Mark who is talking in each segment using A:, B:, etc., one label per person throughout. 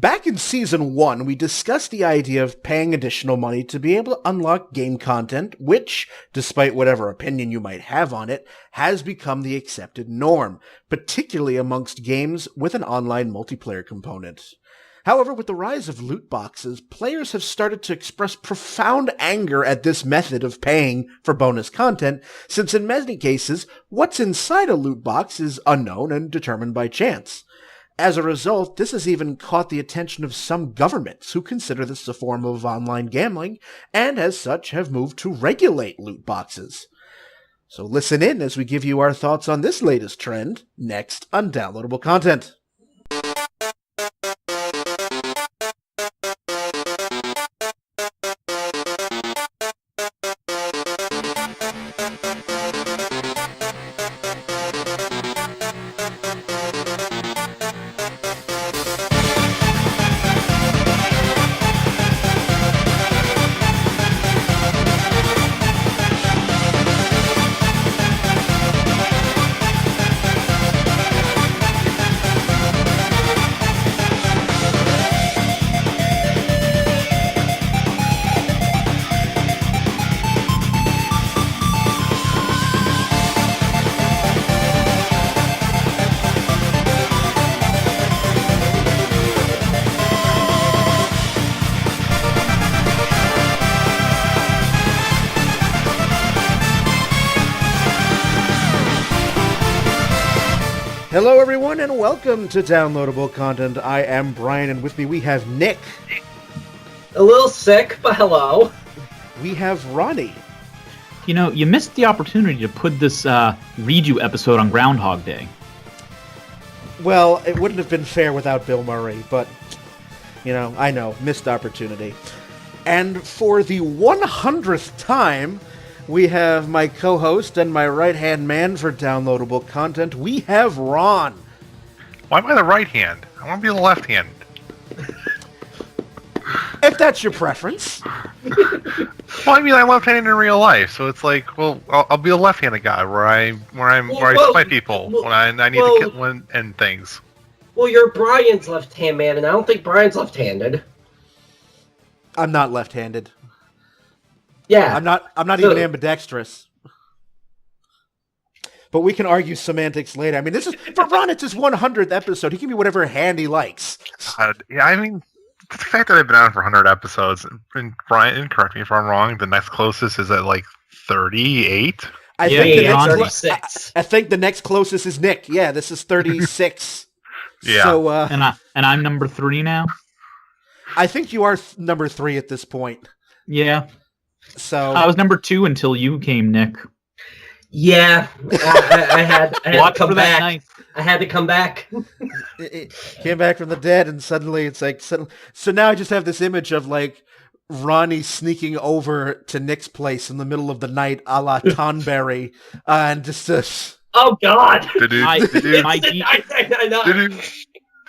A: Back in Season 1, we discussed the idea of paying additional money to be able to unlock game content, which, despite whatever opinion you might have on it, has become the accepted norm, particularly amongst games with an online multiplayer component. However, with the rise of loot boxes, players have started to express profound anger at this method of paying for bonus content, since in many cases, what's inside a loot box is unknown and determined by chance. As a result, this has even caught the attention of some governments who consider this a form of online gambling, and as such have moved to regulate loot boxes. So listen in as we give you our thoughts on this latest trend, next on Downloadable Content. Hello everyone and welcome to Downloadable Content. I am Brian and with me we have Nick.
B: A little sick, but hello.
A: We have Ronnie.
C: You know, you missed the opportunity to put this redo episode on Groundhog Day.
A: Well, it wouldn't have been fair without Bill Murray, but, you know, I know, missed opportunity. And for the 100th time, we have my co-host and my right-hand man for Downloadable Content. We have Ron.
D: Why am I the right hand? I want to be the left hand.
A: If that's your preference.
D: Well, I mean, I'm left-handed in real life, so it's like, well, I'll be the left-handed guy where I fight people when I need to kill one and things.
B: Well, you're Brian's left-hand man, and I don't think Brian's left-handed.
A: I'm not left-handed.
B: Yeah.
A: I'm not even ambidextrous. But we can argue semantics later. I mean, this is for Ron, it's his 100th episode. He can be whatever hand he likes.
D: Yeah, I mean, the fact that I've been on for 100 episodes, and Brian, correct me if I'm wrong, the next closest is at like 38?
A: I think the next closest is Nick. Yeah, this is 36.
D: Yeah.
A: So,
C: and I'm number 3 now?
A: I think you are number 3 at this point.
C: Yeah.
A: So
C: I was number 2 until you came, Nick.
B: Yeah, I had to come back.
C: Night.
B: I had to come back.
A: It came back from the dead, and suddenly it's like so now I just have this image of like Ronnie sneaking over to Nick's place in the middle of the night, a la Tonberry, and just.
B: Oh God!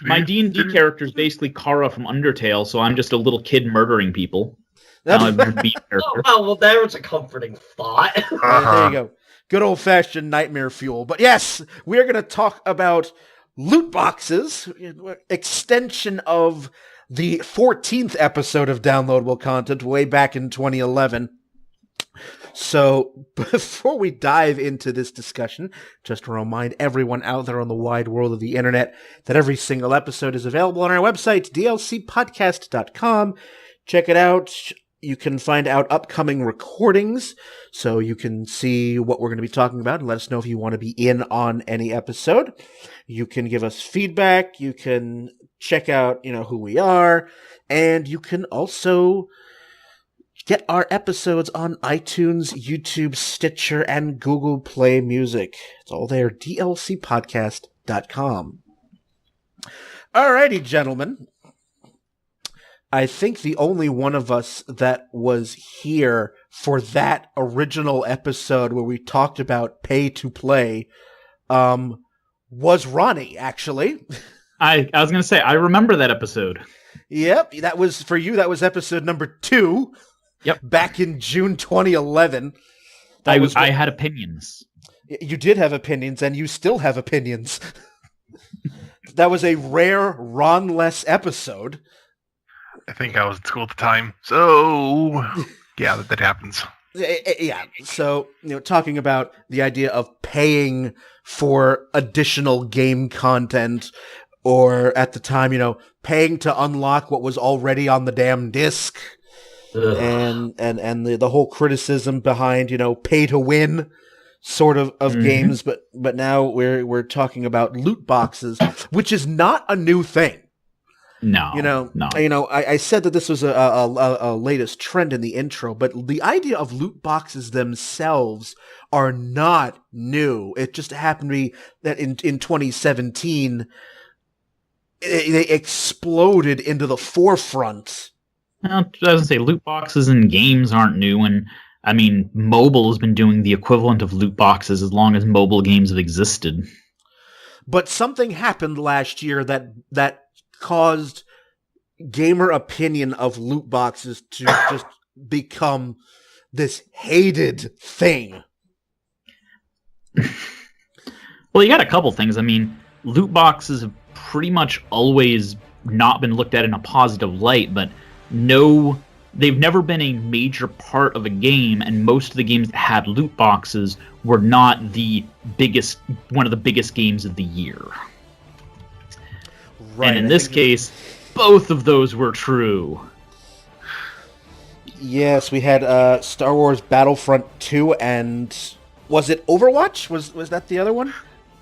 C: My D&D character is basically Kara from Undertale, so I'm just a little kid murdering people. Now
B: well, there was a comforting thought.
A: There you go. Good old-fashioned nightmare fuel. But yes, we're going to talk about loot boxes, extension of the 14th episode of Downloadable Content way back in 2011. So before we dive into this discussion, just to remind everyone out there on the wide world of the internet that every single episode is available on our website, dlcpodcast.com. Check it out. You can find out upcoming recordings, so you can see what we're going to be talking about and let us know if you want to be in on any episode. You can give us feedback. You can check out, who we are, and you can also get our episodes on iTunes, YouTube, Stitcher, and Google Play Music. It's all there, dlcpodcast.com. Alrighty, gentlemen. I think the only one of us that was here for that original episode where we talked about pay to play was Ronnie, actually.
C: I was going to say, I remember that episode.
A: Yep, that was, for you, that was episode number 2.
C: Yep.
A: Back in June 2011.
C: I had opinions.
A: You did have opinions, and you still have opinions. That was a rare Ron-less episode.
D: I think I was in school at the time, so yeah, that happens.
A: Yeah, so talking about the idea of paying for additional game content, or at the time, paying to unlock what was already on the damn disc, and the whole criticism behind pay to win sort of games, but now we're talking about loot boxes, which is not a new thing.
C: No, no.
A: I said that this was a latest trend in the intro, but the idea of loot boxes themselves are not new. It just happened to be that in 2017, they exploded into the forefront.
C: Well, I was gonna say loot boxes in games aren't new, and I mean, mobile has been doing the equivalent of loot boxes as long as mobile games have existed.
A: But something happened last year that caused gamer opinion of loot boxes to just become this hated thing.
C: Well, you got a couple things. I mean, loot boxes have pretty much always not been looked at in a positive light, but they've never been a major part of a game, and most of the games that had loot boxes were not one of the biggest games of the year. Right. And in this case, both of those were true.
A: Yes, we had Star Wars Battlefront 2, and was it Overwatch? Was that the other one?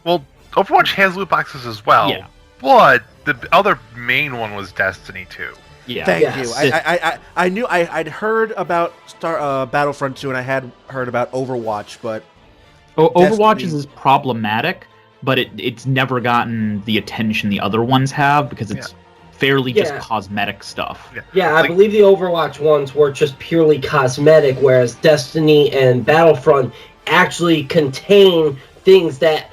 D: Well, Overwatch has loot boxes as well.
C: Yeah.
D: But the other main one was Destiny 2.
C: Yeah.
A: Thank you. I knew I'd heard about Battlefront 2, and I had heard about Overwatch, but
C: Overwatch is problematic, but it's never gotten the attention the other ones have because it's fairly just cosmetic stuff.
B: Yeah, I believe the Overwatch ones were just purely cosmetic, whereas Destiny and Battlefront actually contain things that,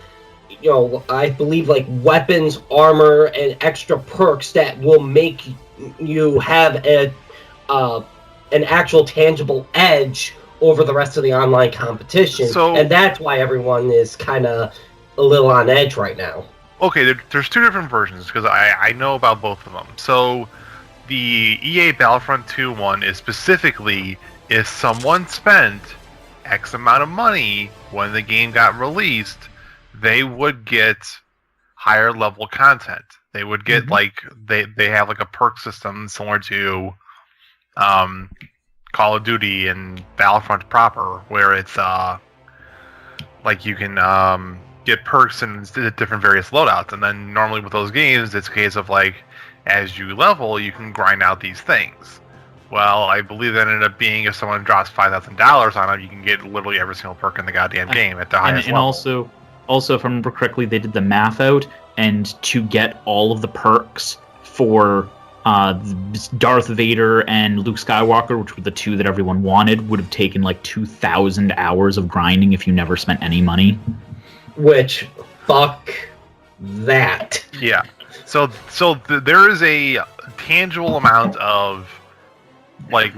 B: I believe like weapons, armor, and extra perks that will make you have an actual tangible edge over the rest of the online competition. And that's why everyone is kind of a little on edge right now.
D: Okay, there's two different versions, because I know about both of them. So, the EA Battlefront 2 one is specifically, if someone spent X amount of money when the game got released, they would get higher level content. They would get, they have like a perk system similar to Call of Duty and Battlefront proper, where it's, like you can, get perks and different various loadouts, and then normally with those games, it's a case of like, as you level, you can grind out these things. Well, I believe that ended up being if someone drops $5,000 on them, you can get literally every single perk in the goddamn game at the highest level.
C: And also, if I remember correctly, they did the math out, and to get all of the perks for Darth Vader and Luke Skywalker, which were the two that everyone wanted, would have taken like 2,000 hours of grinding if you never spent any money.
B: Which, fuck that.
D: Yeah. So there is a tangible amount of, like,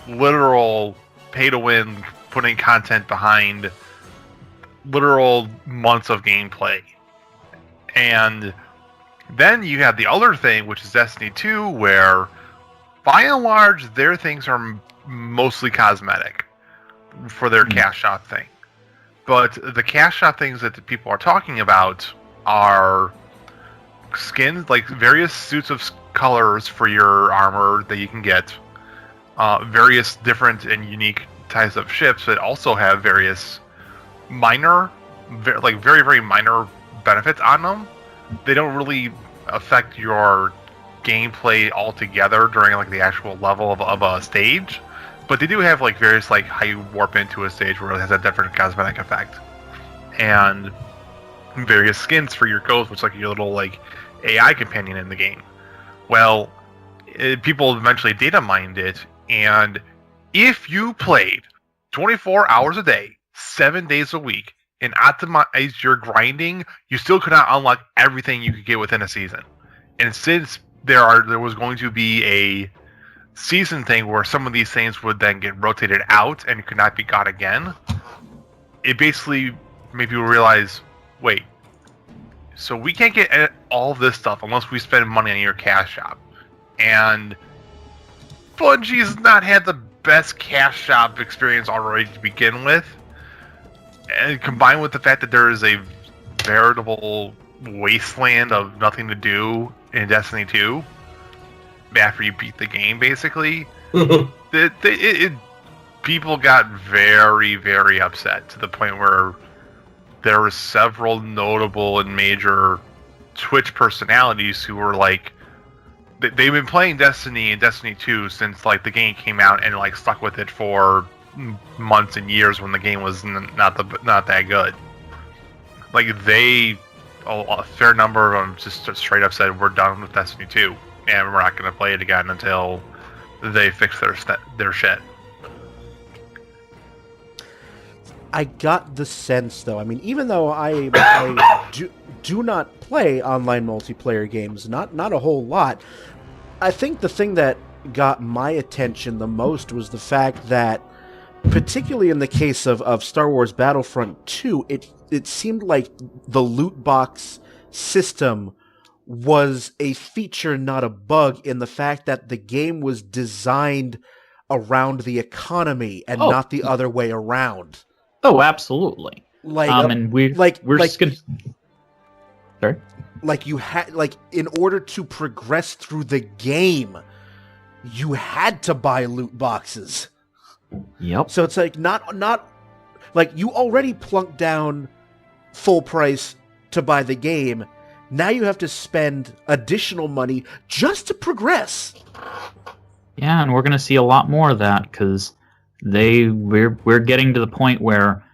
D: literal pay-to-win, putting content behind literal months of gameplay. And then you have the other thing, which is Destiny 2, where, by and large, their things are mostly cosmetic for their cash shop thing. But the cash shop things that the people are talking about are skins, like various suits of colors for your armor that you can get, various different and unique types of ships that also have various minor, very, very minor benefits on them. They don't really affect your gameplay altogether during like the actual level of a stage. But they do have like various, like how you warp into a stage where it has a different cosmetic effect, and various skins for your ghost, which is like your little like AI companion in the game. Well, people eventually data mined it, and if you played 24 hours a day, 7 days a week, and optimized your grinding, you still could not unlock everything you could get within a season. And since there was going to be a season thing where some of these things would then get rotated out and could not be got again, it basically made people realize, wait, so we can't get all this stuff unless we spend money on your cash shop. And Bungie's not had the best cash shop experience already to begin with. And combined with the fact that there is a veritable wasteland of nothing to do in Destiny 2 after you beat the game, basically, people got very, very upset to the point where there were several notable and major Twitch personalities who were like, they've been playing Destiny and Destiny 2 since like the game came out and like stuck with it for months and years when the game was not that good. Like a fair number of them just straight up said, we're done with Destiny 2 and we're not going to play it again until they fix their shit.
A: I got the sense, though. I mean, even though I do not play online multiplayer games, not a whole lot, I think the thing that got my attention the most was the fact that, particularly in the case of Star Wars Battlefront 2, it seemed like the loot box system was a feature, not a bug, in the fact that the game was designed around the economy and not the other way around.
C: Oh, absolutely. And we're just gonna. Sorry.
A: Like you had, like, in order to progress through the game, you had to buy loot boxes.
C: Yep.
A: So it's like not like you already plunked down full price to buy the game. Now you have to spend additional money just to progress.
C: Yeah, and we're going to see a lot more of that because we're getting to the point where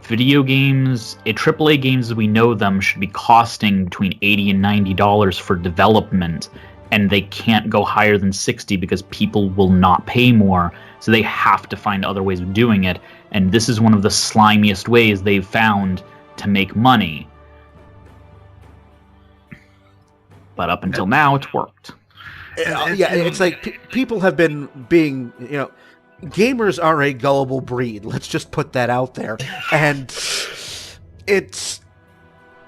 C: video games, AAA games as we know them, should be costing between $80 and $90 for development, and they can't go higher than $60 because people will not pay more. So they have to find other ways of doing it, and this is one of the slimiest ways they've found to make money. But up until now, it's worked.
A: Yeah, it's like people have been being, gamers are a gullible breed. Let's just put that out there. And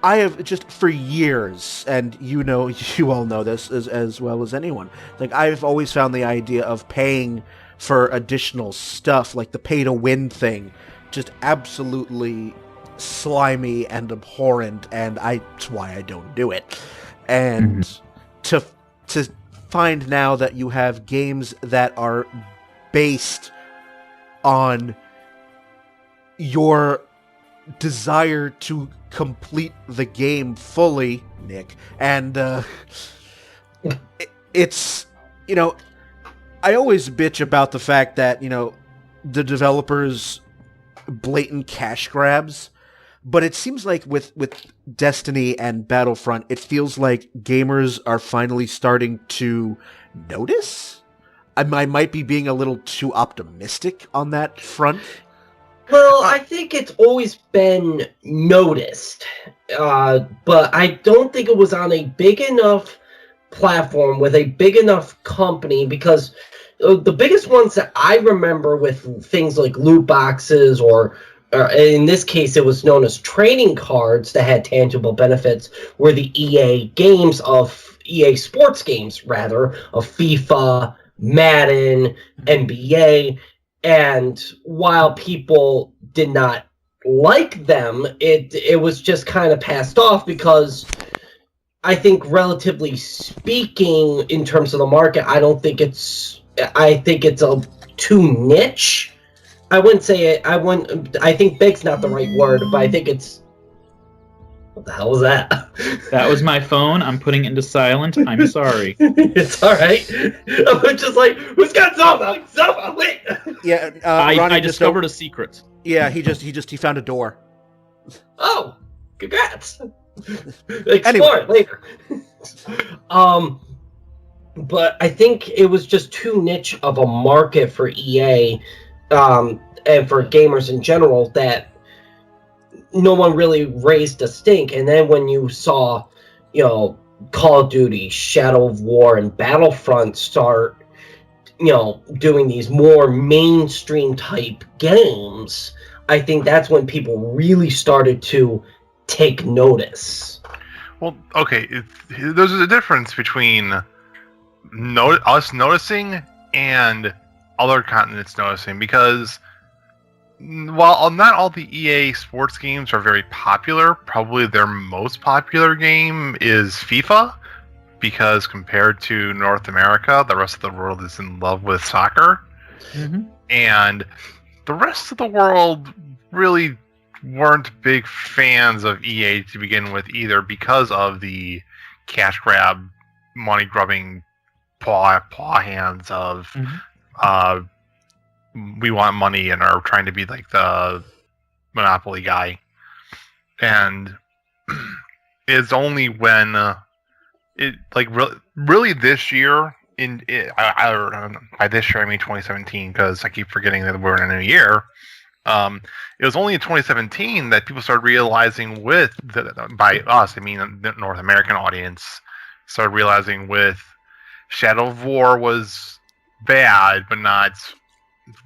A: I have just for years, and you all know this as well as anyone, like I've always found the idea of paying for additional stuff, like the pay-to-win thing, just absolutely slimy and abhorrent, and that's why I don't do it. And to find now that you have games that are based on your desire to complete the game fully, Nick, and it's, I always bitch about the fact that, the developers blatant cash grabs, but it seems like with Destiny and Battlefront, it feels like gamers are finally starting to notice. I might be being a little too optimistic on that front.
B: Well, I think it's always been noticed, but I don't think it was on a big enough platform with a big enough company, because the biggest ones that I remember with things like loot boxes or in this case it was known as trading cards that had tangible benefits were the EA sports games, rather, of FIFA, Madden, NBA. And while people did not like them, it was just kind of passed off because I think, relatively speaking, in terms of the market, I think it's a too niche. I wouldn't say it. I think big's not the right word, but I think it's. What the hell was that?
C: That was my phone. I'm putting it into silent. I'm sorry.
B: It's all right. I'm just like, who's got Zelda? Zelda, wait.
A: Yeah,
C: I discovered a secret.
A: Yeah, he found a door.
B: Oh, congrats. Explore it later. But I think it was just too niche of a market for EA, and for gamers in general, that no one really raised a stink. And then when you saw, Call of Duty, Shadow of War, and Battlefront start, doing these more mainstream type games, I think that's when people really started to take notice.
D: Well, okay, there's a difference between us noticing and other continents noticing, because while not all the EA sports games are very popular, probably their most popular game is FIFA, because compared to North America, the rest of the world is in love with soccer.
C: Mm-hmm.
D: And the rest of the world really weren't big fans of EA to begin with either, because of the cash grab, money grubbing paw hands of we want money and are trying to be like the monopoly guy. And it's only when it like really this year by this year I mean 2017, because I keep forgetting that we're in a new year. It was only in 2017 that people started realizing by us, I mean the North American audience, started realizing with Shadow of War was bad, but not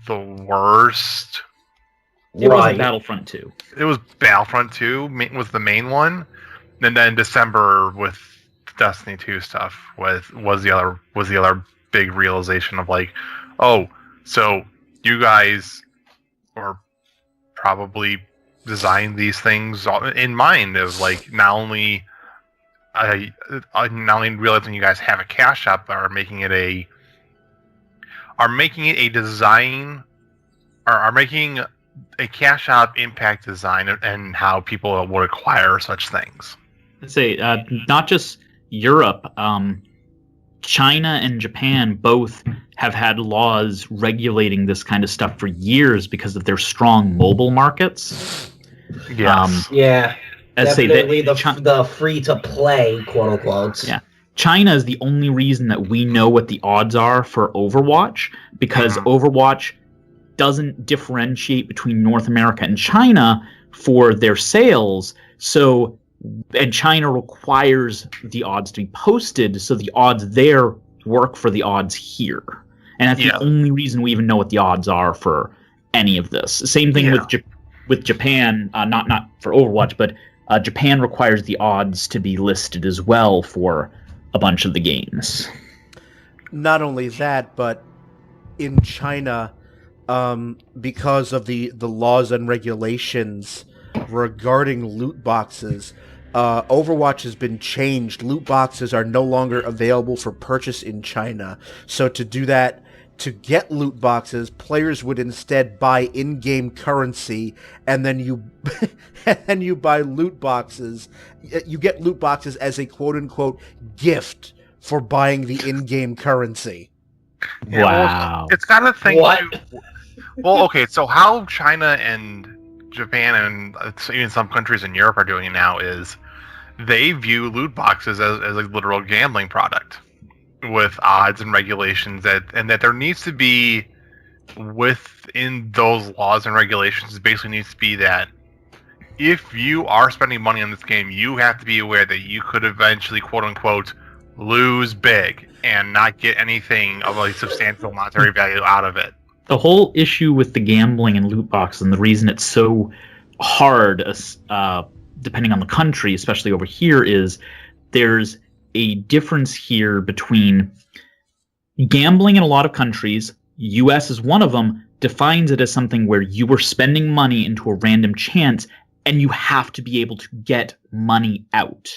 D: the worst.
C: It wasn't Battlefront 2.
D: It was Battlefront 2 was the main one, and then December with Destiny 2 stuff was the other big realization of like, oh, so you guys are probably designed these things in mind of like not only realizing you guys have a cash shop, but are making it a design, or are making a cash shop impact design and how people would acquire such things.
C: Let's say not just Europe, China and Japan both have had laws regulating this kind of stuff for years because of their strong mobile markets.
D: Yes.
B: Yeah. Definitely
C: the
B: the free-to-play, quote-unquote.
C: Yeah. China is the only reason that we know what the odds are for Overwatch, because Overwatch doesn't differentiate between North America and China for their sales. So, and China requires the odds to be posted, so the odds there work for the odds here. And that's the only reason we even know what the odds are for any of this. Same thing with Japan, not for Overwatch, but Japan requires the odds to be listed as well for a bunch of the games.
A: Not only that, but in China, because of the laws and regulations regarding loot boxes, Overwatch has been changed. Loot boxes are no longer available for purchase in China. So to do that, to get loot boxes, players would instead buy in-game currency, and then you buy loot boxes. You get loot boxes as a quote-unquote gift for buying the in-game currency.
C: Wow.
D: It's got a thing.
B: What?
D: Well, okay, so how China and Japan and even some countries in Europe are doing it now is they view loot boxes as a literal gambling product with odds and regulations that there needs to be within those laws and regulations. It basically needs to be that if you are spending money on this game, you have to be aware that you could eventually, quote unquote, lose big and not get anything of a substantial monetary value out of it.
C: The whole issue with the gambling and loot boxes, and the reason it's so hard, depending on the country, especially over here, is there's a difference here between gambling in a lot of countries. US is one of them, defines it as something where you are spending money into a random chance and you have to be able to get money out.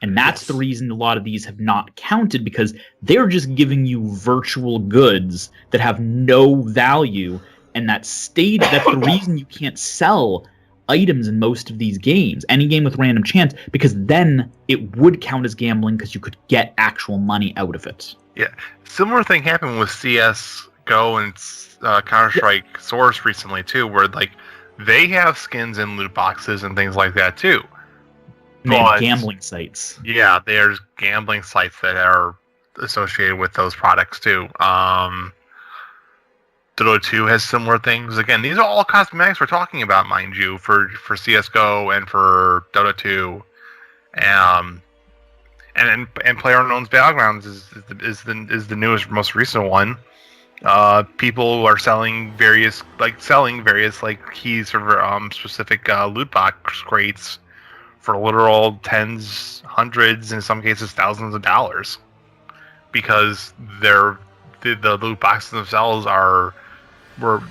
C: And that's the reason a lot of these have not counted, because they're just giving you virtual goods that have no value, and that's the reason you can't sell items in most of these games, any game with random chance, because then it would count as gambling because you could get actual money out of it.
D: Yeah, similar thing happened with CS:GO and Counter-Strike Source recently too, where like they have skins in loot boxes and things like that too.
C: They have gambling sites.
D: Yeah, there's gambling sites that are associated with those products too. Dota 2 has similar things. Again, these are all cosmetics we're talking about, mind you, for CS:GO and for Dota 2. And PlayerUnknown's Battlegrounds is the newest, most recent one. People are selling various keys for specific loot box crates for literal tens, hundreds, in some cases thousands of dollars, because the loot boxes themselves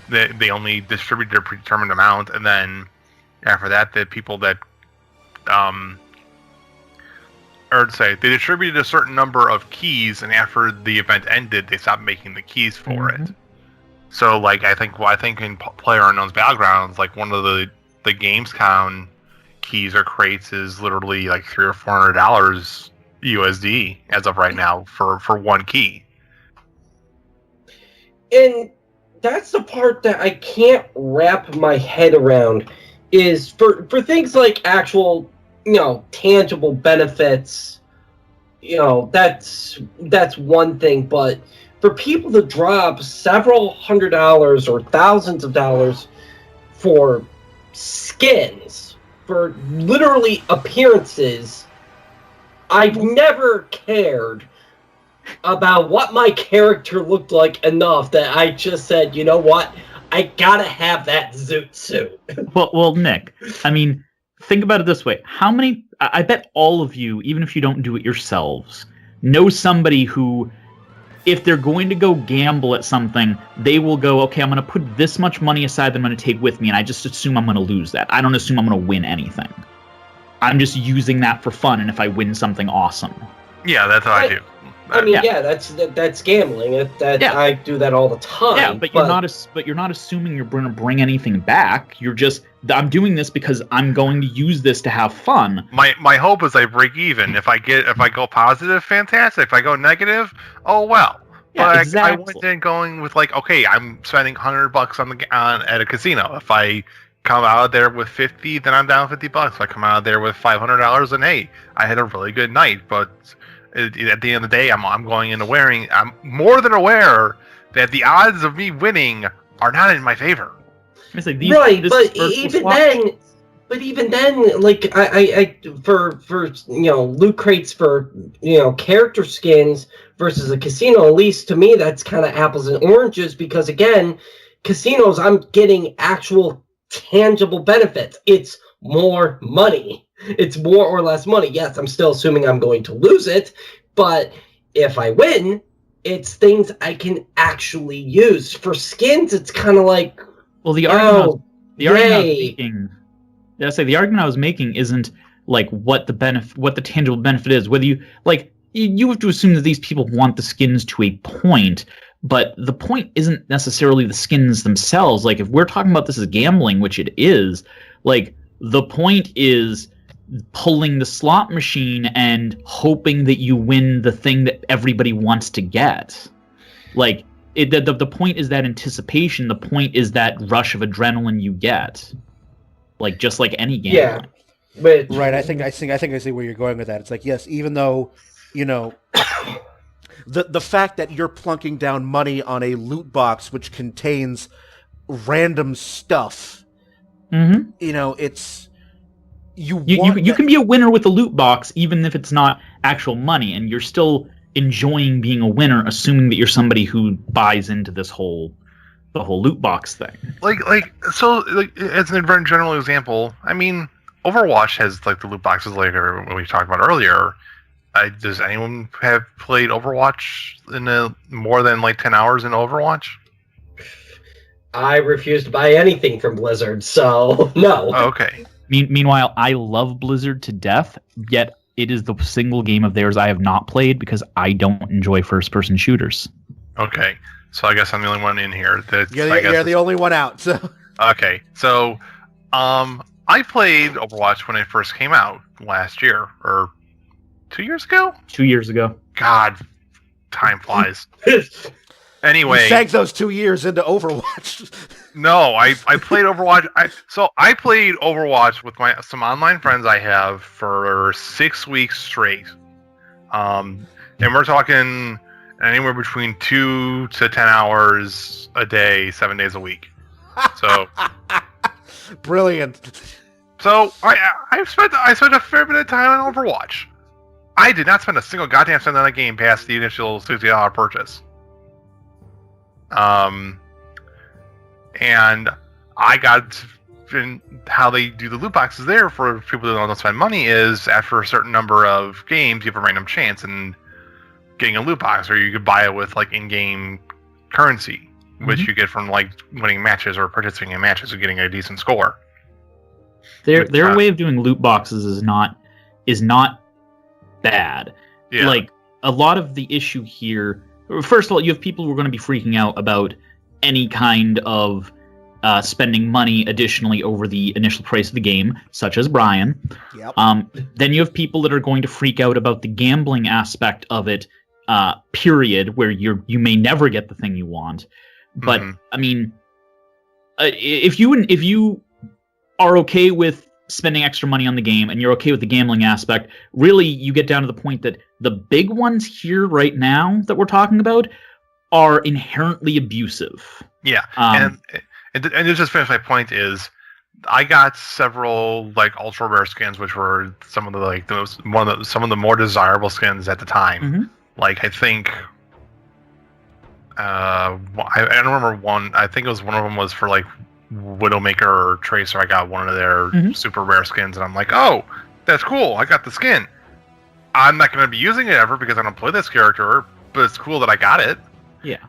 D: they only distribute a predetermined amount, and then after that, the people that they distributed a certain number of keys, and after the event ended, they stopped making the keys for it. So, like, I think in PlayerUnknown's Battlegrounds, like, one of the Gamescom keys or crates is literally like $300 or $400 USD as of right now for one key.
B: And that's the part that I can't wrap my head around, is for things like actual, tangible benefits, that's one thing, but for people to drop several $100s or thousands of dollars for skins, for literally appearances, I've never cared about what my character looked like enough that I just said, you know what, I gotta have that zoot suit.
C: Well, Nick, I mean, think about it this way. I bet all of you, even if you don't do it yourselves, know somebody who, if they're going to go gamble at something, they will go, okay, I'm going to put this much money aside that I'm going to take with me, and I just assume I'm going to lose that. I don't assume I'm going to win anything. I'm just using that for fun, and if I win something, awesome.
D: Yeah, that's how I do.
B: I mean, that's gambling. I do that all the time.
C: Yeah, but you're not assuming you're going to bring anything back. You're just, I'm doing this because I'm going to use this to have fun.
D: My hope is I break even. If I go positive, fantastic. If I go negative, oh well.
C: Yeah,
D: but
C: exactly.
D: I went in going with like, okay, I'm spending $100 at a casino. If I come out of there with 50, then I'm down $50. If I come out of there with $500, then hey, I had a really good night. But at the end of the day, I'm going into I'm more than aware that the odds of me winning are not in my favor.
C: It's like
B: but even then, like I for loot crates for character skins versus a casino, at least to me that's kind of apples and oranges, because again, casinos, I'm getting actual tangible benefits. It's more money. It's more or less money. Yes, I'm still assuming I'm going to lose it, but if I win, it's things I can actually use. For skins, it's kind of like,
C: well, the argument I was making isn't like what the tangible benefit is. Whether you have to assume that these people want the skins to a point, but the point isn't necessarily the skins themselves. Like, if we're talking about this as gambling, which it is, like, the point is pulling the slot machine and hoping that you win the thing that everybody wants to get. Like, the point is that anticipation. The point is that rush of adrenaline you get. Like, just like any gambling.
B: Yeah. But
A: right, I think I see where you're going with that. It's like, yes, even though, the fact that you're plunking down money on a loot box which contains random stuff, it's you can be a winner with a loot box even if it's not actual money, and you're still enjoying being a winner, assuming that you're somebody who buys into the whole loot box thing.
D: So as an very general example, I mean, Overwatch has like the loot boxes, like we talked about earlier. Does anyone have played Overwatch in more than like 10 hours in Overwatch?
B: I refuse to buy anything from Blizzard, so no.
D: Oh, okay.
C: Meanwhile, I love Blizzard to death, yet it is the single game of theirs I have not played because I don't enjoy first-person shooters.
D: Okay, so I guess I'm the only one in here.
A: You're the only one out. So.
D: Okay, so I played Overwatch when it first came out last year, or 2 years ago?
C: 2 years ago.
D: God, time flies. Anyway,
A: you sank those 2 years into Overwatch.
D: No, I played Overwatch. I played Overwatch with some online friends I have for 6 weeks straight. And we're talking anywhere between 2 to 10 hours a day, 7 days a week. So
A: brilliant.
D: So I spent a fair bit of time on Overwatch. I did not spend a single goddamn cent on that game past the initial $60 purchase. And I got and how they do the loot boxes there for people that don't spend money is after a certain number of games, you have a random chance in getting a loot box, or you could buy it with like in-game currency, which you get from like winning matches or participating in matches and getting a decent score.
C: Their way of doing loot boxes is not bad.
D: Yeah.
C: Like, a lot of the issue here, first of all, you have people who are going to be freaking out about any kind of spending money additionally over the initial price of the game, such as Brian.
A: Yep.
C: Then you have people that are going to freak out about the gambling aspect of it, period, where you may never get the thing you want. But I mean, if you are okay with spending extra money on the game and you're okay with the gambling aspect, really you get down to the point that the big ones here right now that we're talking about are inherently abusive.
D: Yeah, and to just finish my point is, I got several like ultra rare skins, which were some of the like some of the more desirable skins at the time. Like I think, I don't remember one. I think it was one of them was for like Widowmaker or Tracer. I got one of their super rare skins, and I'm like, oh, that's cool. I got the skin. I'm not going to be using it ever because I don't play this character, but it's cool that I got it.
C: Yeah,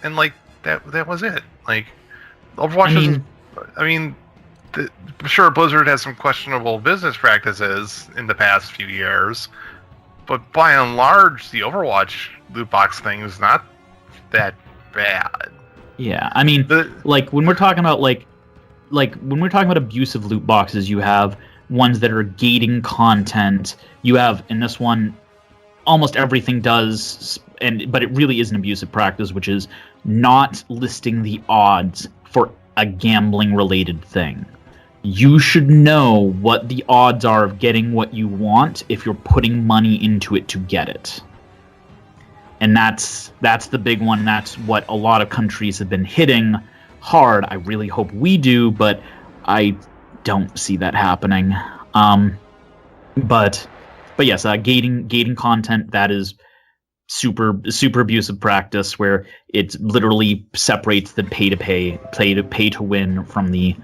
D: and like that was it. Like Overwatch sure, Blizzard has some questionable business practices in the past few years, but by and large, the Overwatch loot box thing is not that bad.
C: Yeah, I mean, like when we're talking about like when we're talking about abusive loot boxes, you have ones that are gating content. You have in this one, almost everything does, but it really is an abusive practice, which is not listing the odds for a gambling-related thing. You should know what the odds are of getting what you want if you're putting money into it to get it. And that's the big one. That's what a lot of countries have been hitting hard. I really hope we do, but I don't see that happening. But yes, gating content, that is super abusive practice where it literally separates the pay to win from the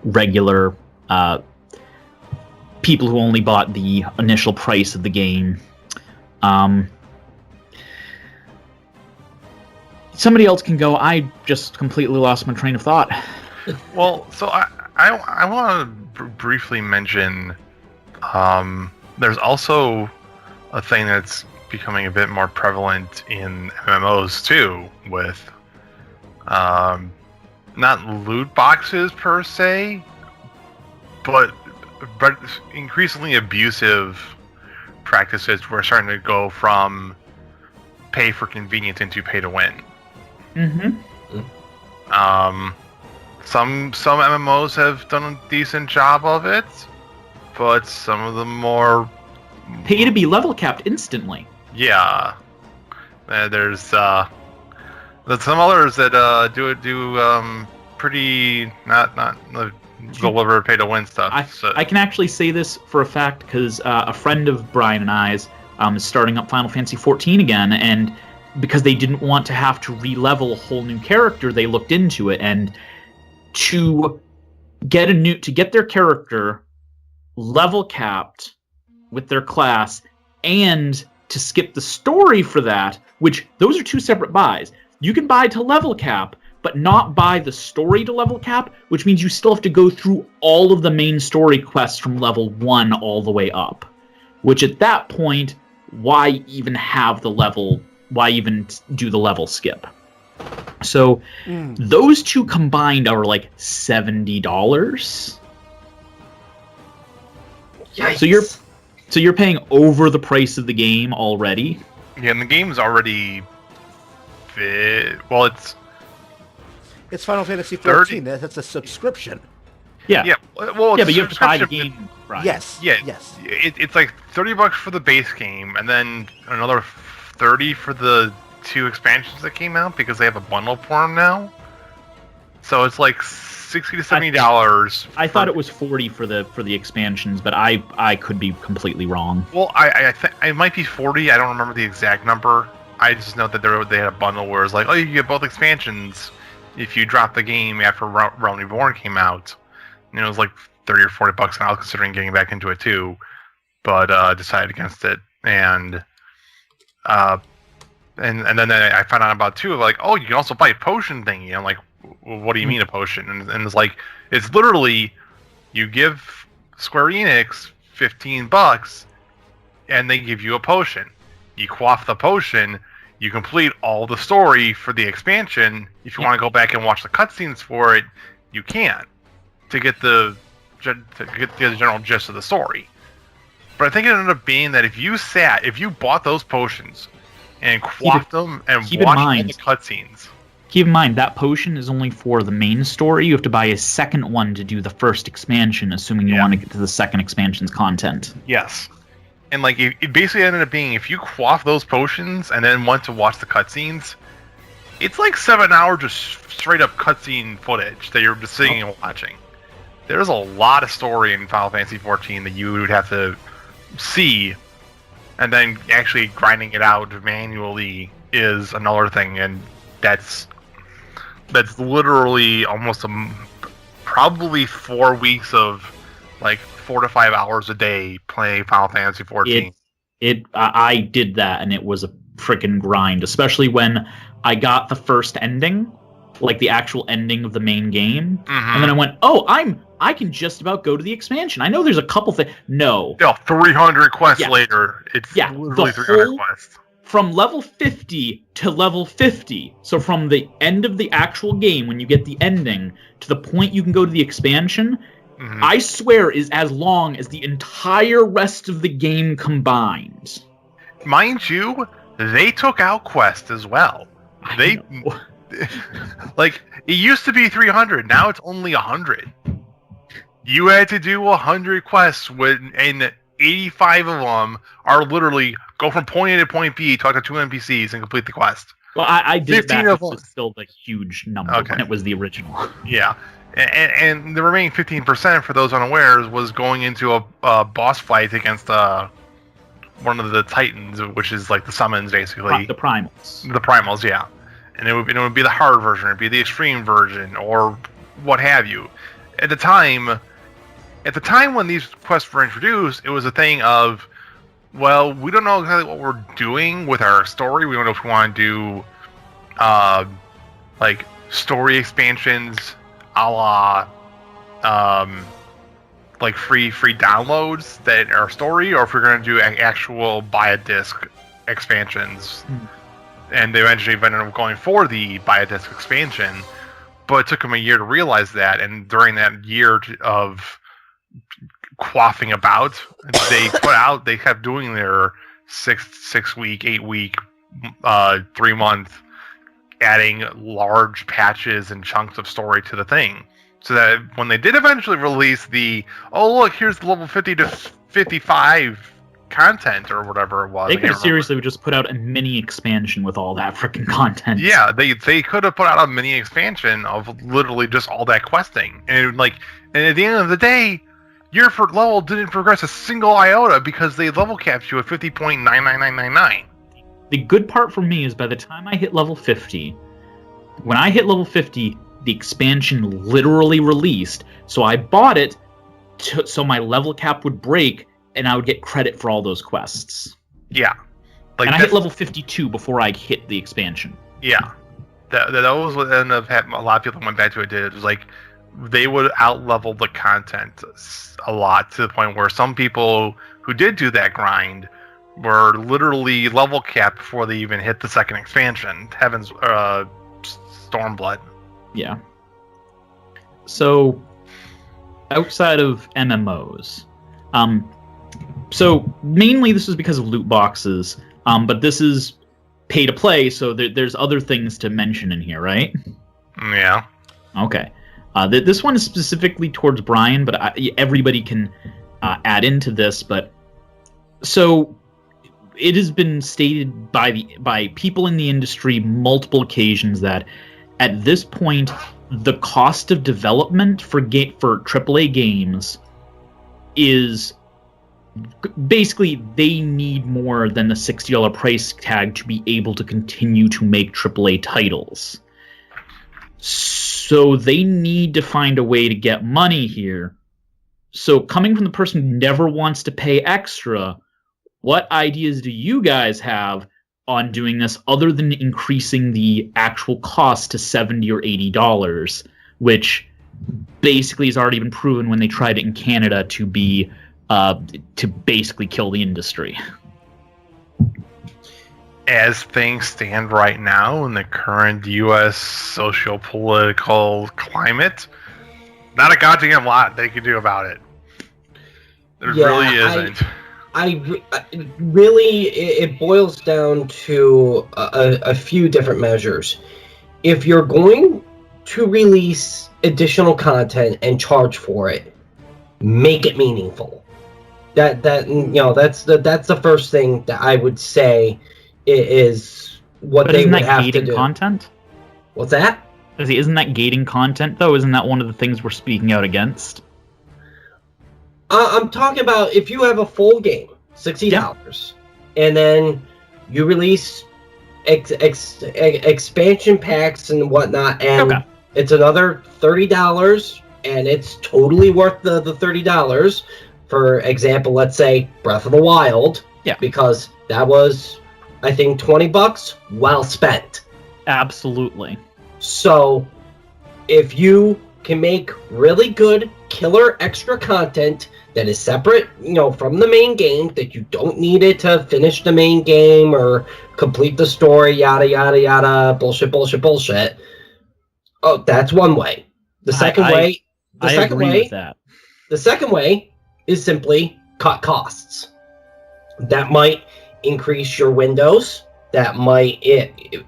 C: regular people who only bought the initial price of the game. Somebody else can go. I just completely lost my train of thought.
D: Well, so I want to briefly mention there's also a thing that's becoming a bit more prevalent in MMOs too, with not loot boxes per se, but increasingly abusive practices. We're starting to go from pay for convenience into pay to win. Some MMOs have done a decent job of it, but some of the more
C: pay to be level capped instantly.
D: Yeah, there's some others that do pretty not deliver pay to win stuff.
C: I can actually say this for a fact because a friend of Brian and I's is starting up Final Fantasy 14 again, and because they didn't want to have to re-level a whole new character, they looked into it, and to get their character level capped with their class and to skip the story for that, which those are two separate buys. You can buy to level cap, but not buy the story to level cap, which means you still have to go through all of the main story quests from level 1 all the way up. Which at that point, why even do the level skip? So those two combined are like $70.
B: Yikes.
C: So you're paying over the price of the game already.
D: Yeah, and the game's already it's
A: Final Fantasy 14. That's a subscription.
C: Yeah.
D: Yeah. Well,
C: but you have to buy the game. Right.
A: Yes.
D: Yeah.
A: Yes.
D: It's like $30 for the base game, and then another $30 for the 2 expansions that came out because they have a bundle for them now. So it's like $60 to $70.
C: I thought it was $40 for the expansions, but I could be completely wrong.
D: Well, I think it might be $40. I don't remember the exact number. I just know that they had a bundle where it's like, oh, you get both expansions if you drop the game after Realm Reborn came out. It was like $30 or $40, and I was considering getting back into it too, but decided against it. And then I found out about too, like, oh, you can also buy a potion thingy. I'm like, what do you mean a potion? And it's like, it's literally, you give Square Enix $15, and they give you a potion. You quaff the potion, you complete all the story for the expansion. If you want to go back and watch the cutscenes for it, you can, to get the general gist of the story. But I think it ended up being that if you bought those potions and quaffed them and watched all the cutscenes.
C: Keep in mind, that potion is only for the main story. You have to buy a second one to do the first expansion, assuming you want to get to the second expansion's content.
D: Yes. And like it basically ended up being, if you quaff those potions and then went to watch the cutscenes, it's like 7 hours just straight up cutscene footage that you're just sitting and watching. There's a lot of story in Final Fantasy XIV that you would have to see, and then actually grinding it out manually is another thing, and that's literally almost probably 4 weeks of like 4 to 5 hours a day playing Final Fantasy XIV.
C: I did that, and it was a freaking grind, especially when I got the first ending, like the actual ending of the main game, and then I went, I can just about go to the expansion. I know there's a couple things. No.
D: 300 quests later. It's literally 300 quests.
C: From level 50 to level 50, so from the end of the actual game, when you get the ending, to the point you can go to the expansion, I swear is as long as the entire rest of the game combined.
D: Mind you, they took out quests as well. Like, it used to be 300, now it's only 100. You had to do 100 quests, and 85 of them are literally go from point A to point B, talk to 2 NPCs, and complete the quest.
C: Well, I did that, which was still a huge number when it was the original.
D: Yeah. And the remaining 15%, for those unawares, was going into a boss fight against one of the Titans, which is like the summons, basically.
C: The Primals.
D: The Primals, yeah. And it would be the hard version, it would be the extreme version, or what have you. At the time when these quests were introduced, it was a thing of, well, we don't know exactly what we're doing with our story. We don't know if we want to do like story expansions a la like free downloads that are story, or if we're going to do actual buy a disc expansions. And they eventually ended up going for the buy a disc expansion, but it took them a year to realize that, and during that year of quaffing about, they kept doing their 6 week, 8 week, 3 month, adding large patches and chunks of story to the thing, so that when they did eventually release here's the level 50 to 55 content or whatever it was,
C: they could have seriously just put out a mini expansion with all that freaking content.
D: Yeah, they could have put out a mini expansion of literally just all that questing, and at the end of the day, your level didn't progress a single iota because they level capped you at 50.99999.
C: The good part for me is by the time I hit level 50, when I hit level 50, the expansion literally released, so I bought it so my level cap would break and I would get credit for all those quests.
D: Yeah.
C: And I hit level 52 before I hit the expansion.
D: Yeah. That was what ended up happening. A lot of people went back to it. It was like they would out-level the content a lot, to the point where some people who did do that grind were literally level capped before they even hit the second expansion, Heaven's Stormblood.
C: Yeah. So, outside of MMOs, so mainly this is because of loot boxes, but this is pay to play, so there's other things to mention in here, right?
D: Yeah.
C: Okay. This one is specifically towards Brian, but everybody can add into this. But so it has been stated by people in the industry multiple occasions that at this point the cost of development for AAA games is basically they need more than the $60 price tag to be able to continue to make AAA titles. So they need to find a way to get money here. So coming from the person who never wants to pay extra, what ideas do you guys have on doing this other than increasing the actual cost to $70 or $80, which basically has already been proven when they tried it in Canada to be to basically kill the industry?
D: As things stand right now in the current U.S. socio-political climate, not a goddamn lot they could do about it. There really isn't.
B: It boils down to a few different measures. If you're going to release additional content and charge for it, make it meaningful. That's the first thing that I would say is what they would have to do.
C: Isn't that gating content?
B: What's that?
C: Isn't that gating content, though? Isn't that one of the things we're speaking out against?
B: I'm talking about if you have a full game, $60, and then you release expansion packs and whatnot, and it's another $30, and it's totally worth the $30. For example, let's say Breath of the Wild, because that was, I think, $20, well spent.
C: Absolutely.
B: So, if you can make really good killer extra content that is separate, from the main game, that you don't need it to finish the main game or complete the story, yada yada yada, bullshit. Oh, that's one way. The second way is simply cut costs. That might increase your windows. That might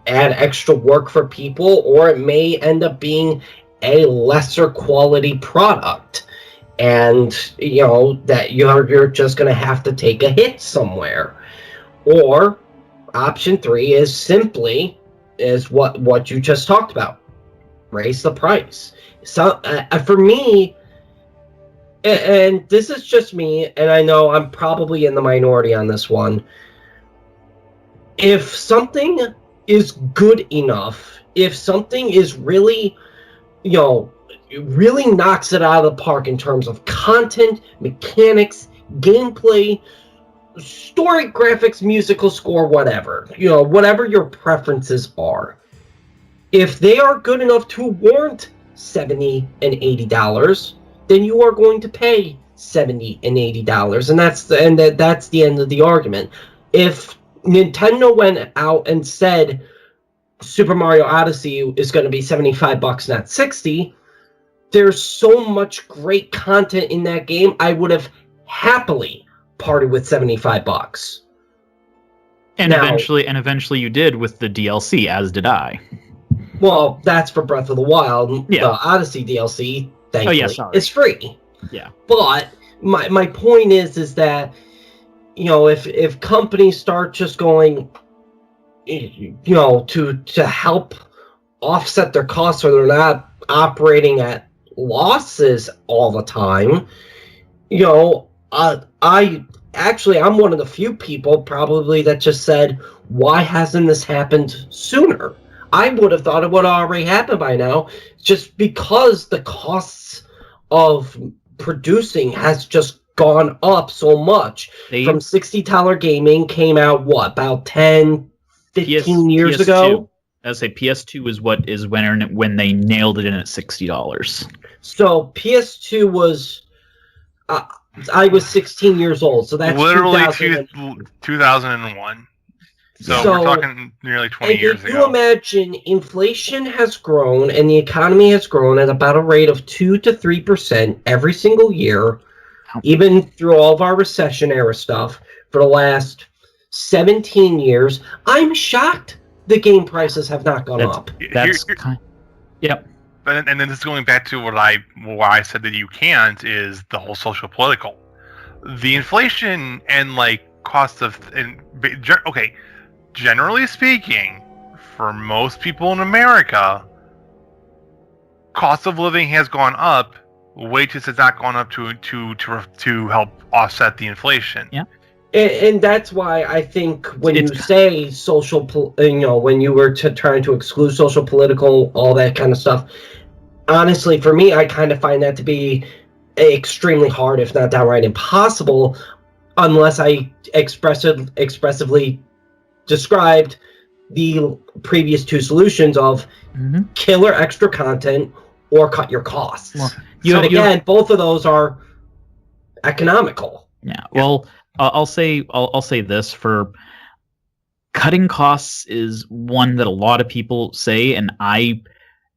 B: add extra work for people, or it may end up being a lesser quality product, and that you're just going to have to take a hit somewhere. Or option 3 is simply what you just talked about: raise the price. So for me, and this is just me, and I know I'm probably in the minority on this one, if something is good enough, if something is really, really knocks it out of the park in terms of content, mechanics, gameplay, story, graphics, musical score, whatever, whatever your preferences are, if they are good enough to warrant $70 and $80, then you are going to pay $70 and $80, and that's the end of the argument. If Nintendo went out and said Super Mario Odyssey is going to be $75, not $60, there's so much great content in that game, I would have happily partied with $75.
C: And eventually you did with the DLC, as did I.
B: Well, that's for Breath of the Wild. The Odyssey DLC, thankfully, is free. Yeah. But my point is that, if companies start just going, to help offset their costs, so they're not operating at losses all the time, I'm one of the few people probably that just said, why hasn't this happened sooner? I would have thought it would have already happened by now, just because the costs of producing has just gone up so much. From $60 gaming came out, about 10, 15 years ago?
C: I'd say PS2 is when they nailed it in at $60.
B: So PS2 was... I was 16 years old, so that's
D: literally 2001. So we're talking nearly 20 years ago.
B: If you imagine, inflation has grown and the economy has grown at about a rate of 2 to 3% every single year, even through all of our recession era stuff for the last 17 years. I'm shocked the game prices have not gone up.
C: Yep.
D: And then this is going back to why I said that you can't, is the whole social political, the inflation and cost of generally speaking, for most people in America, cost of living has gone up. Wages has not gone up to help offset the inflation.
C: Yeah.
B: And that's why I think when you say social, when you were trying to exclude social, political, all that kind of stuff, honestly, for me, I kind of find that to be extremely hard, if not downright impossible, unless I expressively described the previous two solutions of killer extra content or cut your costs.
C: Well,
B: again, both of those are economical.
C: Yeah. Well, I'll say this: for cutting costs is one that a lot of people say, and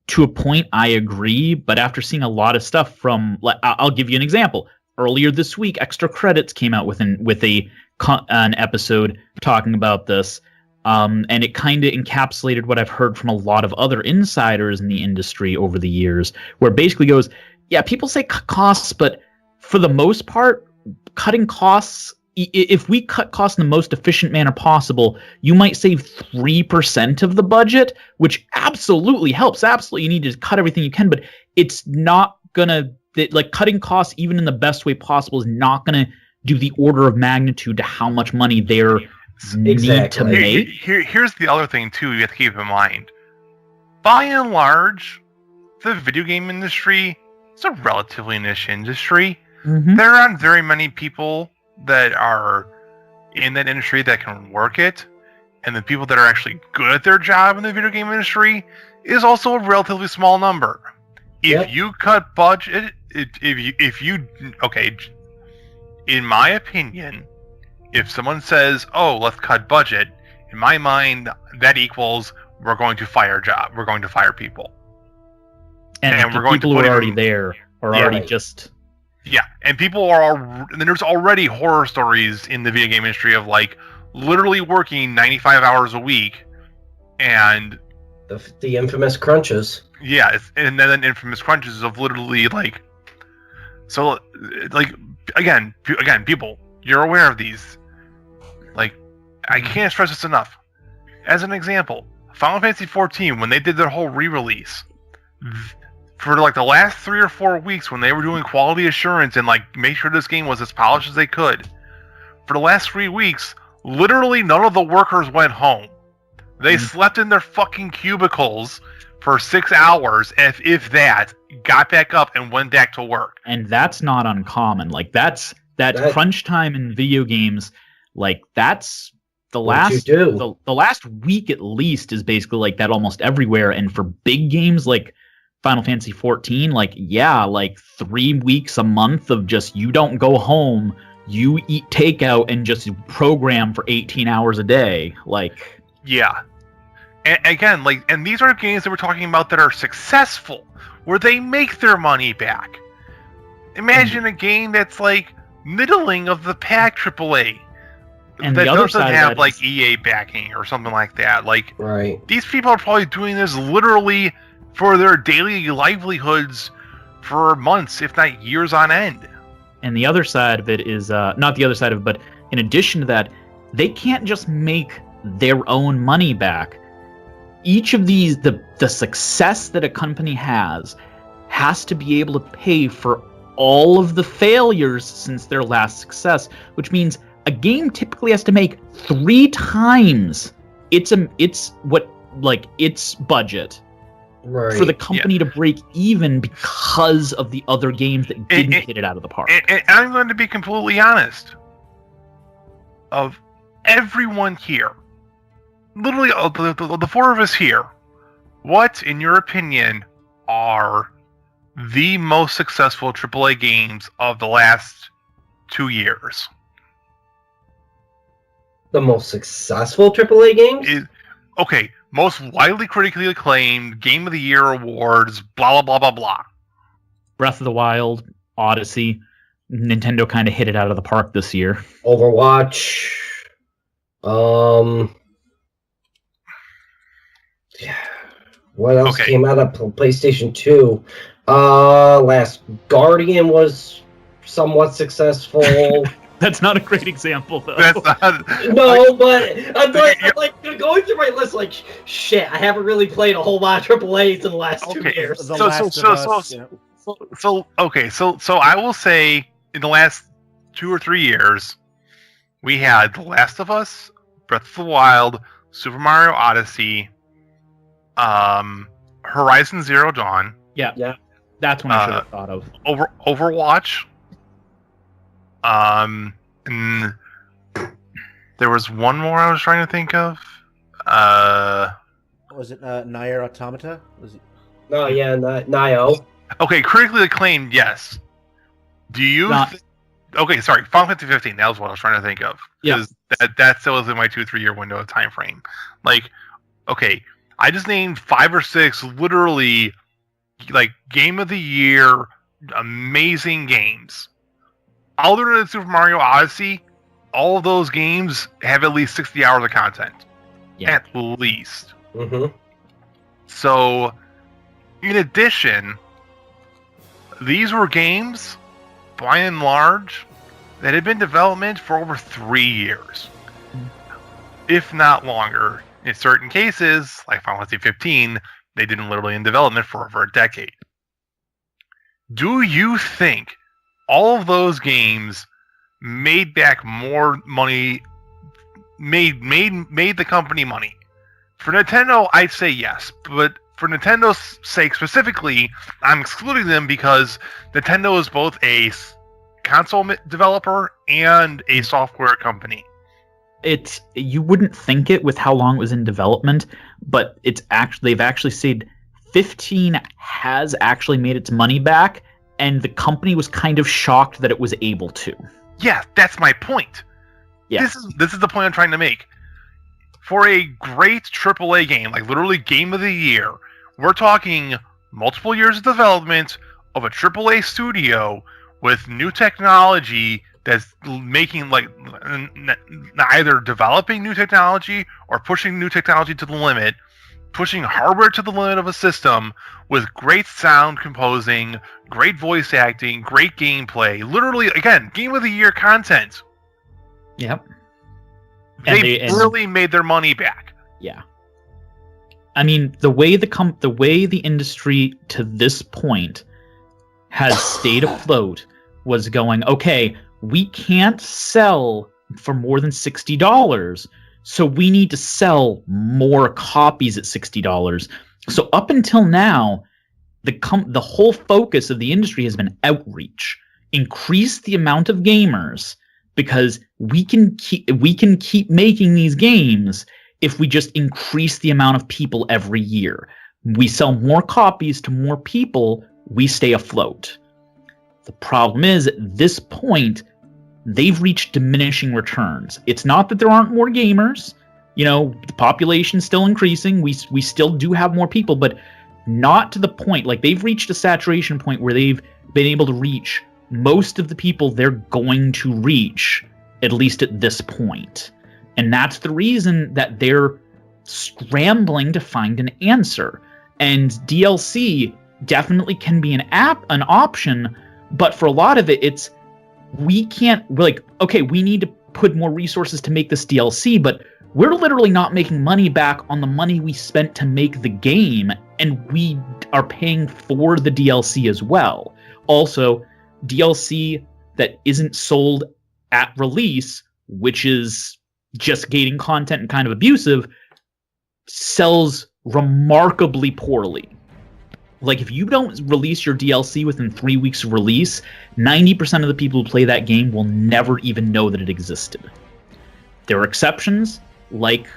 C: to a point, I agree. But after seeing a lot of stuff from, I'll give you an example. Earlier this week, Extra Credits came out with an episode talking about this, and it kind of encapsulated what I've heard from a lot of other insiders in the industry over the years, where it basically goes, yeah, people say cut costs, but for the most part, cutting costs, if we cut costs in the most efficient manner possible, you might save 3% of the budget, which absolutely helps. Absolutely, you need to cut everything you can, but it's not gonna, cutting costs even in the best way possible is not gonna do the order of magnitude to how much money they're need to make.
D: Here's the other thing too you have to keep in mind. By and large, the video game industry is a relatively niche industry. There aren't very many people that are in that industry that can work it, and the people that are actually good at their job in the video game industry is also a relatively small number. If you cut budget, in my opinion, if someone says, "Oh, let's cut budget," in my mind, that equals we're going to fire people,
C: and we're going to put already there or already just.
D: Yeah, and there's already horror stories in the video game industry of literally working 95 hours a week, and
B: the infamous crunches.
D: Yeah, and then infamous crunches of literally again, people, you're aware of these. I can't stress this enough. As an example, Final Fantasy XIV, when they did their whole re-release, for the last 3 or 4 weeks when they were doing quality assurance and make sure this game was as polished as they could, for the last 3 weeks, literally none of the workers went home. They slept in their fucking cubicles for 6 hours, if that, got back up and went back to work.
C: And that's not uncommon. That's crunch time in video games. That's the last the last week at least is basically like that almost everywhere. And for big games like Final Fantasy XIV, 3 weeks a month of just you don't go home, you eat takeout and just program for 18 hours a day.
D: Yeah. And again, and these are games that we're talking about that are successful, where they make their money back. Imagine a game that's middling of the pack AAA.
C: And
D: that
C: the other
D: doesn't
C: side
D: have
C: of that
D: EA backing or something like that.
B: Right.
D: These people are probably doing this literally for their daily livelihoods for months, if not years on end.
C: And the other side of it is not the other side of it, but in addition to that, they can't just make their own money back. Each of these, the success that a company has to be able to pay for all of the failures since their last success, which means a game typically has to make 3 times its budget for the company to break even because of the other games that didn't hit it out of the park.
D: And I'm going to be completely honest. Of everyone here, literally the 4 of us here, what, in your opinion, are the most successful AAA games of the last 2 years?
B: The most successful AAA games?
D: Most widely critically acclaimed Game of the Year awards, blah, blah, blah, blah, blah.
C: Breath of the Wild, Odyssey. Nintendo kind of hit it out of the park this year.
B: Overwatch. What else came out of PlayStation 2? Last Guardian was somewhat successful.
C: That's not a great example, though.
D: That's not.
B: No, but I'm going through my list. Shit, I haven't really played a whole lot of AAAs in the last 2 years.
D: So I will say, in the last 2 or 3 years, we had The Last of Us, Breath of the Wild, Super Mario Odyssey, Horizon Zero Dawn,
C: Yeah. That's when I should have thought of.
D: Overwatch. And there was one more I was trying to think of.
A: Was it Nier Automata? Was it?
B: Oh yeah, Nio.
D: Okay, critically acclaimed, yes. Do you? Okay, sorry, Final Fantasy 15. That was what I was trying to think of. Because that still is in my 2-3 year window of time frame. Like, okay, I just named 5 or 6 literally like game of the year, amazing games. Other than Super Mario Odyssey, all of those games have at least 60 hours of content.
C: Yeah.
D: At least.
B: Mm-hmm.
D: So, in addition, these were games, by and large, that had been in development for over 3 years. If not longer. In certain cases, like Final Fantasy 15, they did literally in development for over a decade. Do you think all of those games made back more money, made the company money? For Nintendo, I'd say yes, but for Nintendo's sake specifically, I'm excluding them because Nintendo is both a console developer and a software company.
C: You wouldn't think it with how long it was in development, but they've actually said 15 has actually made its money back, and the company was kind of shocked that it was able to.
D: Yeah, that's my point.
C: Yeah.
D: This is the point I'm trying to make. For a great AAA game, like literally game of the year, we're talking multiple years of development of a AAA studio with new technology that's making like either developing new technology or pushing new technology to the limit, pushing hardware to the limit of a system with great sound composing, great voice acting, great gameplay. Literally, again, game of the year content.
C: Yep.
D: They really made their money back.
C: Yeah. I mean, the way the industry to this point has stayed afloat was going, okay, we can't sell for more than $60, so we need to sell more copies at $60. So up until now, the whole focus of the industry has been outreach. Increase the amount of gamers, because we can keep making these games if we just increase the amount of people every year. We sell more copies to more people, we stay afloat. The problem is, at this point, they've reached diminishing returns. It's not that there aren't more gamers. You know, the population's still increasing. We still do have more people, but not to the point. Like, they've reached a saturation point where they've been able to reach most of the people they're going to reach, at least at this point. And that's the reason that they're scrambling to find an answer. And DLC definitely can be an option, but for a lot of it, we need to put more resources to make this DLC, but we're literally not making money back on the money we spent to make the game, and we are paying for the DLC as well. Also, DLC that isn't sold at release, which is just gating content and kind of abusive, sells remarkably poorly. Like, if you don't release your DLC within 3 weeks of release, 90% of the people who play that game will never even know that it existed. There are exceptions, like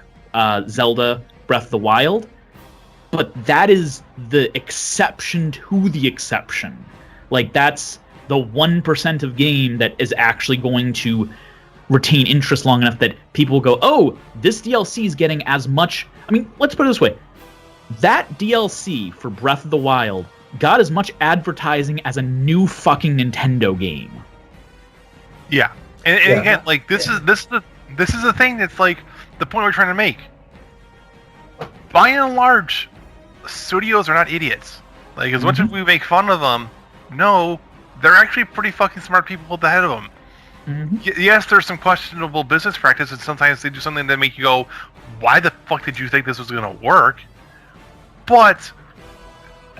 C: Zelda Breath of the Wild, but that is the exception to the exception. Like, that's the 1% of game that is actually going to retain interest long enough that people will go, oh, this DLC is getting as much... I mean, let's put it this way. That DLC for Breath of the Wild got as much advertising as a new fucking Nintendo game.
D: Yeah. And again, like, this is the thing that's like the point we're trying to make. By and large, studios are not idiots. Like, as much as we make fun of them, no, they're actually pretty fucking smart people at the head of them. Yes, there's some questionable business practice, and sometimes they do something that make you go, why the fuck did you think this was going to work? But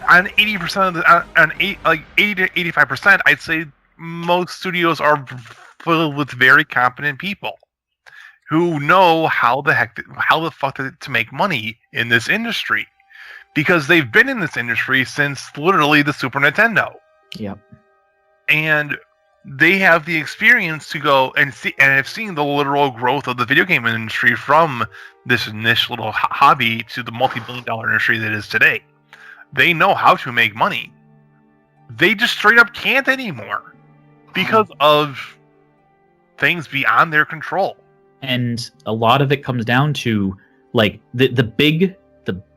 D: on 80% of the, like 80 to 85%, I'd say most studios are filled with very competent people who know how the fuck to make money in this industry. because they've been in this industry since literally the Super Nintendo.
C: Yep.
D: And they have the experience to go and see, and have seen the literal growth of the video game industry from this niche little hobby to the multi-billion-dollar industry that is today. They know how to make money. They just straight up can't anymore because of things beyond their control.
C: And a lot of it comes down to like the big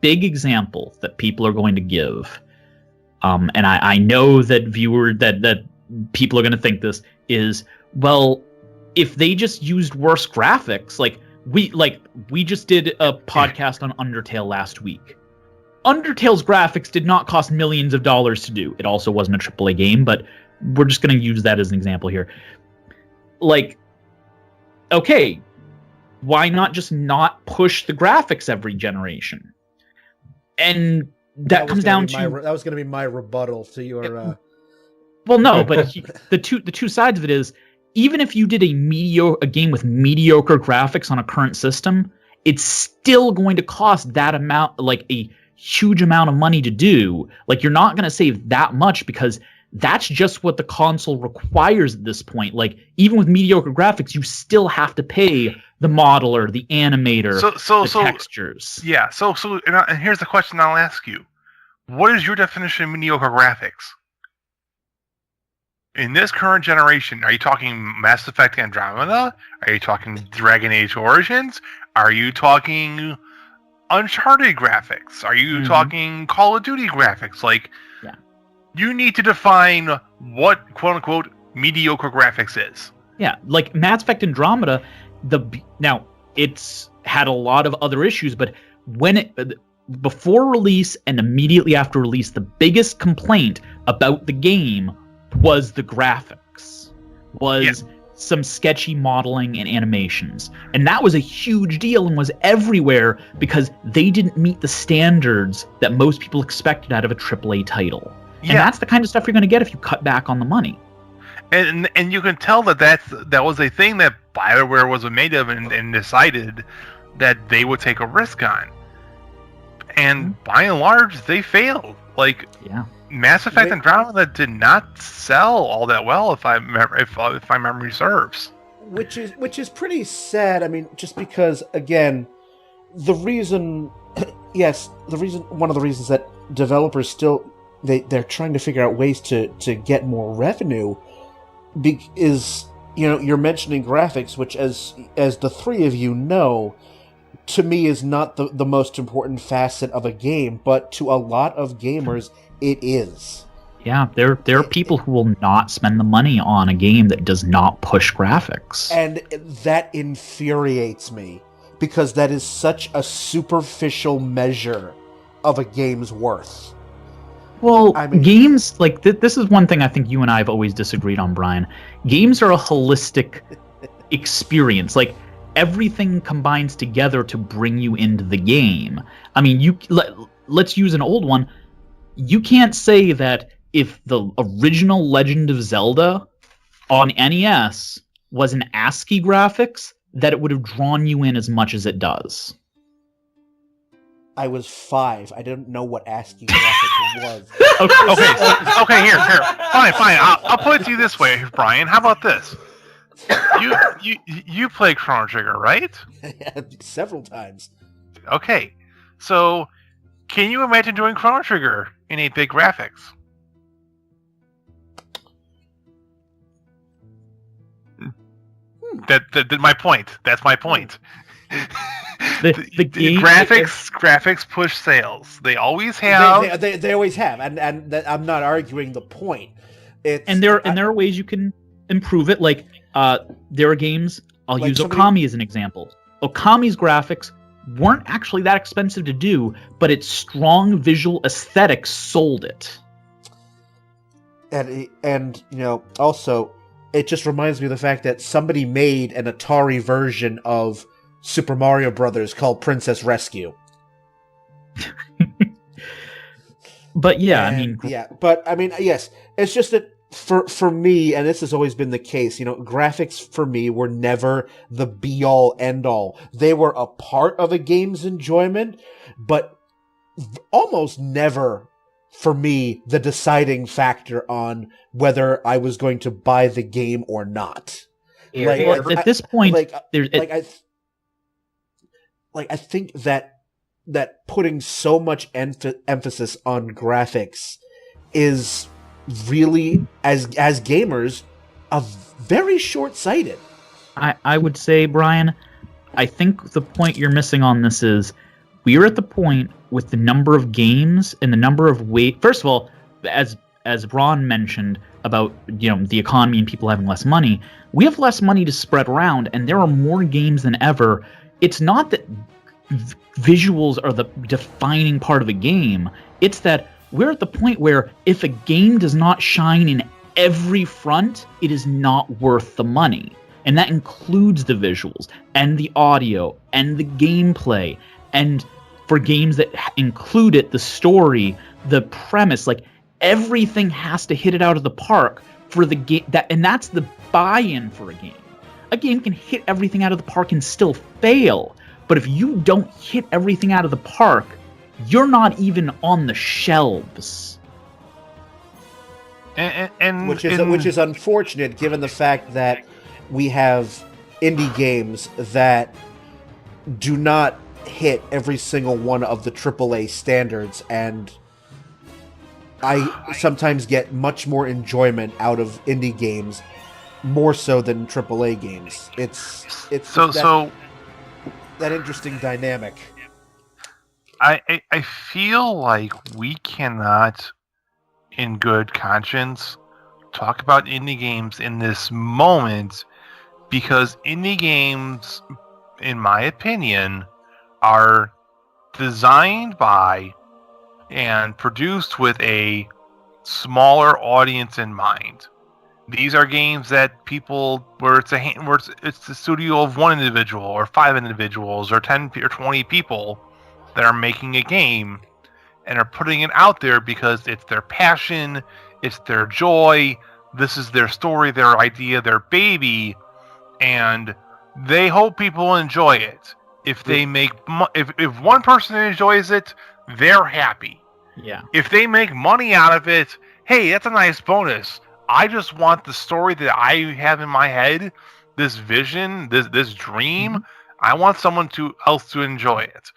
C: example that people are going to give. And I know that that people are going to think this is, well, if they just used worse graphics, we just did a podcast on Undertale last week. Undertale's graphics did not cost millions of dollars to do. It also wasn't a AAA game, but we're just going to use that as an example here. Like, okay, why not just not push the graphics every generation? And that comes down to...
A: that was going to be my rebuttal to your...
C: Well, no, but the two sides of it is, even if you did a game with mediocre graphics on a current system, it's still going to cost that amount, like a huge amount of money to do. Like, you're not going to save that much because that's just what the console requires at this point. Like, even with mediocre graphics, you still have to pay the modeler, the animator, the textures.
D: Yeah, and here's the question I'll ask you. What is your definition of mediocre graphics? In this current generation, are you talking Mass Effect Andromeda? Are you talking Dragon Age Origins? Are you talking Uncharted graphics? Are you talking Call of Duty graphics? Like,
C: yeah.
D: You need to define what quote-unquote mediocre graphics is.
C: Yeah, like Mass Effect Andromeda, now it's had a lot of other issues, but before release and immediately after release, the biggest complaint about the game was the graphics, some sketchy modeling and animations. And that was a huge deal and was everywhere because they didn't meet the standards that most people expected out of a AAA title. Yeah. And that's the kind of stuff you're going to get if you cut back on the money.
D: And you can tell that was a thing that BioWare was made of and decided that they would take a risk on. And by and large, they failed. Like,
C: yeah.
D: Mass Effect Andromeda did not sell all that well, if my memory serves.
A: Which is pretty sad. I mean, just because, again, one of the reasons that developers still they're trying to figure out ways to get more revenue is, you're mentioning graphics, which as the three of you know, to me is not the most important facet of a game, but to a lot of gamers it is.
C: Yeah, there are people who will not spend the money on a game that does not push graphics. And
A: that infuriates me, because that is such a superficial measure of a game's worth.
C: Well, games, like, this is one thing I think you and I have always disagreed on, Brian. Games are a holistic experience. Like, everything combines together to bring you into the game. I mean, let's use an old one. You can't say that if the original Legend of Zelda on NES was an ASCII graphics, that it would have drawn you in as much as it does.
A: I was 5. I didn't know what ASCII graphics was.
D: Okay, here. Fine. I'll put it to you this way, Brian. How about this? You play Chrono Trigger, right?
A: Several times.
D: Okay, so can you imagine doing Chrono Trigger in 8-bit graphics? That's my point. That's my point.
C: The game,
D: graphics push sales. They always have.
A: They always have, and I'm not arguing the point.
C: There are ways you can improve it. Like, there are games. I'll use Okami as an example. Okami's graphics weren't actually that expensive to do, but its strong visual aesthetics sold it.
A: And also, it just reminds me of the fact that somebody made an Atari version of Super Mario Brothers called Princess Rescue.
C: But yeah,
A: yes, it's just that for me, and this has always been the case, graphics for me were never the be all end all. They were a part of a game's enjoyment, but almost never, for me, the deciding factor on whether I was going to buy the game or not.
C: Well, at this point,
A: I think that putting so much emphasis on graphics is really, as gamers, very short-sighted.
C: I would say, Brian, I think the point you're missing on this is we're at the point with the number of games and the number of First of all, as Ron mentioned about the economy and people having less money, we have less money to spread around, and there are more games than ever. It's not that visuals are the defining part of a game. It's that we're at the point where if a game does not shine in every front, it is not worth the money. And that includes the visuals and the audio and the gameplay. And for games that include it, the story, the premise, like everything has to hit it out of the park for the game. And that's the buy-in for a game. A game can hit everything out of the park and still fail. But if you don't hit everything out of the park, you're not even on the shelves.
A: Which is unfortunate, given the fact that we have indie games that do not hit every single one of the AAA standards, and I sometimes get much more enjoyment out of indie games more so than AAA games. It's that interesting dynamic.
D: I feel like we cannot, in good conscience, talk about indie games in this moment, because indie games, in my opinion, are designed by and produced with a smaller audience in mind. These are games that people where it's the studio of one individual or 5 individuals or 10 or 20 people that are making a game and are putting it out there because it's their passion, it's their joy, this is their story, their idea, their baby, and they hope people enjoy it. If they make if one person enjoys it, they're happy.
C: Yeah.
D: If they make money out of it, hey, that's a nice bonus. I just want the story that I have in my head, this vision, this dream. Mm-hmm. I want someone else to enjoy it.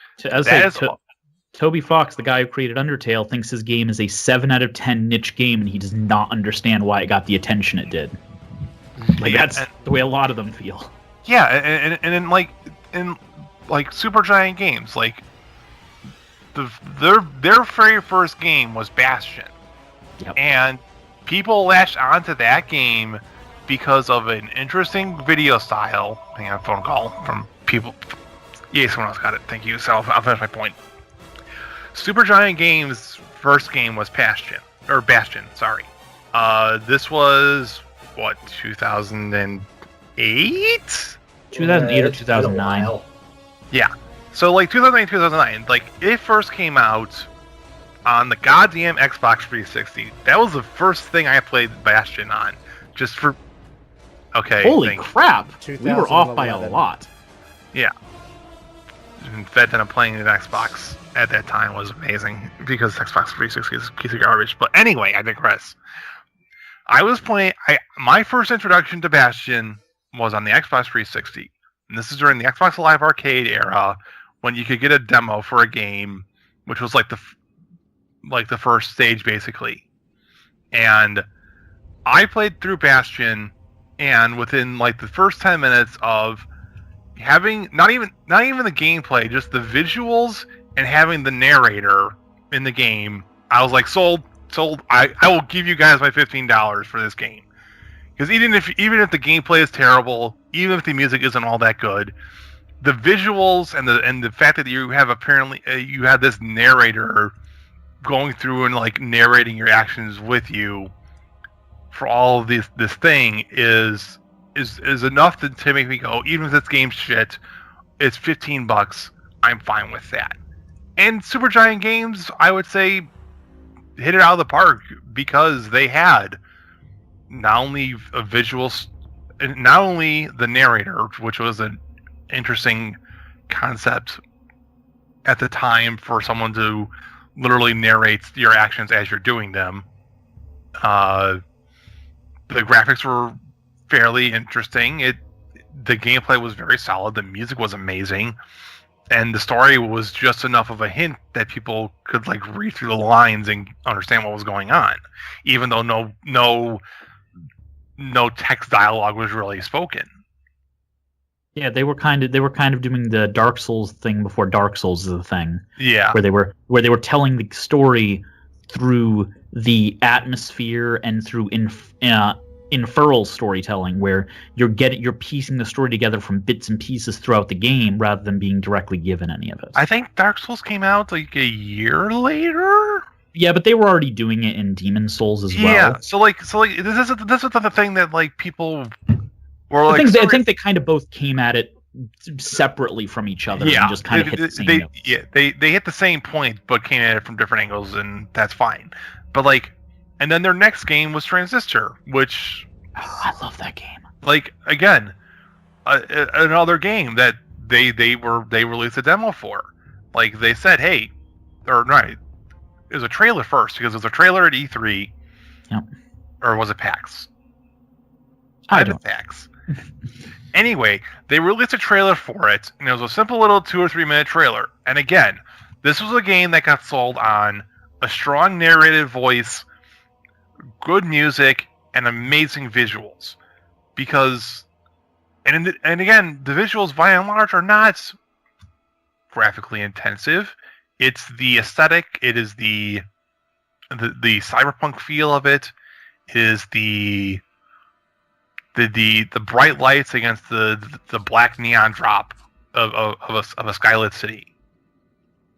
C: Toby Fox, the guy who created Undertale, thinks his game is a 7 out of 10 niche game, and he does not understand why it got the attention it did. Like that's the way a lot of them feel.
D: Yeah, and in Supergiant Games, like their very first game was Bastion, and people latched onto that game because of an interesting video style. I got a phone call from people. Yeah, someone else got it. Thank you. So I'll finish my point. Supergiant Games' first game was Bastion. Sorry. This was what, 2008?
C: 2008 or 2009.
D: Yeah. So like 2008, 2009. Like it first came out on the goddamn Xbox 360. That was the first thing I played Bastion on. Just for... Okay.
C: Holy crap! We were off by a lot.
D: Yeah. In fact, that I'm playing an Xbox at that time was amazing, because Xbox 360 is a piece of garbage. But anyway, I digress. I was playing... my first introduction to Bastion was on the Xbox 360. And this is during the Xbox Live Arcade era, when you could get a demo for a game, which was like the first stage, basically. And I played through Bastion, and within like the first 10 minutes of having not even the gameplay, just the visuals and having the narrator in the game, I was like, sold. I will give you guys my $15 for this game. Because even if the gameplay is terrible, even if the music isn't all that good, the visuals and the fact that you have you have this narrator going through and like narrating your actions with you for all of this thing is enough to make me go, even if this game's shit, it's $15, I'm fine with that. And Supergiant Games, I would say, hit it out of the park, because they had not only not only the narrator, which was an interesting concept at the time for someone to literally narrates your actions as you're doing them. The graphics were fairly interesting. The gameplay was very solid. The music was amazing, and the story was just enough of a hint that people could like read through the lines and understand what was going on, even though no text dialogue was really spoken.
C: Yeah, they were kind of doing the Dark Souls thing before Dark Souls is a thing.
D: Yeah,
C: where they were telling the story through the atmosphere and through inferral storytelling, where you're piecing the story together from bits and pieces throughout the game rather than being directly given any of it.
D: I think Dark Souls came out like a year later.
C: Yeah, but they were already doing it in Demon Souls as well.
D: Yeah, so this is the thing that like people were like.
C: I think they kind of both came at it separately from each other and just kind of hit the same notes.
D: Yeah, they hit the same point, but came at it from different angles, and that's fine. But like, and then their next game was Transistor, which
C: I love that game. Like
D: again, another game that they released a demo for. Like they said, hey, or right, it was a trailer first because it was a trailer at E3.
C: Yep.
D: Or was it PAX?
C: I don't.
D: PAX. Anyway, they released a trailer for it, and it was a simple little 2 or 3 minute trailer. And again, this was a game that got sold on a strong narrated voice, good music, and amazing visuals. Because, and again, the visuals by and large are not graphically intensive. It's the aesthetic. It is the cyberpunk feel of it. It is the bright lights against the black neon drop of a skylit city.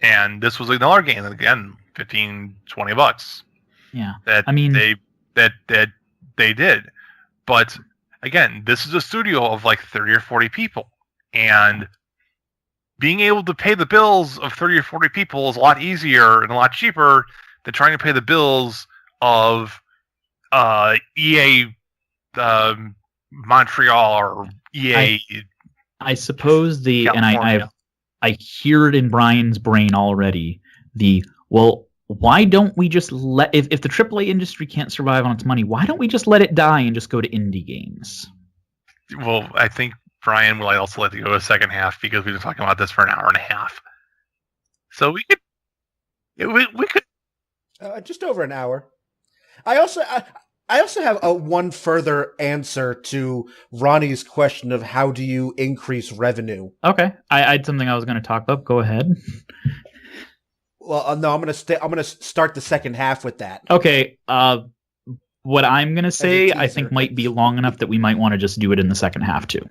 D: And this was another game, again, $15-$20.
C: Yeah.
D: That they did. But again, this is a studio of like 30 or 40 people. And being able to pay the bills of 30 or 40 people is a lot easier and a lot cheaper than trying to pay the bills of EA Montreal or EA.
C: I suppose
D: California.
C: I hear it in Brian's brain already. Why don't we just if the AAA industry can't survive on its money, why don't we just let it die and just go to indie games?
D: Well, I think Brian will also like to go to the second half because we've been talking about this for an hour and a half. So we could
A: just over an hour. I also have one further answer to Ronnie's question of how do you increase revenue.
C: Okay, I had something I was going to talk about. Go ahead.
A: Well, no, I'm gonna start the second half with that.
C: Okay. What I'm going to say, I think, might be long enough that we might want to just do it in the second half too.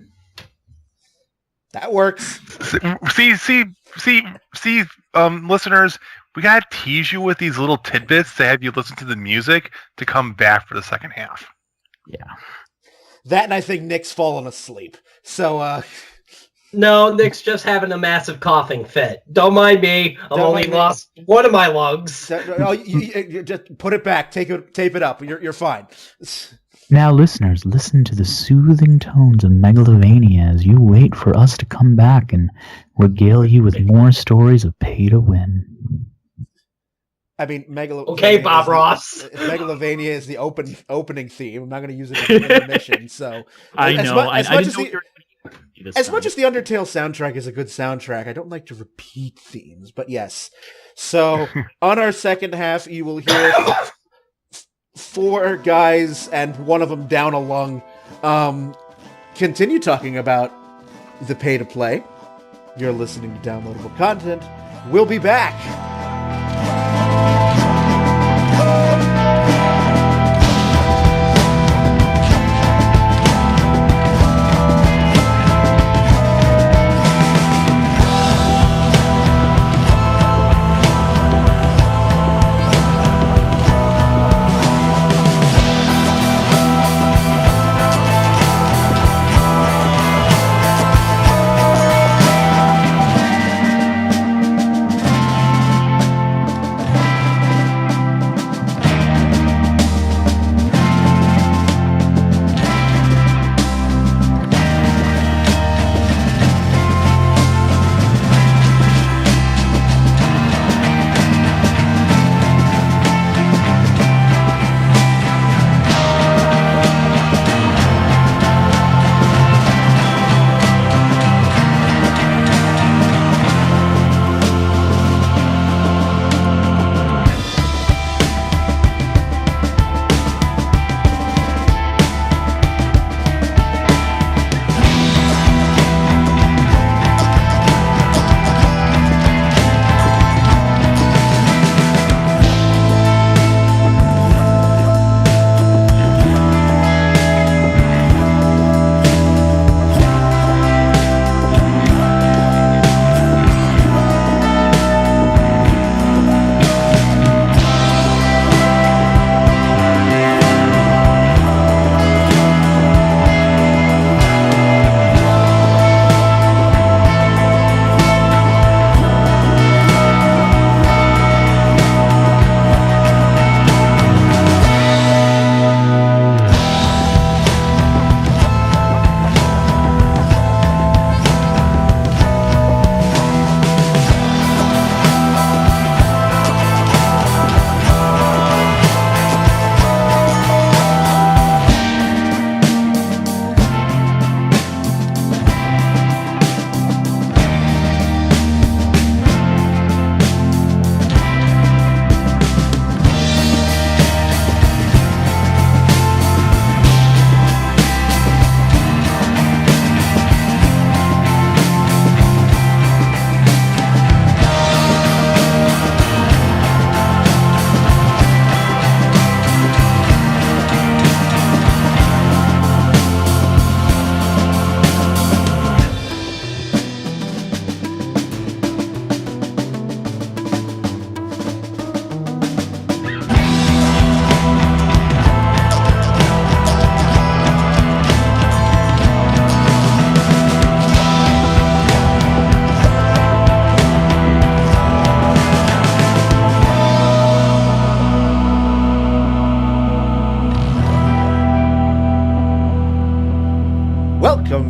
A: That works.
D: See, listeners, we gotta tease you with these little tidbits to have you listen to the music to come back for the second half.
C: Yeah.
A: That, and I think Nick's fallen asleep. So,
B: No, Nick's just having a massive coughing fit. Don't mind me. I've only lost one of my lungs.
A: You just put it back. Tape it up. You're fine.
C: Now, listeners, listen to the soothing tones of Megalovania as you wait for us to come back and regale you with more stories of pay to win.
A: I mean, Megalovania.
B: Okay, Bob Ross.
A: Megalovania is the opening theme. I'm not going to use it in the intermission. So
C: I know.
A: As much as the Undertale soundtrack is a good soundtrack, I don't like to repeat themes. But yes. So on our second half, you will hear 4 guys and one of them down a lung continue talking about the pay to play. You're listening to Downloadable Content. We'll be back.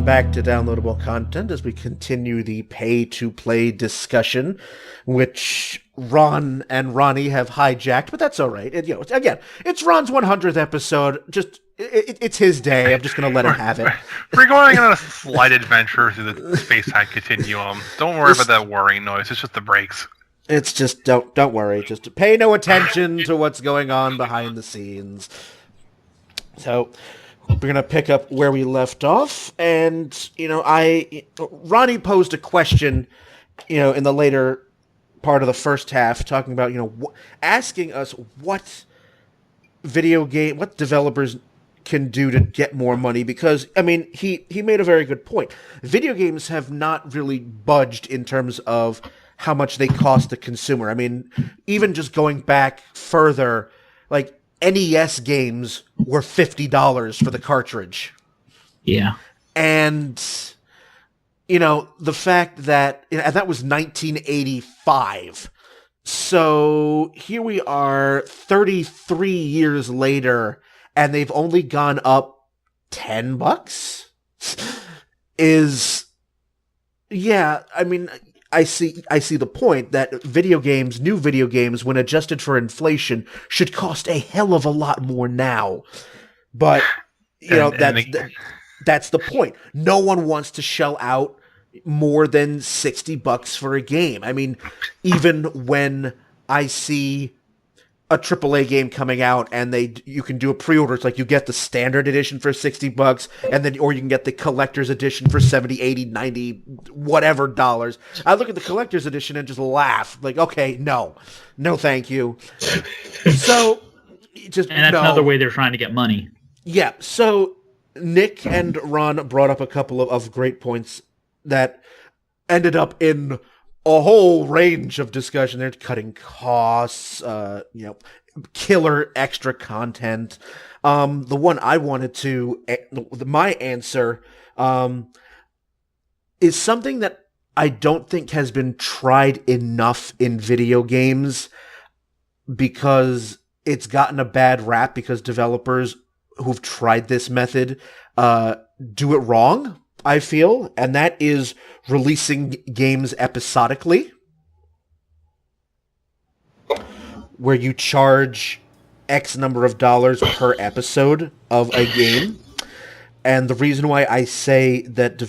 A: Welcome back to Downloadable Content as we continue the pay-to-play discussion, which Ron and Ronnie have hijacked, but that's all right. Again, it's Ron's 100th episode. It's his day. I'm just going to let him have it.
D: We're going on a slight adventure through the space-time continuum. Don't worry about that whirring noise. It's just the brakes.
A: It's just, don't worry. Just pay no attention to what's going on behind the scenes. So we're going to pick up where we left off. And, Ronnie posed a question, in the later part of the first half, talking about, asking us what developers can do to get more money, because he made a very good point. Video games have not really budged in terms of how much they cost the consumer. Even just going back further, like NES games were $50 for the cartridge.
C: Yeah.
A: And the fact that and that was 1985. So here we are 33 years later, and they've only gone up $10? I see the point that new video games, when adjusted for inflation, should cost a hell of a lot more now. But, that's the point. No one wants to shell out more than $60 for a game. Even when I see a AAA game coming out and you can do a pre-order, it's like you get the standard edition for $60 or you can get the collector's edition for 70, 80, 90, whatever dollars. I look at the collector's edition and just laugh. Like, okay, no, thank you. So just,
C: and that's another way they're trying to get money.
A: Yeah. So Nick and Ron brought up a couple of great points that ended up in a whole range of discussion. They're cutting costs, killer extra content. The one I wanted my answer is something that I don't think has been tried enough in video games, because it's gotten a bad rap because developers who've tried this method do it wrong, I feel, and that is releasing games episodically, where you charge X number of dollars per episode of a game. And the reason why I say that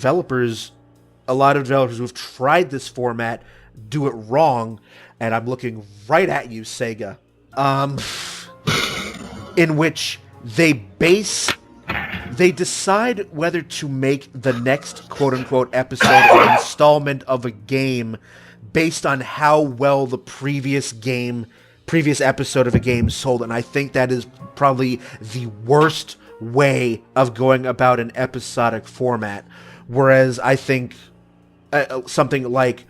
A: a lot of developers who've tried this format do it wrong, and I'm looking right at you, Sega, in which they decide whether to make the next quote-unquote episode or installment of a game based on how well the previous episode of a game sold. And I think that is probably the worst way of going about an episodic format. Whereas I think something like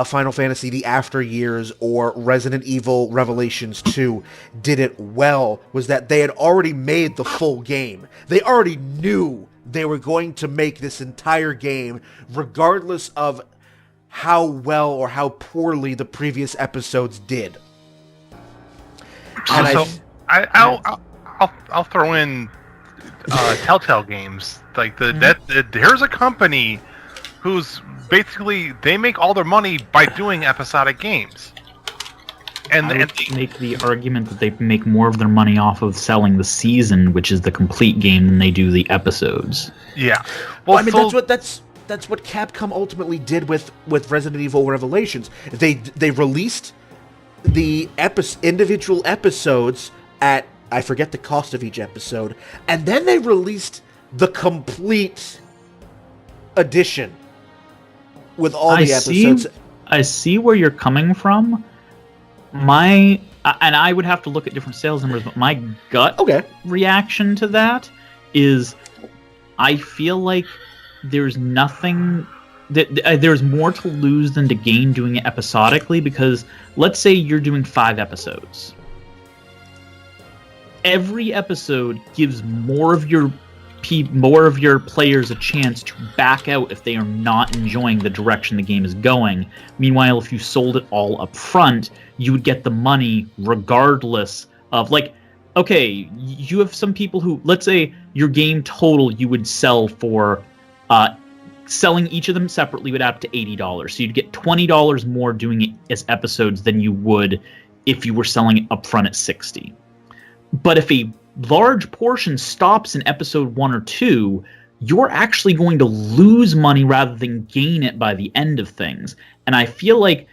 A: Final Fantasy The After Years or Resident Evil Revelations 2 did it well, was that they had already made the full game. They already knew they were going to make this entire game regardless of how well or how poorly the previous episodes did. And
D: I'll throw in Telltale Games. Like here's a company who's basically, they make all their money by doing episodic games. And
C: I would make the argument that they make more of their money off of selling the season, which is the complete game, than they do the episodes.
D: Yeah.
A: Well, that's what Capcom ultimately did with Resident Evil Revelations. They released the individual episodes at, I forget the cost of each episode, and then they released the complete edition with all the episodes.
C: I see where you're coming from. And I would have to look at different sales numbers, but my gut reaction to that is I feel like there's nothing that there's more to lose than to gain doing it episodically, because let's say you're doing 5 episodes. Every episode gives more of your players a chance to back out if they are not enjoying the direction the game is going. Meanwhile, if you sold it all up front, you would get the money regardless of, like, okay, you have some people who, let's say your game total you would sell for, selling each of them separately would add up to $80. So you'd get $20 more doing it as episodes than you would if you were selling it upfront at $60. But if a large portion stops in episode 1 or 2, you're actually going to lose money rather than gain it by the end of things. And I feel like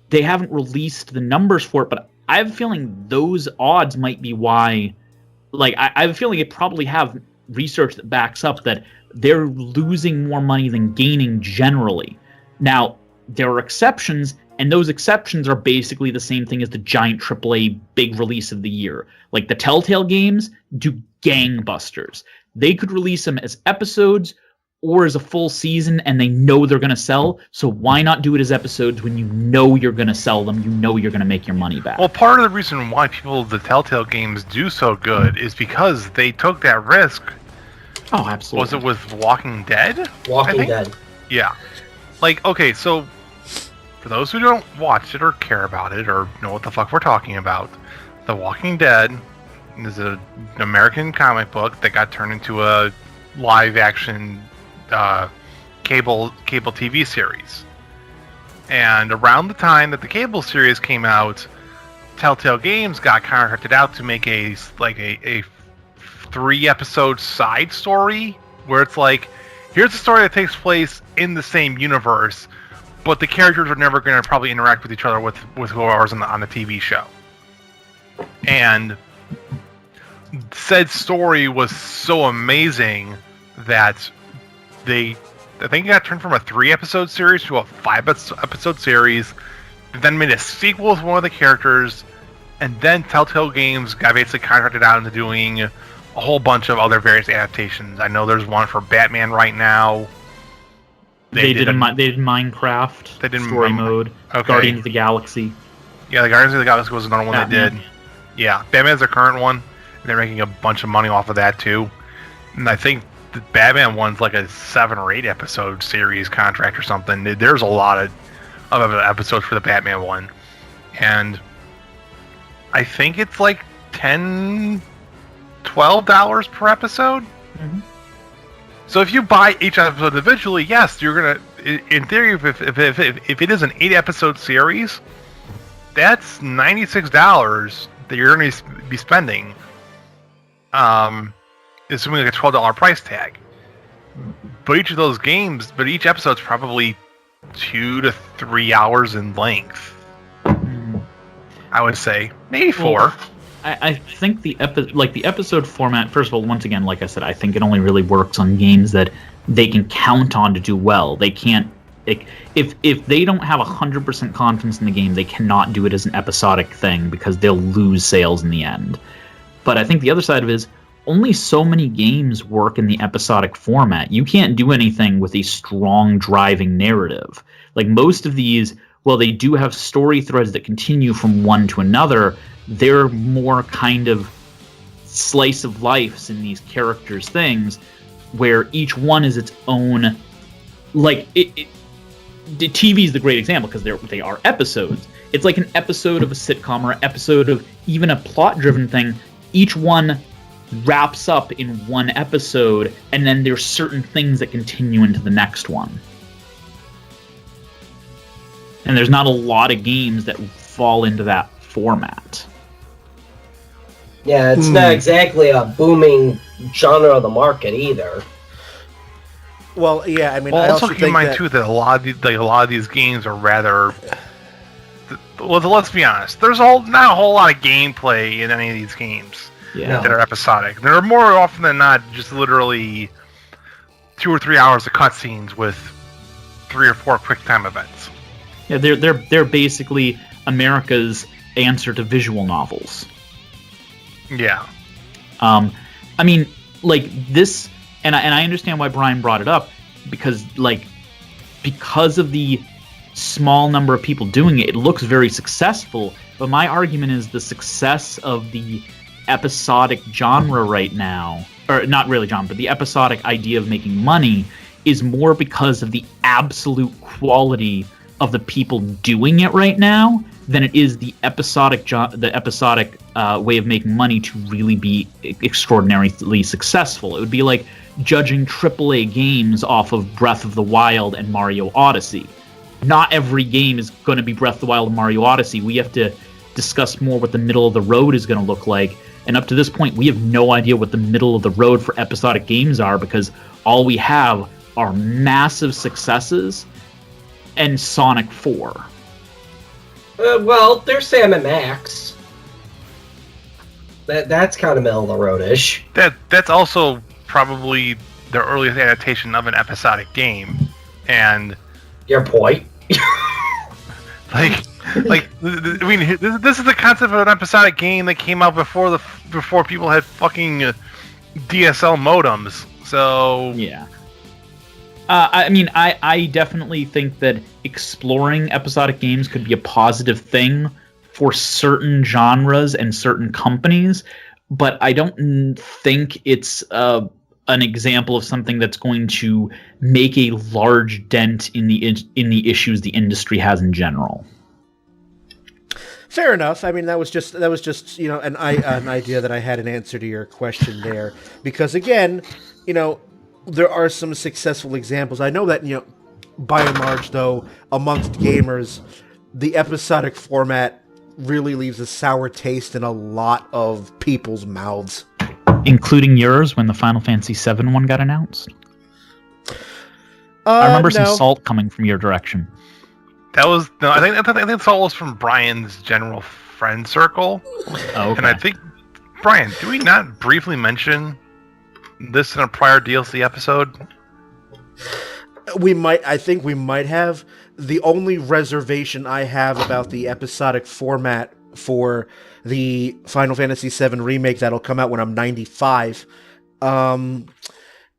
C: they haven't released the numbers for it, but I have a feeling those odds might be why. Like, I have a feeling it probably have research that backs up that they're losing more money than gaining generally. Now, there are exceptions, and those exceptions are basically the same thing as the giant AAA big release of the year. Like the Telltale games do gangbusters. They could release them as episodes or as a full season, and they know they're going to sell. So why not do it as episodes when you know you're going to sell them, you know you're going to make your money back?
D: Well, part of the reason why the Telltale games do so good is because they took that risk.
C: Oh, absolutely.
D: Was it with Walking Dead?
B: Walking Dead.
D: Yeah. Like, okay, so for those who don't watch it or care about it or know what the fuck we're talking about, The Walking Dead is an American comic book that got turned into a live-action cable TV series. And around the time that the cable series came out, Telltale Games got contracted out to make a 3-episode side story where it's like, here's a story that takes place in the same universe, but the characters are never going to probably interact with each other with whoever's on the TV show. And said story was so amazing that I think it got turned from a 3-episode series to a 5-episode series, then made a sequel with one of the characters, and then Telltale Games got basically contracted out into doing a whole bunch of other various adaptations. I know there's one for Batman right now.
C: They did Minecraft.
D: They did
C: story mode.
D: Okay.
C: Guardians of the Galaxy.
D: Yeah, the Guardians of the Galaxy was another one
C: Batman.
D: they did. Yeah, Batman's their current one. And they're making a bunch of money off of that too. And I think the Batman one's like a 7 or 8 episode series contract or something. There's a lot of episodes for the Batman one. And I think it's like $10, $12 per episode.
C: Mm-hmm.
D: So if you buy each episode individually, yes, you're gonna. In theory, if it is an 8-episode series, that's $96 that you're gonna be spending. Assuming like a $12 price tag. But each episode's probably 2 to 3 hours in length. I would say maybe 4.
C: Well, I think the episode format. First of all, once again, like I said, I think it only really works on games that they can count on to do well. They can't. If they don't have 100% confidence in the game, they cannot do it as an episodic thing because they'll lose sales in the end. But I think the other side of it is only so many games work in the episodic format. You can't do anything with a strong driving narrative. Like most of these, well, they do have story threads that continue from one to another. They're more kind of slice of lives in these characters' things, where each one is its own. Like the TV is the great example because they are episodes. It's like an episode of a sitcom or an episode of even a plot-driven thing. Each one wraps up in one episode, and then there's certain things that continue into the next one. And there's not a lot of games that fall into that format.
B: Yeah, it's not exactly a booming genre of the market either.
A: Well, yeah, I mean,
D: Well,
A: I
D: also
A: also
D: keep in
A: think
D: mind
A: that,
D: too that a lot of these games are rather. Well, let's be honest. There's not a whole lot of gameplay in any of these games that are episodic. There are more often than not just literally 2 or 3 hours of cutscenes with 3 or 4 quick time events.
C: Yeah, they're basically America's answer to visual novels.
D: Yeah.
C: I mean, like this, and I understand why Brian brought it up because of the small number of people doing it, it looks very successful. But my argument is the success of the episodic genre right now, or not really genre, but the episodic idea of making money is more because of the absolute quality of the people doing it right now than it is the episodic way of making money to really be extraordinarily successful. It would be like judging AAA games off of Breath of the Wild and Mario Odyssey. Not every game is going to be Breath of the Wild and Mario Odyssey. We have to discuss more what the middle of the road is going to look like. And up to this point, we have no idea what the middle of the road for episodic games are, because all we have are massive successes and Sonic 4.
B: Well, there's Sam and Max. That's kind of middle of the road-ish.
D: That's also probably the earliest adaptation of an episodic game, and
B: your point.
D: I mean, this is the concept of an episodic game that came out before people had fucking DSL modems. So
C: yeah. I mean, I definitely think that exploring episodic games could be a positive thing for certain genres and certain companies, but I don't think it's an example of something that's going to make a large dent in the issues the industry has in general.
A: Fair enough. I mean, that was just an idea that I had an answer to your question there, because again, there are some successful examples. I know that, by and large, though, amongst gamers, the episodic format really leaves a sour taste in a lot of people's mouths.
C: Including yours when the Final Fantasy VII one got announced? I remember some salt coming from your direction.
D: I think salt was from Brian's general friend circle.
C: Oh, okay.
D: And I think, Brian, do we not briefly mention this in a prior DLC episode?
A: I think we might have. The only reservation I have about the episodic format for the Final Fantasy VII Remake that'll come out when I'm 95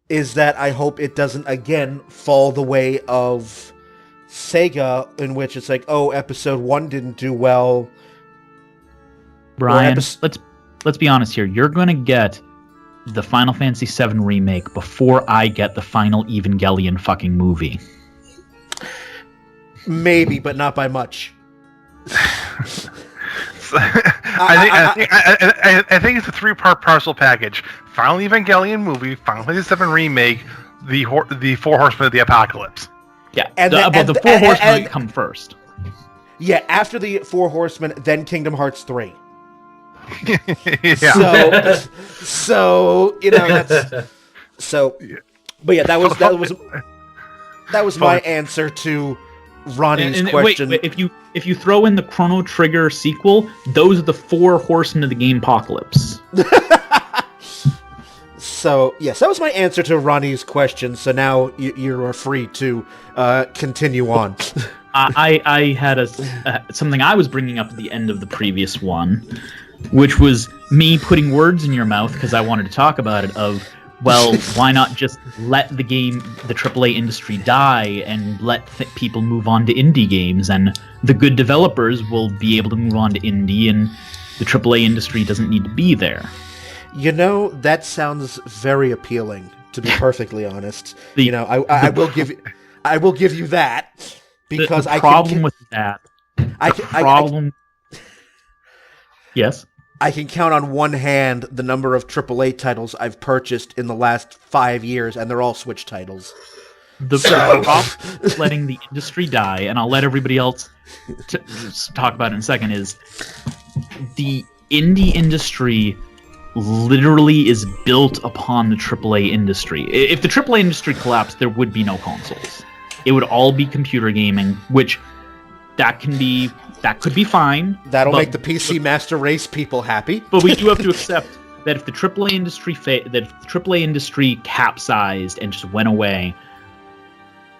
A: is that I hope it doesn't again fall the way of Sega, in which it's like, oh, episode 1 didn't do well.
C: Brian, let's be honest here. You're going to get the Final Fantasy VII Remake before I get the final Evangelion fucking movie.
A: Maybe, but not by much.
D: I think it's a 3-part parcel package. Final Evangelion movie, Final Fantasy VII Remake, the 4 Horsemen of the Apocalypse.
C: Yeah, the 4 Horsemen come first.
A: Yeah, after the 4 Horsemen, then Kingdom Hearts 3.
D: Yeah.
A: So that's so. But yeah, that was my answer to Ronnie's question.
C: Wait, if you throw in the Chrono Trigger sequel, those are the 4 Horsemen of the Game Apocalypse.
A: So yes, that was my answer to Ronnie's question. So now you are free to continue on.
C: I had something I was bringing up at the end of the previous one, which was me putting words in your mouth because I wanted to talk about it. Well, why not just let the AAA industry die and let people move on to indie games, and the good developers will be able to move on to indie, and the AAA industry doesn't need to be there.
A: That sounds very appealing, to be perfectly honest. I will give you that, because
C: the problem with that. Yes.
A: I can count on one hand the number of AAA titles I've purchased in the last 5 years, and they're all Switch titles.
C: The problem with letting the industry die, and I'll let everybody else talk about it in a second, is the indie industry literally is built upon the AAA industry. If the AAA industry collapsed, there would be no consoles. It would all be computer gaming, which that could be fine.
A: That'll make the PC Master Race people happy.
C: But we do have to accept that if the AAA industry capsized and just went away,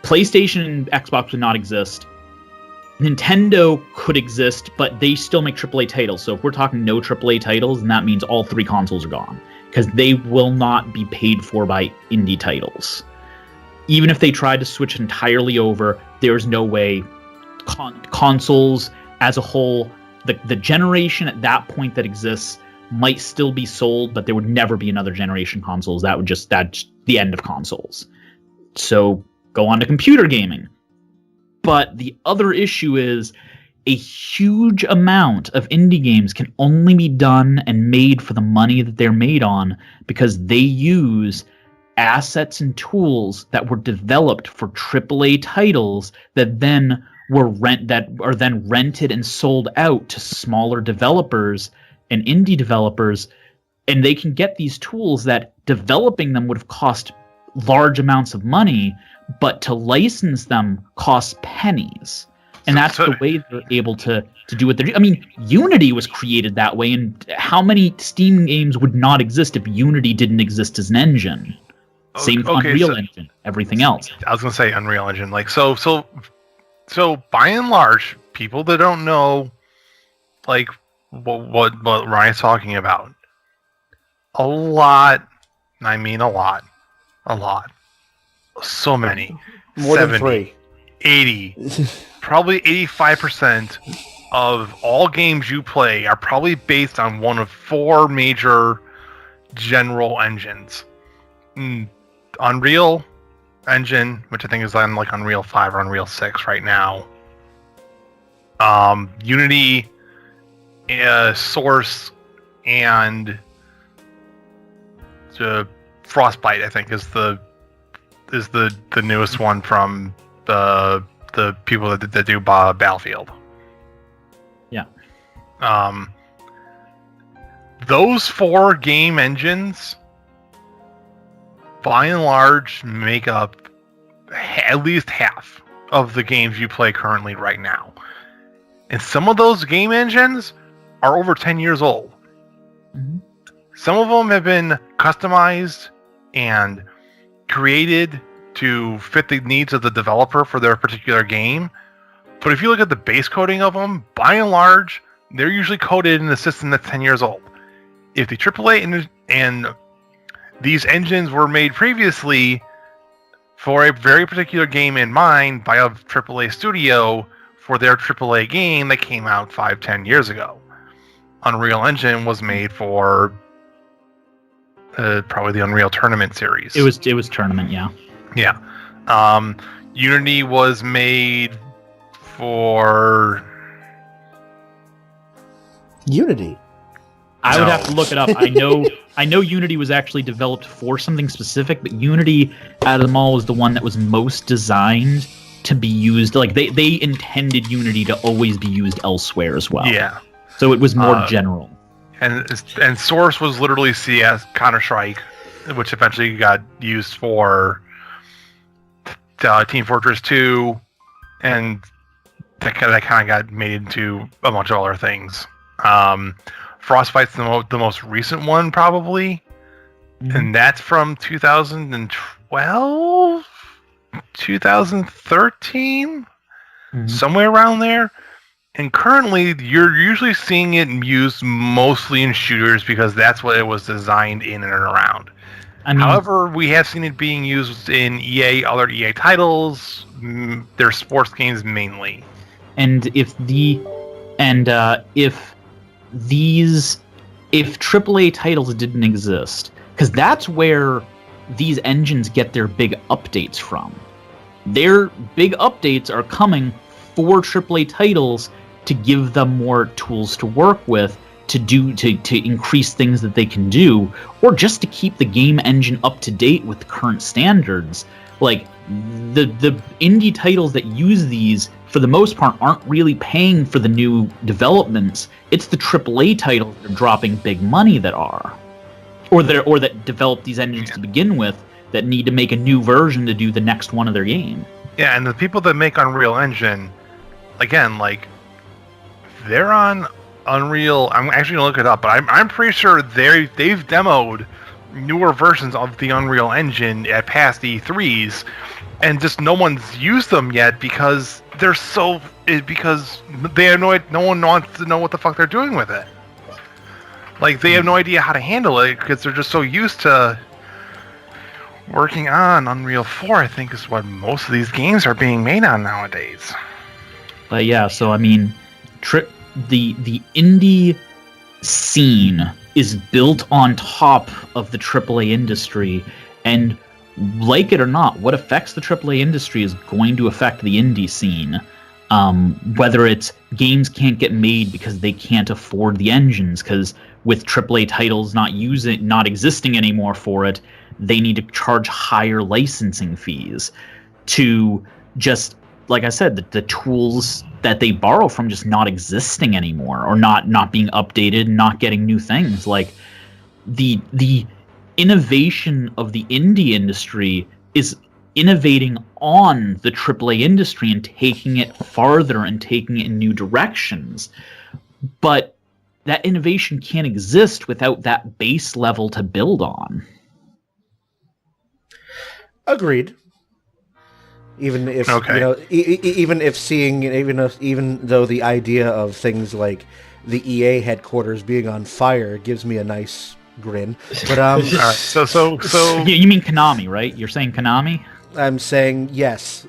C: PlayStation and Xbox would not exist. Nintendo could exist, but they still make AAA titles. So if we're talking no AAA titles, then that means all 3 consoles are gone, because they will not be paid for by indie titles. Even if they tried to switch entirely over, there's no way. Consoles as a whole, the generation at that point that exists might still be sold, but there would never be another generation consoles. That's the end of consoles. So go on to computer gaming. But the other issue is, a huge amount of indie games can only be done and made for the money that they're made on because they use assets and tools that were developed for AAA titles that then are then rented and sold out to smaller developers and indie developers, and they can get these tools that developing them would have cost large amounts of money, but to license them costs pennies. And that's the way they're able to do what they're doing. I mean, Unity was created that way, and how many Steam games would not exist if Unity didn't exist as an engine? Same with Unreal Engine, everything else.
D: I was going to say Unreal Engine. Like, so by and large, people that don't know, like, what Ryan's talking about, a lot, I mean a lot, so many,
A: More
D: 70,
A: than 3.
D: 80, probably 85% of all games you play are probably based on one of 4 major general engines. Unreal Engine, which I think is on like Unreal 5 or Unreal 6 right now. Unity, Source, and Frostbite, I think, is the newest one from the people that do Battlefield.
C: Yeah.
D: Those 4 game engines, by and large, make up at least half of the games you play currently right now. And some of those game engines are over 10 years old.
C: Mm-hmm.
D: Some of them have been customized and created to fit the needs of the developer for their particular game. But if you look at the base coding of them, by and large, they're usually coded in a system that's 10 years old. If the AAA and these engines were made previously for a very particular game in mind by a AAA studio for their AAA game that came out 5-10 years ago. Unreal Engine was made for probably the Unreal Tournament series.
C: It was Tournament, yeah.
D: Yeah. Unity was made for
A: Unity.
C: I would have to look it up. I know Unity was actually developed for something specific, but Unity out of them all was the one that was most designed to be used. Like they intended Unity to always be used elsewhere as well.
D: Yeah.
C: So it was more general.
D: And Source was literally CS Counter-Strike, which eventually got used for Team Fortress 2, and that kind of got made into a bunch of other things. Frostbite's the most recent one, probably, and that's from 2012, 2013, somewhere around there. And currently, you're usually seeing it used mostly in shooters because that's what it was designed in and around. However, we have seen it being used in other EA titles, their sports games mainly.
C: And if AAA titles didn't exist, because that's where these engines get their big updates from. Their big updates are coming for AAA titles to give them more tools to work with, to increase things that they can do, or just to keep the game engine up to date with the current standards. Like the indie titles that use these, for the most part, aren't really paying for the new developments. It's the AAA titles that are dropping big money that are, or that develop these engines to begin with, that need to make a new version to do the next one of their game.
D: Yeah, and the people that make Unreal Engine, again, like, they're on Unreal. I'm actually gonna look it up, but I'm pretty sure they've demoed newer versions of the Unreal Engine at past E3s, and just no one's used them yet because because they have no one wants to know what the fuck they're doing with it. Like, they have no idea how to handle it because they're just so used to working on Unreal 4. I think is what most of these games are being made on nowadays.
C: But yeah, so I mean, the indie scene is built on top of the AAA industry, and like it or not, what affects the AAA industry is going to affect the indie scene. Whether it's games can't get made because they can't afford the engines, because with AAA titles not existing anymore for it, they need to charge higher licensing fees, to just, like I said, the tools that they borrow from just not existing anymore, or not being updated, not getting new things. Like the innovation of the indie industry is innovating on the AAA industry and taking it farther and taking it in new directions. But that innovation can't exist without that base level to build on.
A: Agreed. Even if even though the idea of things like the EA headquarters being on fire gives me a nice grin, but
D: all right, so
C: You mean Konami, right? You're saying Konami?
A: I'm saying yes.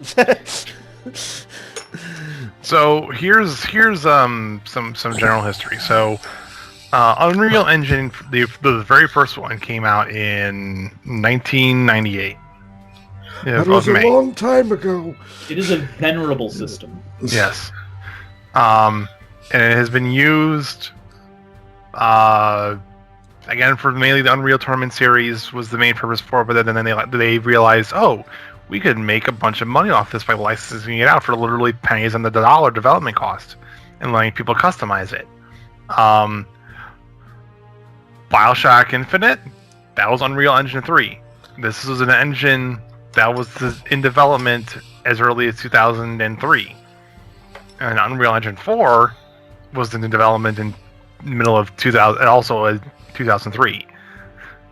D: So here's some general history. So Unreal Engine, the very first one, came out in 1998.
A: That was a long time ago.
C: It is a venerable system.
D: Yes. And it has been used again for mainly the Unreal Tournament series was the main purpose for it, but then they realized, oh, we could make a bunch of money off this by licensing it out for literally pennies on the dollar development cost and letting people customize it. BioShock Infinite, that was Unreal Engine 3. This was an engine that was in development as early as 2003. And Unreal Engine 4 was in development in the middle of 2000, and also 2003.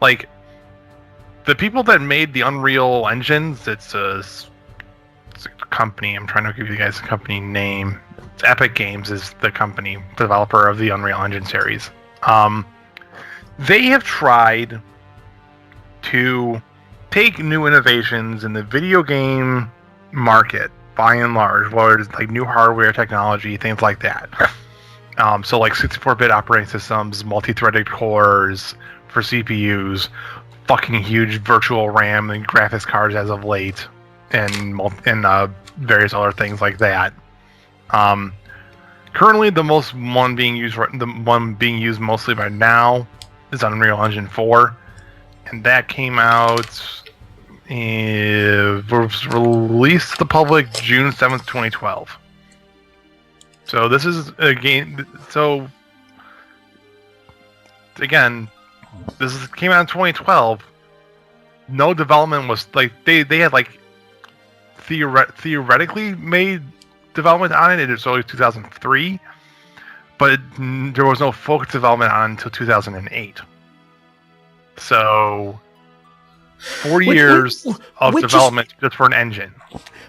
D: Like, the people that made the Unreal engines, it's a company, I'm trying to give you guys a company name. It's Epic Games is the company developer of the Unreal Engine series. They have tried to take new innovations in the video game market, by and large, whether it's like new hardware technology, things like that. So like 64-bit operating systems, multi-threaded cores for CPUs, fucking huge virtual RAM and graphics cards as of late, and various other things like that. Currently, the one being used mostly right now is Unreal Engine 4, and that came out. Was released to the public June 7th, 2012. So this is a game. So again, came out in 2012. No development was like they had like theoretically made development on it. It was only 2003, but there was no focused development on it until 2008. So 40 years of development just for an engine.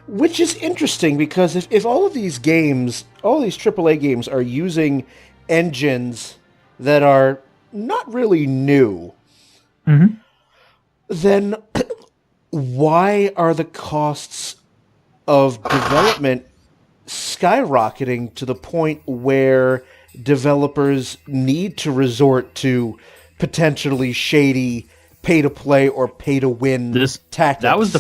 A: Which is interesting, because if all of these games, all these AAA games are using engines that are not really new, then why are the costs of development skyrocketing to the point where developers need to resort to potentially shady pay-to-play or pay-to-win tactics?
C: That was the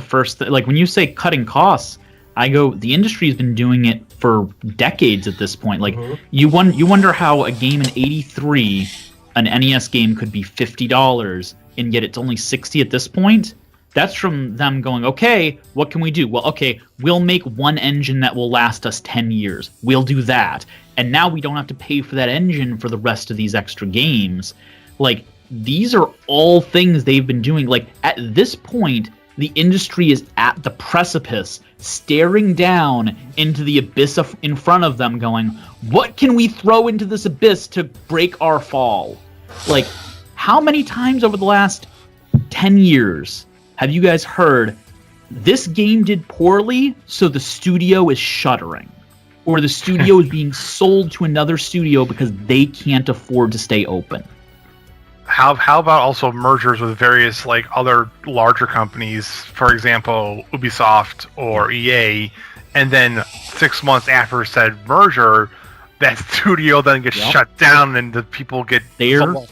C: first like, when you say cutting costs, I go, the industry's been doing it for decades at this point. Like, you wonder how a game in '83, an NES game, could be $50 and yet it's only $60 at this point. That's from them going, okay, what can we do? Well, okay, we'll make one engine that will last us 10 years. We'll do that. And now we don't have to pay for that engine for the rest of these extra games. Like, these are all things they've been doing. Like, at this point, the industry is at the precipice, staring down into the abyss in front of them, going, what can we throw into this abyss to break our fall? Like, how many times over the last 10 years have you guys heard, this game did poorly, so the studio is shuttering? Or the studio is being sold to another studio because they can't afford to stay open?
D: How about also mergers with various like other larger companies, for example, Ubisoft or EA, and then 6 months after said merger, that studio then gets shut down and the people get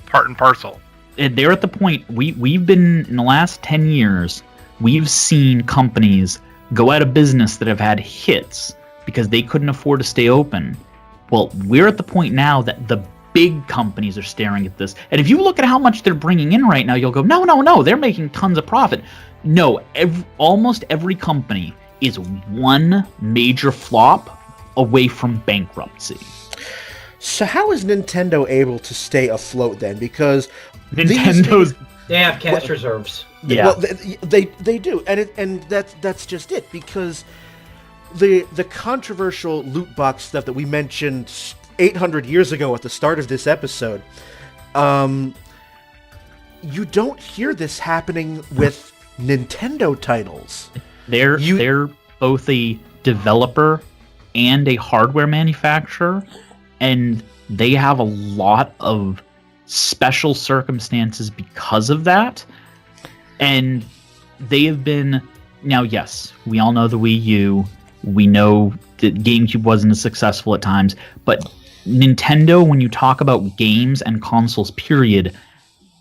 D: part and parcel.
C: They're at the point, we've been, in the last 10 years, we've seen companies go out of business that have had hits because they couldn't afford to stay open. Well, we're at the point now that the big companies are staring at this. And if you look at how much they're bringing in right now, you'll go, no, they're making tons of profit. No, almost every company is one major flop away from bankruptcy.
A: So how is Nintendo able to stay afloat then? Because
B: they have cash reserves.
C: Yeah,
A: well, they do, and that's just it. Because the controversial loot box stuff that we mentioned 800 years ago at the start of this episode, you don't hear this happening with Nintendo titles.
C: They're both a developer and a hardware manufacturer, and they have a lot of special circumstances because of that. And they have been... Now, yes, we all know the Wii U. We know that GameCube wasn't as successful at times, but Nintendo, when you talk about games and consoles, period,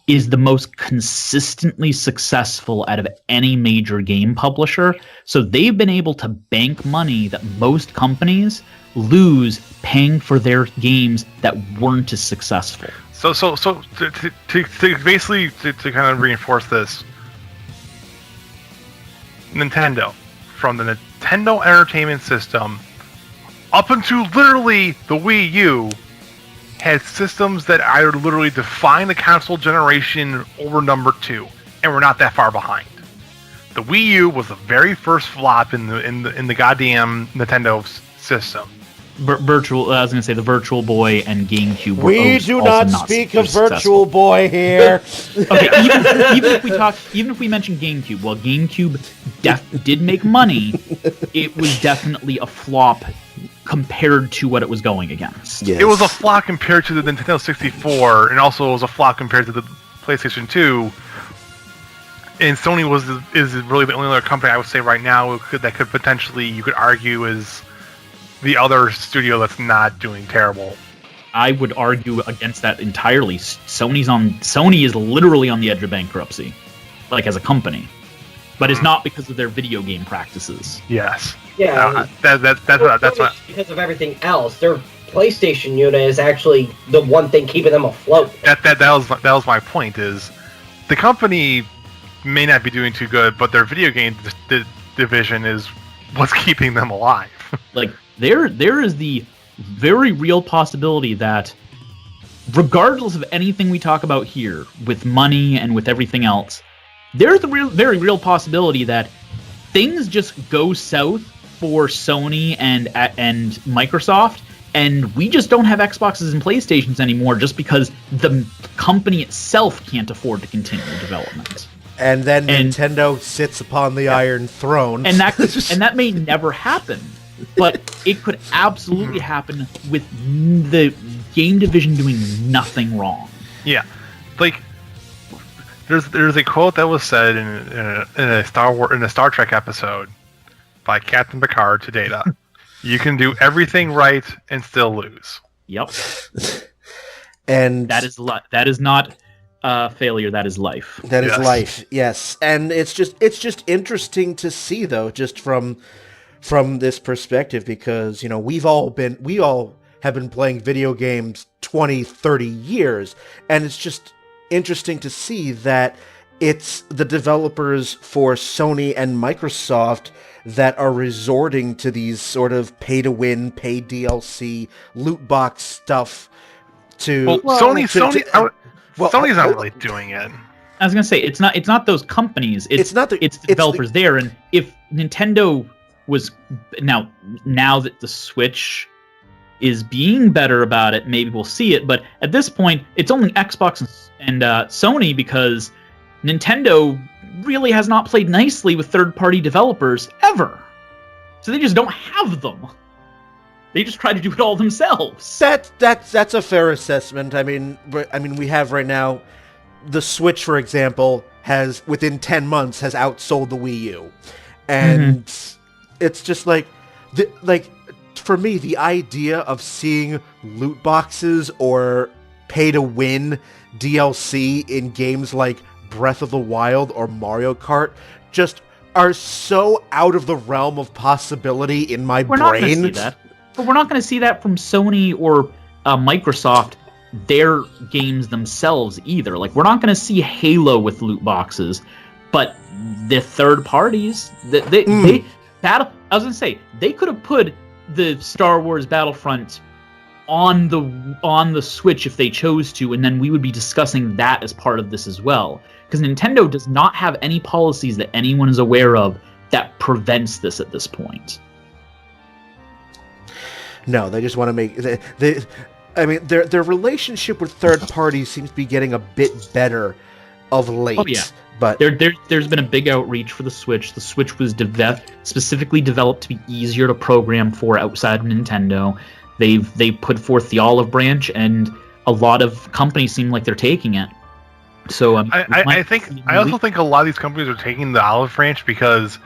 C: is the most consistently successful out of any major game publisher. So they've been able to bank money that most companies lose paying for their games that weren't as successful.
D: So to basically kind of reinforce this, Nintendo, from the Nintendo Entertainment System up until literally the Wii U, had systems that either literally define the console generation over number 2, and we're not that far behind. The Wii U was the very first flop in the goddamn Nintendo system.
C: I was going to say the Virtual Boy and GameCube were
A: We do not speak of Virtual Boy here.
C: Okay, even if we mention GameCube, well, GameCube did make money. It was definitely a flop compared to what it was going against.
A: Yes.
D: It was a flop compared to the Nintendo 64, and also it was a flop compared to the PlayStation 2. And Sony is really the only other company I would say right now that could potentially, you could argue, is the other studio that's not doing terrible.
C: I would argue against that entirely. Sony is literally on the edge of bankruptcy, like as a company, but it's not because of their video game practices.
D: Yes.
B: Yeah.
D: That's what.
B: Because of everything else, their PlayStation unit is actually the one thing keeping them afloat.
D: That was my point. Is the company may not be doing too good, but their video game division is what's keeping them alive.
C: Like there is the very real possibility that, regardless of anything we talk about here with money and with everything else, there's the very real possibility that things just go south for Sony and Microsoft, and we just don't have Xboxes and PlayStations anymore just because the company itself can't afford to continue development.
A: And then Nintendo sits upon the Iron Throne.
C: And that may never happen, but it could absolutely happen with the game division doing nothing wrong.
D: Yeah, like there's a quote that was said in a Star Trek episode by Captain Picard to Data. You can do everything right and still lose.
C: Yep.
A: And
C: that is not failure. That is life.
A: That is life. Yes, and it's just interesting to see, though, just from this perspective, because we all have been playing video games 20, 30 years, and it's just interesting to see that it's the developers for Sony and Microsoft that are resorting to these sort of pay-to-win, pay DLC, loot box stuff to...
D: Sony's not really doing it.
C: I was gonna say it's not those companies. It's the developers there. And if Nintendo was now that the Switch is being better about it, maybe we'll see it. But at this point, it's only Xbox and Sony, because Nintendo really has not played nicely with third-party developers ever. So they just don't have them. They just try to do it all themselves.
A: That's a fair assessment. I mean, we have right now the Switch, for example, has within 10 months has outsold the Wii U, and it's just like for me, the idea of seeing loot boxes or pay to win DLC in games like Breath of the Wild or Mario Kart just are so out of the realm of possibility in my
C: We're not going to
A: brain.
C: see that. But we're not going to see that from Sony or Microsoft, their games themselves either. Like, we're not going to see Halo with loot boxes, but the third parties, I was going to say, they could have put the Star Wars Battlefront on the Switch if they chose to, and then we would be discussing that as part of this as well. Because Nintendo does not have any policies that anyone is aware of that prevents this at this point.
A: No, they just want to make... their relationship with third parties seems to be getting a bit better of late.
C: Oh, yeah.
A: But
C: there's been a big outreach for the Switch. The Switch was specifically developed to be easier to program for outside of Nintendo. They put forth the olive branch, and a lot of companies seem like they're taking it. So
D: I also think a lot of these companies are taking the olive branch because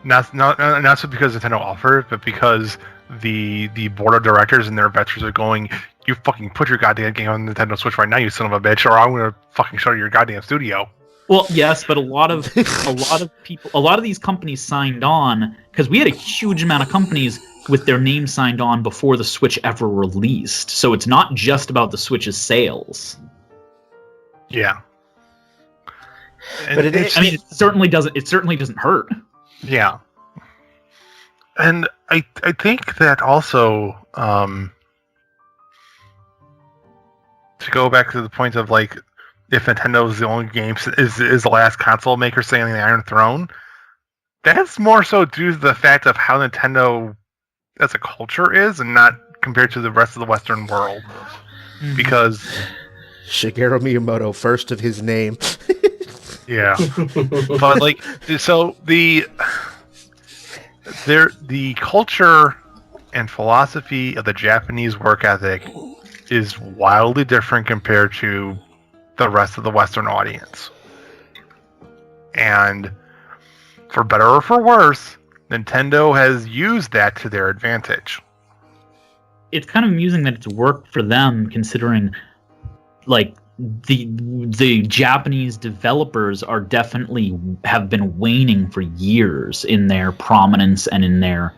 D: not just because Nintendo offered it, but because the board of directors and their investors are going, you fucking put your goddamn game on Nintendo Switch right now, you son of a bitch, or I'm gonna fucking shut your goddamn studio.
C: Well, yes, but a lot of these companies signed on because we had a huge amount of companies with their names signed on before the Switch ever released. So it's not just about the Switch's sales.
D: Yeah.
A: But
C: it certainly doesn't hurt.
D: Yeah. And I think that also to go back to the point of like, if Nintendo is the only game is the last console maker staying on the Iron Throne, that's more so due to the fact of how Nintendo as a culture is, and not compared to the rest of the Western world. Mm-hmm. Because
A: Shigeru Miyamoto, first of his name.
D: Yeah, but like, so the culture and philosophy of the Japanese work ethic is wildly different compared to the rest of the Western audience. And for better or for worse, Nintendo has used that to their advantage.
C: It's kind of amusing that it's worked for them, considering like the Japanese developers are definitely have been waning for years in their prominence and in their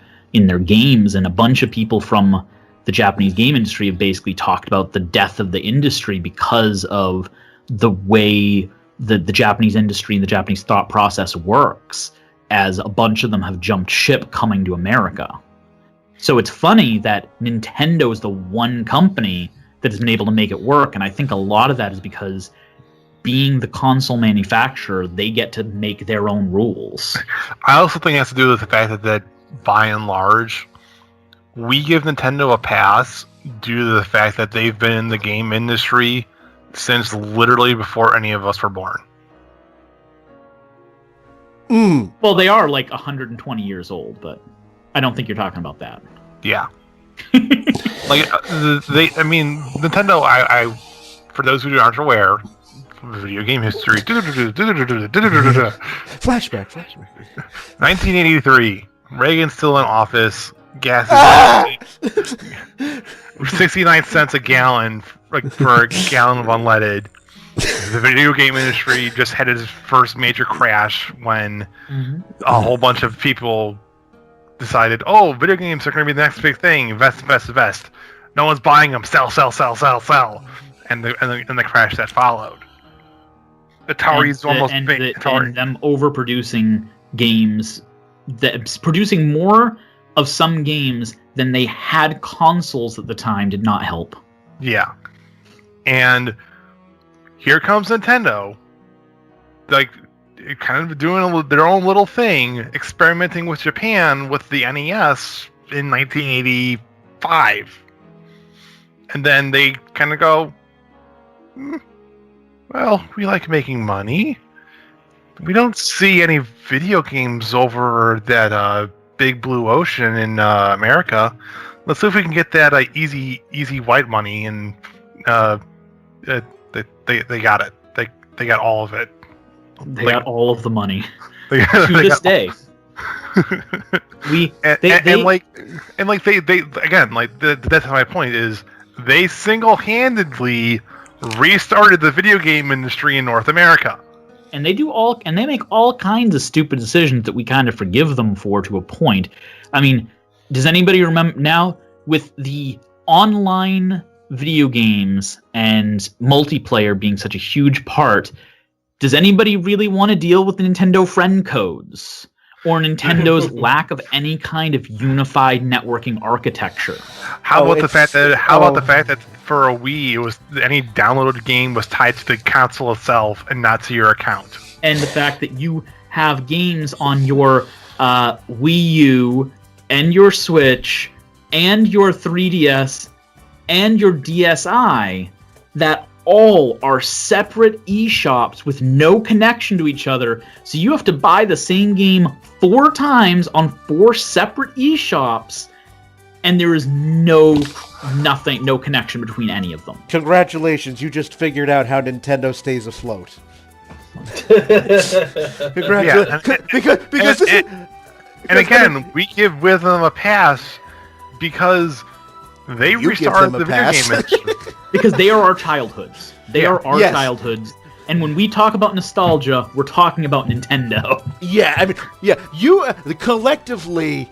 C: games, and a bunch of people from the Japanese game industry have basically talked about the death of the industry because of the way the Japanese industry and the Japanese thought process works, as a bunch of them have jumped ship coming to America. So it's funny that Nintendo is the one company that has been able to make it work, and I think a lot of that is because being the console manufacturer, they get to make their own rules.
D: I also think it has to do with the fact that by and large, we give Nintendo a pass due to the fact that they've been in the game industry since literally before any of us were born.
C: Well, they are like 120 years old, but I don't think you're talking about that.
D: Yeah. Like, Nintendo, I for those who aren't aware, video game history.
A: Flashback.
D: 1983. Reagan's still in office. Gas is 69 cents a gallon for a gallon of unleaded. The video game industry just had its first major crash when a whole bunch of people decided, oh, video games are going to be the next big thing. Invest. No one's buying them. Sell. And the crash that followed. Atari's almost big.
C: And them overproducing games, producing more of some games than they had consoles at the time did not help.
D: Yeah. And here comes Nintendo, like, kind of doing their own little thing, experimenting with Japan with the NES in 1985. And then they kind of go, well, we like making money. We don't see any video games over that big blue ocean in America. Let's see if we can get that easy white money, and they got it. They got all of it.
C: They got all of the money.
D: To
C: this day.
D: That's my point is they single-handedly restarted the video game industry in North America.
C: And they make all kinds of stupid decisions that we kind of forgive them for to a point. I mean, does anybody remember now with the online video games and multiplayer being such a huge part, does anybody really want to deal with the Nintendo friend codes or Nintendo's lack of any kind of unified networking architecture?
D: How about the fact that for a Wii, it was any downloaded game was tied to the console itself and not to your account?
C: And the fact that you have games on your Wii U and your Switch and your 3DS and your DSi that all are separate eShops with no connection to each other. So you have to buy the same game 4 times on 4 separate eShops, and there is no connection between any of them.
A: Congratulations, you just figured out how Nintendo stays afloat.
D: We give with them a pass because they restarted the video game industry.
C: Because they are our childhoods. They are our childhoods. And when we talk about nostalgia, we're talking about Nintendo.
A: Yeah, I mean, collectively,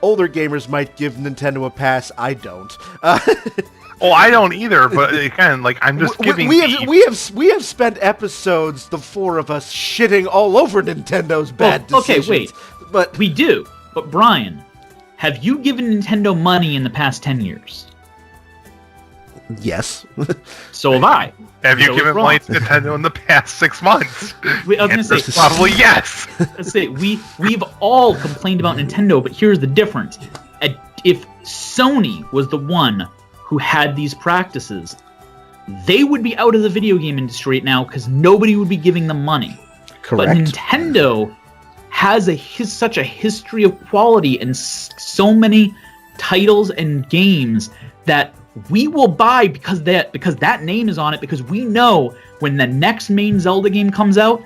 A: older gamers might give Nintendo a pass. I don't.
D: Oh, I don't either. But again, I'm just giving.
A: We have spent episodes, the 4 of us, shitting all over Nintendo's bad decisions.
C: Okay, wait.
A: But
C: we do. But Brian, have you given Nintendo money in the past 10 years?
A: Yes.
C: So have I.
D: Have you given money to Nintendo in the past 6 months?
C: I was going to say
D: probably yes.
C: Let's say we've all complained about Nintendo, but here's the difference: if Sony was the one who had these practices, they would be out of the video game industry right now because nobody would be giving them money.
A: Correct.
C: But Nintendo has such a history of quality and so many titles and games that we will buy because that name is on it, because we know when the next main Zelda game comes out,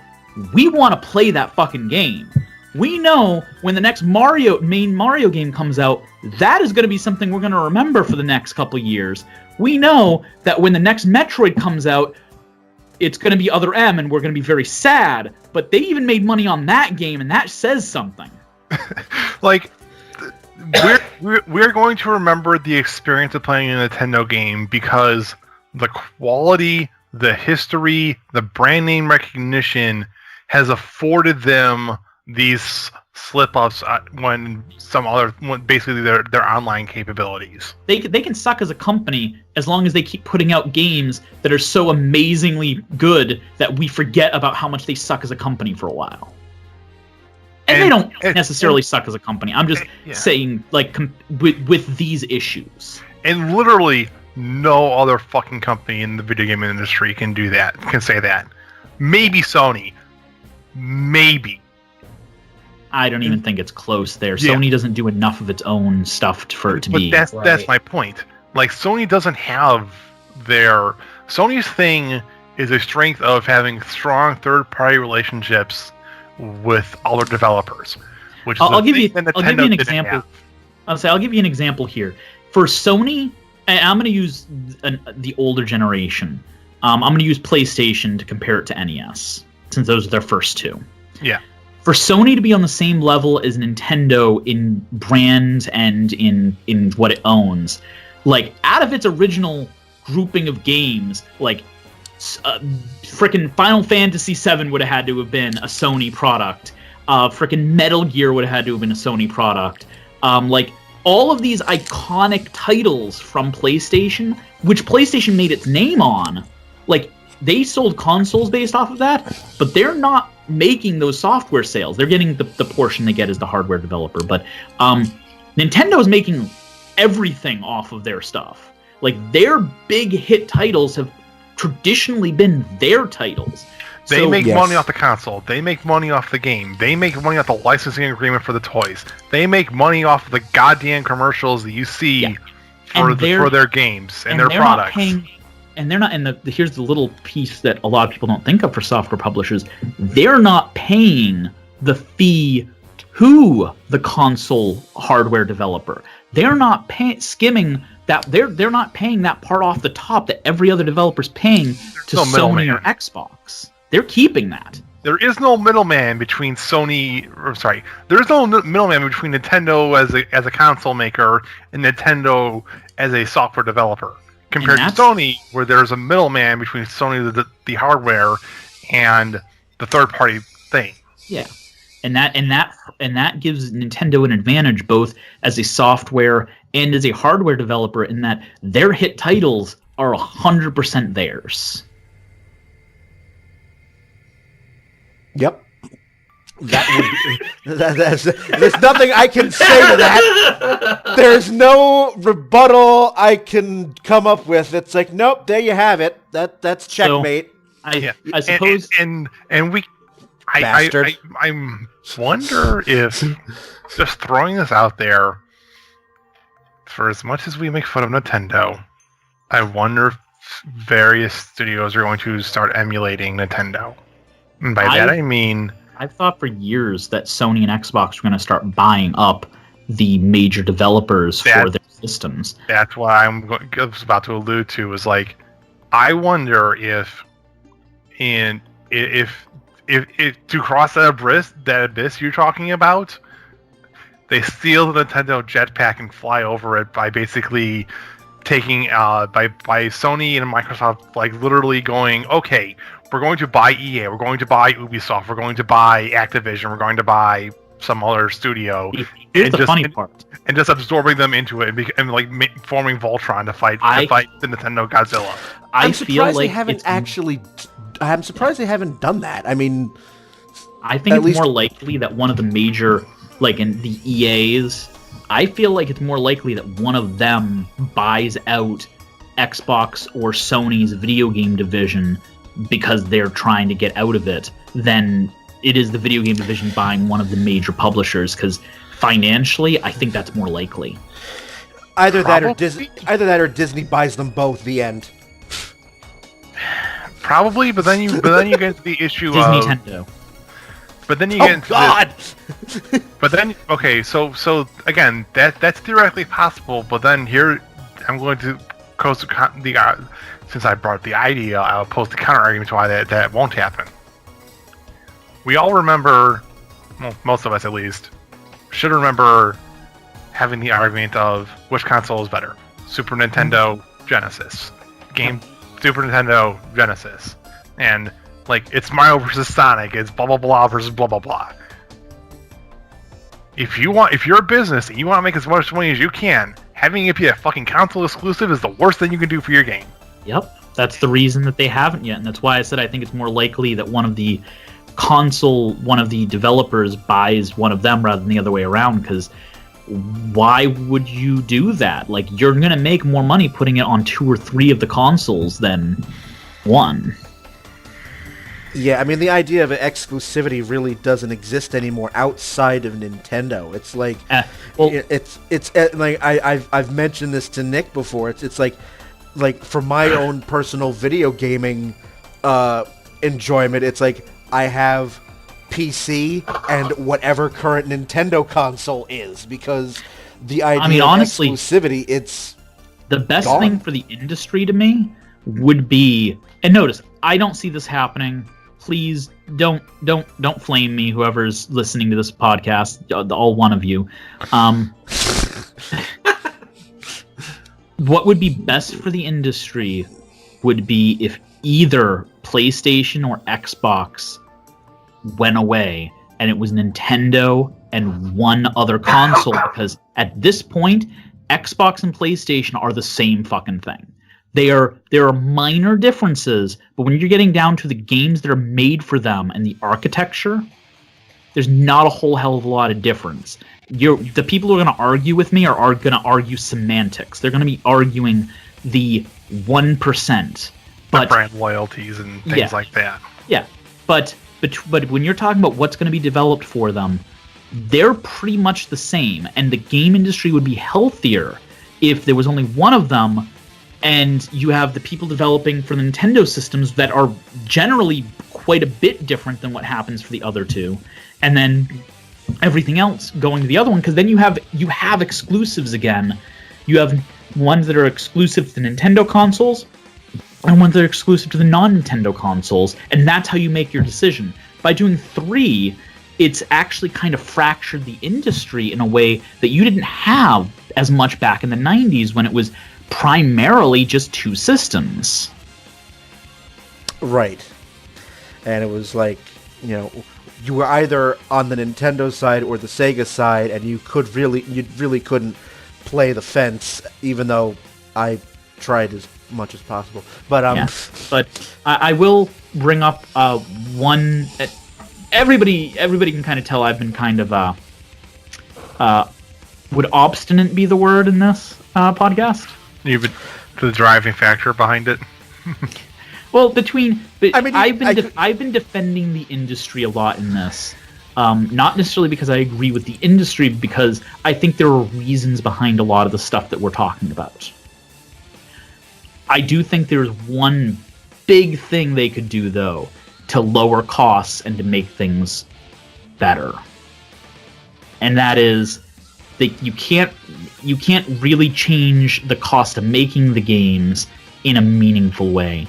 C: we want to play that fucking game. We know when the next main Mario game comes out, that is going to be something we're going to remember for the next couple years. We know that when the next Metroid comes out, it's going to be Other M, and we're going to be very sad. But they even made money on that game, and that says something.
D: We're going to remember the experience of playing a Nintendo game because the quality, the history, the brand name recognition has afforded them these slip-ups when basically their online capabilities.
C: They can suck as a company as long as they keep putting out games that are so amazingly good that we forget about how much they suck as a company for a while. And they don't necessarily suck as a company. I'm just saying, with these issues.
D: And literally, no other fucking company in the video game industry can do that. Can say that. Maybe Sony. Maybe.
C: I don't even think it's close there. Yeah. Sony doesn't do enough of its own stuff for it to be.
D: But that's my point. Sony doesn't have their... Sony's thing is a strength of having strong third-party relationships with other developers, which
C: I'll give you an example. I'll give you an example here. For Sony, I'm going to use the older generation. I'm going to use PlayStation to compare it to NES, since those are their first 2.
D: Yeah.
C: For Sony to be on the same level as Nintendo in brand and in what it owns, out of its original grouping of games, frickin' Final Fantasy VII would have had to have been a Sony product. Frickin' Metal Gear would have had to have been a Sony product. All of these iconic titles from PlayStation, which PlayStation made its name on, they sold consoles based off of that, but they're not making those software sales. They're getting the portion they get as the hardware developer. But Nintendo's making everything off of their stuff. Their big hit titles have traditionally been their titles.
D: They make money off the console. They make money off the game. They make money off the licensing agreement for the toys. They make money off of the goddamn commercials that you see for their games and their products. Here's the little piece that a lot of people don't think of for software publishers. They're not paying the fee to the console hardware developer. They're not skimming that. They're not paying that part off the top that every other developer's paying to Sony or Xbox.
C: they're keeping that.
D: There is no middleman between Sony. Or sorry, there is no middleman between Nintendo as a console maker and Nintendo as a software developer. Compared to Sony, where there's a middleman between Sony, the hardware, and the third party thing.
C: Yeah, and that gives Nintendo an advantage both as a software and as a hardware developer in that their hit titles are 100% theirs.
A: Yep. That would be, there's nothing I can say to that. There's no rebuttal I can come up with. It's like, nope, there you have it. That's checkmate.
C: So, I suppose
D: and we I wonder if just throwing this out there, for as much as we make fun of Nintendo, I wonder if various studios are going to start emulating Nintendo. And by that I mean,
C: I've thought for years that Sony and Xbox were going to start buying up the major developers for their systems.
D: That's what I was about to allude to. Is like, I wonder if to cross that abyss you're talking about, they steal the Nintendo jetpack and fly over it by basically taking by Sony and Microsoft, like literally going, okay, we're going to buy EA, we're going to buy Ubisoft, we're going to buy Activision, we're going to buy some other studio.
C: Here's the funny part.
D: And just absorbing them into it and like forming Voltron to fight the Nintendo Godzilla.
A: I'm surprised they haven't done that. I mean,
C: I think it's more likely that one of the major, like in the EAs, I feel like it's more likely that one of them buys out Xbox or Sony's video game division because they're trying to get out of it than it is the video game division buying one of the major publishers, because financially, I think that's more likely.
A: Either that or Disney buys them both. The end.
D: Probably, but then you get into the issue
C: Disney
D: of
C: Nintendo.
D: But then you get into
A: God.
D: But then so again, that's theoretically possible. But then here, I'm going to pose since I brought the idea, I'll pose the counter argument to why that won't happen. We all remember, well, most of us at least, should remember having the argument of which console is better: Super Nintendo, Genesis, Super Nintendo, Genesis, and like it's Mario versus Sonic, it's blah blah blah versus blah blah blah. If you're a business and you want to make as much money as you can, having it be a fucking console exclusive is the worst thing you can do for your game.
C: Yep, that's the reason that they haven't yet, and that's why I said I think it's more likely that one of the developers buys one of them rather than the other way around, because why would you do that? Like, you're going to make more money putting it on 2 or 3 of the consoles than one.
A: Yeah, I mean, the idea of exclusivity really doesn't exist anymore outside of Nintendo. It's like, it's like I've mentioned this to Nick before. It's like for my own personal video gaming enjoyment, it's like I have PC and whatever current Nintendo console is, because the idea of
C: honestly,
A: exclusivity, it's
C: the best
A: gone.
C: thing for the industry to me would be, and notice, I don't see this happening. Please don't flame me, whoever's listening to this podcast, all one of you. What would be best for the industry would be if either PlayStation or Xbox went away and it was Nintendo and one other console, because at this point, Xbox and PlayStation are the same fucking thing. There are minor differences, but when you're getting down to the games that are made for them and the architecture, there's not a whole hell of a lot of difference. The people who are going to argue with me are going to argue semantics. They're going to be arguing the 1%. But
D: brand loyalties and things like that.
C: Yeah, but when you're talking about what's going to be developed for them, they're pretty much the same. And the game industry would be healthier if there was only one of them, and you have the people developing for the Nintendo systems that are generally quite a bit different than what happens for the other two, and then everything else going to the other one, because then you have exclusives again. You have ones that are exclusive to Nintendo consoles, and ones that are exclusive to the non-Nintendo consoles, and that's how you make your decision. By doing 3, it's actually kind of fractured the industry in a way that you didn't have as much back in the 90s when it was primarily just 2 systems.
A: Right. And it was like, you were either on the Nintendo side or the Sega side, and you really couldn't play the fence, even though I tried as much as possible. But
C: but I will bring up one. Everybody can kind of tell I've been kind of would obstinate be the word in this podcast?
D: You've been the driving factor behind it.
C: Well, I've been defending the industry a lot in this. Not necessarily because I agree with the industry, because I think there are reasons behind a lot of the stuff that we're talking about. I do think there's one big thing they could do, though, to lower costs and to make things better. And that is that you can't really change the cost of making the games in a meaningful way.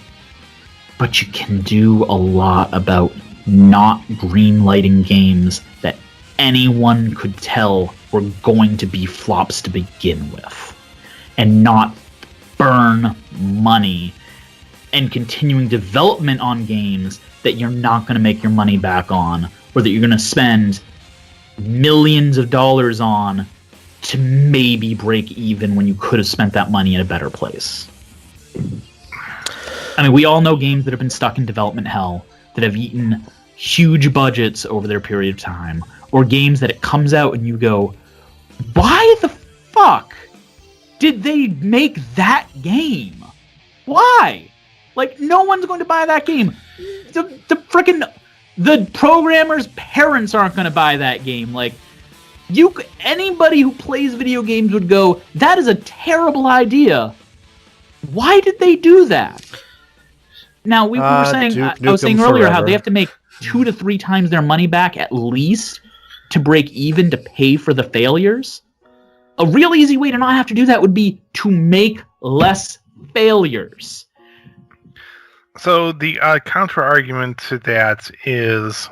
C: But you can do a lot about not greenlighting games that anyone could tell were going to be flops to begin with. And not burn money and continuing development on games that you're not going to make your money back on, or that you're going to spend millions of dollars on to maybe break even when you could have spent that money in a better place. I mean, we all know games that have been stuck in development hell, that have eaten huge budgets over their period of time, or games that it comes out and you go, why the fuck did they make that game? Why? Like, no one's going to buy that game. The programmers' parents aren't going to buy that game. Like, anybody who plays video games would go, that is a terrible idea. Why did they do that? Now, we were saying, I was saying earlier how they have to make 2 to 3 times their money back at least to break even to pay for the failures. A real easy way to not have to do that would be to make less failures.
D: So the counter argument to that is,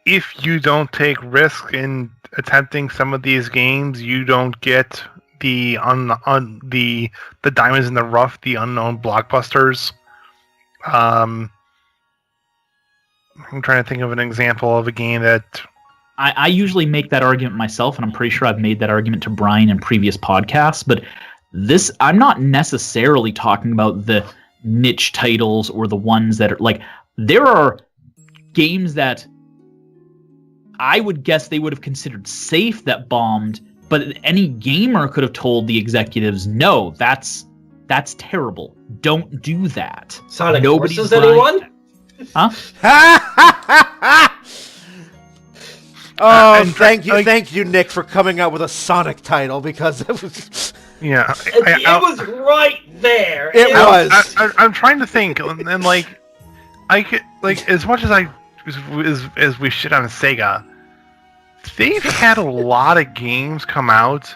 D: if you don't take risk in attempting some of these games, you don't get the diamonds in the rough, the unknown blockbusters. I'm trying to think of an example of a game that
C: I usually make that argument myself, and I'm pretty sure I've made that argument to Brian in previous podcasts, but I'm not necessarily talking about the niche titles or the ones that are like, there are games that I would guess they would have considered safe that bombed, but any gamer could have told the executives, no, that's terrible. Don't do that.
B: Sonic Forces, anyone?
C: Huh?
A: Oh, thank you, Nick, for coming out with a Sonic title, because it was...
D: Yeah.
B: It was right there.
A: It was.
D: I'm trying to think, and like, I could, like, as much as as we shit on Sega, they've had a lot of games come out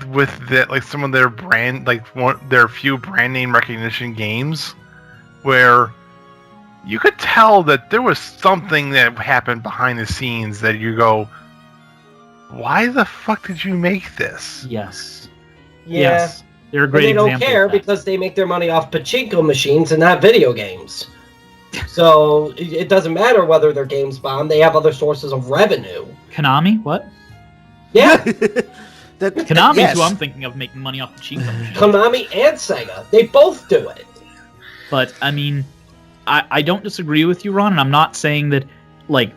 D: with that, like some of their brand, like their few brand name recognition games, where you could tell that there was something that happened behind the scenes that you go, why the fuck did you make this?
C: Yes.
B: Yeah.
C: Yes. They're a great
B: example. They
C: example.
B: don't care because they make their money off pachinko machines and not video games. So it doesn't matter whether their games bomb. They have other sources of revenue.
C: Konami? What?
B: Yeah.
C: Konami's
A: yes.
C: who I'm thinking of making money off the cheap machines.
B: Konami and Sega. They both do it.
C: But, I mean, I don't disagree with you, Ron, and I'm not saying that, like,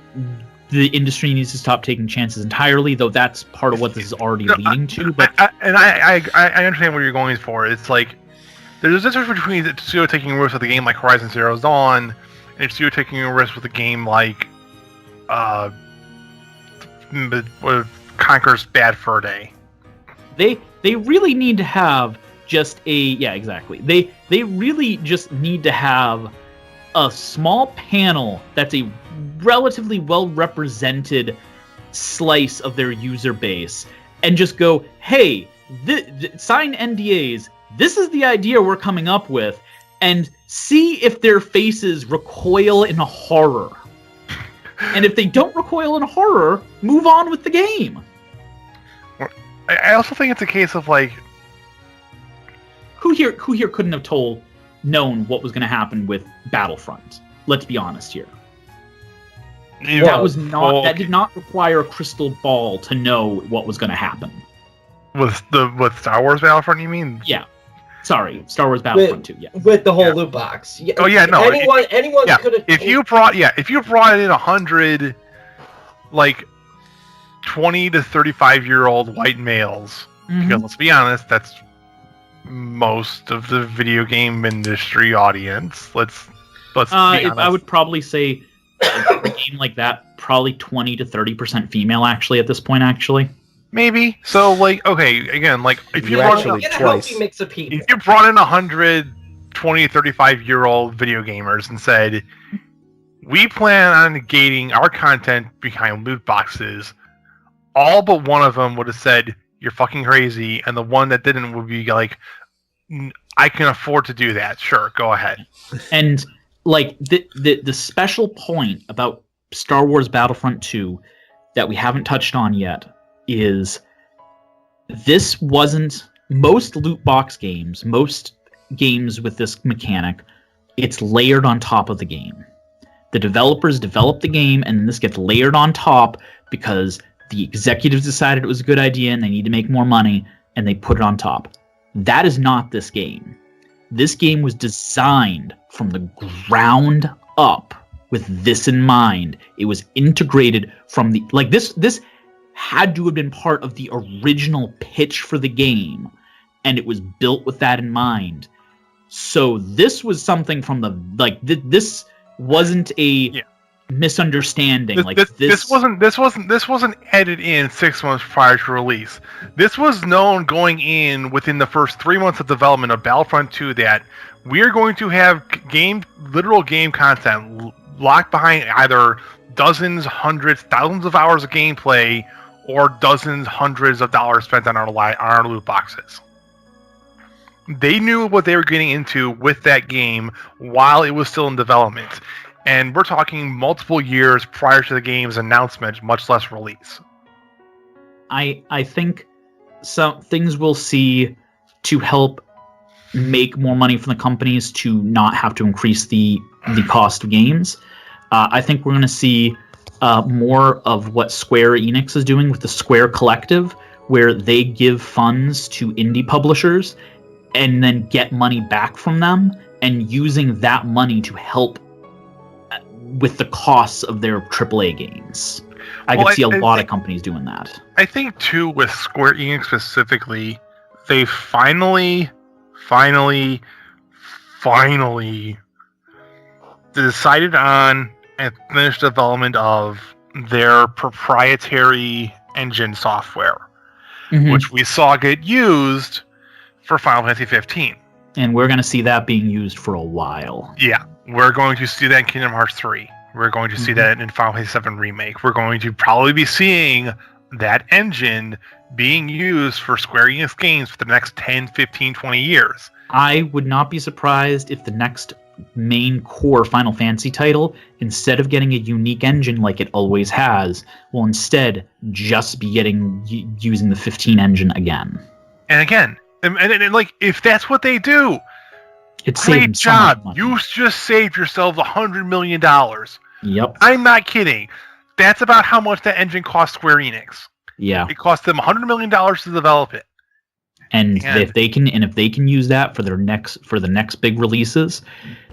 C: the industry needs to stop taking chances entirely, though that's part of what this is already leading to. But
D: I understand what you're going for. It's like, there's a difference between the studio taking a risk with a game like Horizon Zero Dawn and a studio taking a risk with a game like Conker's Bad Fur Day.
C: They really need to have just exactly. They really just need to have a small panel that's a relatively well-represented slice of their user base and just go, hey, sign NDAs. This is the idea we're coming up with. and see if their faces recoil in horror. And if they don't recoil in horror, move on with the game.
D: I also think it's a case of like,
C: who here couldn't have known what was going to happen with Battlefront? Let's be honest here. That did not require a crystal ball to know what was going to happen.
D: With Star Wars Battlefront, you mean?
C: Yeah. Sorry, Star Wars Battlefront 2. Yeah.
B: With the whole loot box.
D: Oh yeah, no.
B: Anyone could have.
D: If you brought in 100, like 20 to 35-year-old white males, because let's be honest, that's most of the video game industry audience. Let's be honest.
C: I would probably say a game like that, probably 20 to 30% female. Actually, at this point,
D: maybe. So, like, okay, again, like if you brought in
B: a healthy mix of people.
D: If you brought in 100 20 to 35-year-old video gamers and said, we plan on gating our content behind loot boxes, all but one of them would have said, you're fucking crazy, and the one that didn't would be like, I can afford to do that. Sure, go ahead.
C: And like the special point about Star Wars Battlefront 2 that we haven't touched on yet is this wasn't most loot box games, most games with this mechanic, it's layered on top of the game. The developers developed the game, and this gets layered on top because the executives decided it was a good idea and they need to make more money, and they put it on top. That is not this game. This game was designed from the ground up with this in mind. It was integrated from the... Like, this had to have been part of the original pitch for the game, and it was built with that in mind. So this was something from the... Like, this wasn't a misunderstanding. This wasn't added in 6 months prior to release. This was known going in within the first 3 months of development of Battlefront 2 that we're going to have literal game content locked behind either dozens, hundreds, thousands of hours of gameplay, or dozens, hundreds of dollars spent on our loot boxes. They knew what they were getting into with that game while it was still in development. And we're talking multiple years prior to the game's announcement, much less release. I think some things we'll see to help make more money from the companies to not have to increase the cost of games. I think we're going to see more of what Square Enix is doing with the Square Collective, where they give funds to indie publishers and then get money back from them, and using that money to help with the costs of their AAA games. I could see a lot of companies doing that. I
D: think, too, with Square Enix specifically, they finally decided on and finished development of their proprietary engine software, which we saw get used for Final Fantasy 15.
C: And we're going to see that being used for a while.
D: Yeah. We're going to see that in Kingdom Hearts 3. We're going to see that in Final Fantasy 7 Remake. We're going to probably be seeing that engine being used for Square Enix games for the next 10, 15, 20 years.
C: I would not be surprised if the next main core Final Fantasy title, instead of getting a unique engine like it always has, will instead just be using the 15 engine again.
D: And again, and like, if that's what they do,
C: it's
D: great job. You just saved yourselves $100 million.
C: Yep.
D: I'm not kidding. That's about how much that engine cost Square Enix.
C: Yeah.
D: It cost them $100 million to develop it.
C: And if they can use that for the next big releases,